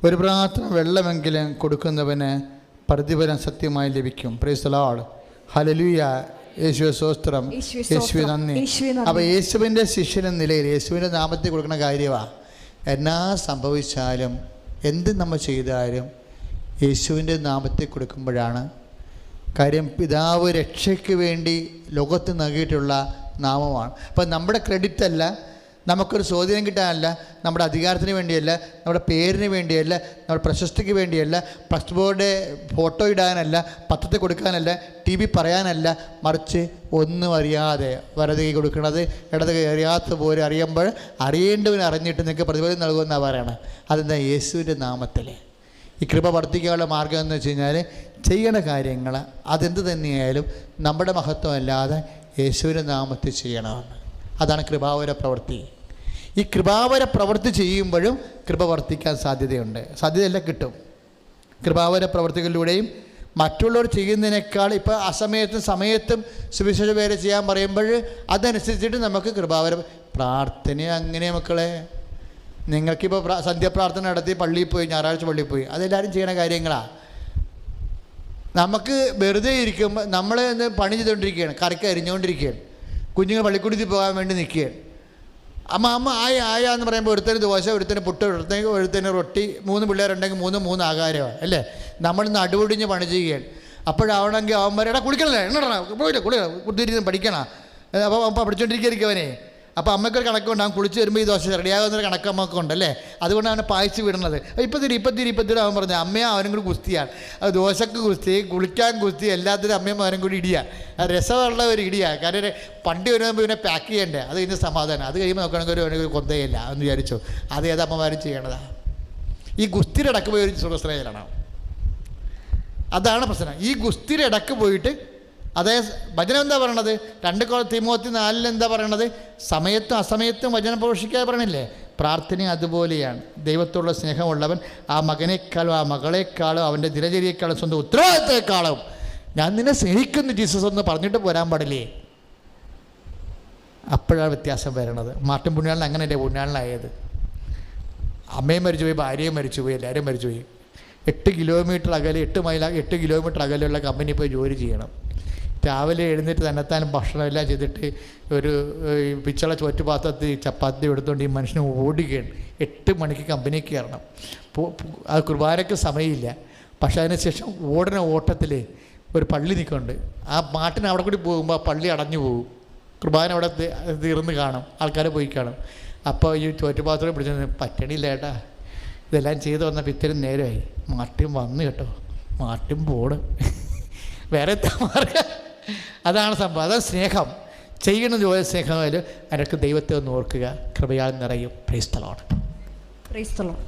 ഒരു പ്രാർത്ഥന വെള്ളമെങ്കിലും കൊടുക്കുന്നവന് പ്രതിഫലം സത്യമായി ലഭിക്കും. പ്രൈസ് ദി ലോർഡ്, ഹല്ലേലൂയ, യേശുവേ സ്തോത്രം, യേശുവേ നന്ദി. അപ്പോൾ യേശുവിൻ്റെ ശിഷ്യനെന്ന നിലയിൽ യേശുവിൻ്റെ നാമത്തിൽ കൊടുക്കുന്ന കാര്യമാണ്. എന്നാ സംഭവിച്ചാലും എന്ത് നമ്മൾ ചെയ്താലും യേശുവിൻ്റെ നാമത്തിൽ കൊടുക്കുമ്പോഴാണ് കാര്യം. പിതാവ് രക്ഷയ്ക്ക് വേണ്ടി ലോകത്ത് നൽകിയിട്ടുള്ള നാമമാണ്. അപ്പം നമ്മുടെ ക്രെഡിറ്റ് അല്ല, നമുക്കൊരു സ്വാധീനം കിട്ടാനല്ല, നമ്മുടെ അധികാരത്തിന് വേണ്ടിയല്ല, നമ്മുടെ പേരിന് വേണ്ടിയല്ല, നമ്മുടെ പ്രശസ്തിക്ക് വേണ്ടിയല്ല, ഫസ്റ്റ് ബോർഡ് ഫോട്ടോ ഇടാനല്ല, പത്രത്തിൽ കൊടുക്കാനല്ല, TV പറയാനല്ല, മറിച്ച് ഒന്നും അറിയാതെ വലത് കൈ കൊടുക്കുന്നത് ഇടത് കൈ അറിയാത്ത പോലെ അറിയുമ്പോൾ അറിയേണ്ടവന് അറിഞ്ഞിട്ട് നിങ്ങൾക്ക് പ്രതിഫലം നൽകുമെന്നാണ് പറയണം. അതെന്താ? യേശുവിൻ്റെ നാമത്തിൽ. ഈ കൃപ വർദ്ധിക്കാനുള്ള മാർഗം എന്ന് വെച്ച് കഴിഞ്ഞാൽ ചെയ്യണ കാര്യങ്ങൾ അതെന്ത് തന്നെയായാലും നമ്മുടെ മഹത്വം അല്ലാതെ യേശുവിൻ്റെ നാമത്തിൽ ചെയ്യണമെന്ന്. അതാണ് കൃപാവര പ്രവൃത്തി. ഈ കൃപാവര പ്രവൃത്തി ചെയ്യുമ്പോഴും കൃപ വർദ്ധിക്കാൻ സാധ്യതയുണ്ട്. സാധ്യതയെല്ലാം കിട്ടും. കൃപാവര പ്രവൃത്തികളിലൂടെയും മറ്റുള്ളവർ ചെയ്യുന്നതിനേക്കാൾ ഇപ്പോൾ അസമയത്തും സമയത്തും സുവിശേഷ പേര് ചെയ്യാൻ പറയുമ്പോൾ അതനുസരിച്ചിട്ട് നമുക്ക് കൃപാവര പ്രാർത്ഥന അങ്ങനെ മക്കളെ. നിങ്ങൾക്കിപ്പോൾ സന്ധ്യാപ്രാർത്ഥന നടത്തി പള്ളിയിൽ പോയി, ഞായറാഴ്ച പള്ളിയിൽ പോയി, അതെല്ലാവരും ചെയ്യണ കാര്യങ്ങളാണ്. നമുക്ക് വെറുതെ ഇരിക്കുമ്പോൾ നമ്മൾ പണി ചെയ്തുകൊണ്ടിരിക്കുകയാണ്, കറിക്ക് അരിഞ്ഞുകൊണ്ടിരിക്കുകയാണ്, കുഞ്ഞുങ്ങൾ പള്ളിക്കൂടത്തിൽ പോകാൻ വേണ്ടി നിൽക്കുകയാണ്. അമ്മ ആയ എന്ന് പറയുമ്പോൾ ഒരുത്തന് ദോശ, ഒരുത്തന് പുട്ട്, ഒരുത്തന് റൊട്ടി, 3 പിള്ളേരുണ്ടെങ്കിൽ 3 ആഹാരമാണ് അല്ലേ. നമ്മൾ നടുവൊടിഞ്ഞ് പണി ചെയ്യുകയാണ്. അപ്പോഴാവണമെങ്കിൽ അവന്മാരെടാ കുളിക്കണല്ലേ, എണ്ണ പോയില്ല കുളിക്കണം, കുത്തിരിന്ന് പഠിക്കണം, അപ്പോൾ പഠിച്ചുകൊണ്ടിരിക്കുകയായിരിക്കും. അപ്പോൾ അമ്മയ്ക്കൊരു കണക്കുണ്ട്, അവൻ കുളിച്ച് വരുമ്പോൾ ഈ ദോശ റെഡിയാകുന്നൊരു കണക്ക് അമ്മക്കുണ്ടല്ലേ, അതുകൊണ്ടാണ് അവനെ പായിച്ച് വിടുന്നത്. ഇപ്പത്തിരി അവൻ പറഞ്ഞു അമ്മയും അവനും കൂടി കുസ്തിയാണ്. അത് ദോശക്ക് കുസ്തി, കുളിക്കാൻ കുസ്തി, എല്ലാത്തിനും അമ്മയും അവനും കൂടി ഇടിയാണ്. അത് രസമുള്ള ഒരു ഇടിയാണ്. കാരണം പണ്ട് വരുമ്പോൾ ഇവനെ പാക്ക് ചെയ്യണ്ടേ, അത് കഴിഞ്ഞ് സമാധാനം. അത് കഴിയുമ്പോൾ നോക്കണമെങ്കിൽ ഒരു കൊന്തയില്ല എന്ന് വിചാരിച്ചു. അത് ഏതമ്മമാരും ചെയ്യണതാണ്. ഈ ഗുസ്തിയുടെ ഇടക്ക് പോയി ഒരു സുഖശ്രേയലാണ്. അതാണ് പ്രശ്നം. ഈ ഗുസ്തിയുടെ ഇടക്ക് പോയിട്ട് അതേ വചനം എന്താ പറയണത്? 2 തിമോത്തി 4 എന്താ പറയണത്? സമയത്തും അസമയത്തും വചനം പ്രഘോഷിക്കാതെ പറയണില്ലേ? പ്രാർത്ഥന അതുപോലെയാണ്. ദൈവത്തോടുള്ള സ്നേഹമുള്ളവൻ ആ മകനേക്കാളും ആ മകളെക്കാളും അവൻ്റെ ദിനചര്യയെക്കാളും സ്വന്തം ഉത്തരവാദിത്തത്തെക്കാളും ഞാൻ നിന്നെ സ്നേഹിക്കുന്നു ജീസസ് എന്ന് പറഞ്ഞിട്ട് പോരാൻ പാടില്ലേ? അപ്പോഴാണ് വ്യത്യാസം വരണത്. മാർട്ടിൻ പുണ്യാളൻ അങ്ങനെയല്ലേ പുണ്യാളനായത്? അമ്മയും മരിച്ചുപോയി, ഭാര്യയും മരിച്ചുപോയി, എല്ലാവരും മരിച്ചുപോയി. 8 കിലോമീറ്റർ അകലെ 8 കിലോമീറ്റർ അകലെയുള്ള കമ്പനി പോയി ജോലി ചെയ്യണം. രാവിലെ എഴുന്നേറ്റ് തന്നെത്താനും ഭക്ഷണമെല്ലാം ചെയ്തിട്ട് ഒരു പിച്ചള ചോറ്റുപാത്രത്തിൽ ചപ്പാത്തി എടുത്തുകൊണ്ട് ഈ മനുഷ്യന് ഓടുകയാണ്. 8 മണിക്ക് കമ്പനിക്ക് കയറണം. അത് കുർബാനയ്ക്ക് സമയമില്ല. പക്ഷേ അതിനുശേഷം ഓട്ടത്തിൽ ഒരു പള്ളി നിൽക്കുന്നുണ്ട്. ആ മാട്ടിന് അവിടെ കൂടി പോകുമ്പോൾ ആ പള്ളി അടഞ്ഞു പോകും. കുർബാന അവിടെ തീർന്ന് കാണും, ആൾക്കാർ പോയി കാണും. അപ്പോൾ ഈ ചോറ്റുപാത്രം പിടിച്ചു പറ്റണില്ല ഏട്ടാ, ഇതെല്ലാം ചെയ്ത് വന്നപ്പോൾ ഇത്രയും നേരമായി. മാട്ടും വന്നു കേട്ടോ, മാട്ടും പോണ്, വേറെ മാർഗം. അതാണ് സംഭവം. അതാണ് സ്നേഹം. ചെയ്യണ ജോലി സ്നേഹമായാലും അതിനൊക്കെ ദൈവത്തെ ഒന്ന് ഓർക്കുക. കൃപയാൽ നിറയും. Praise the Lord. Praise the Lord.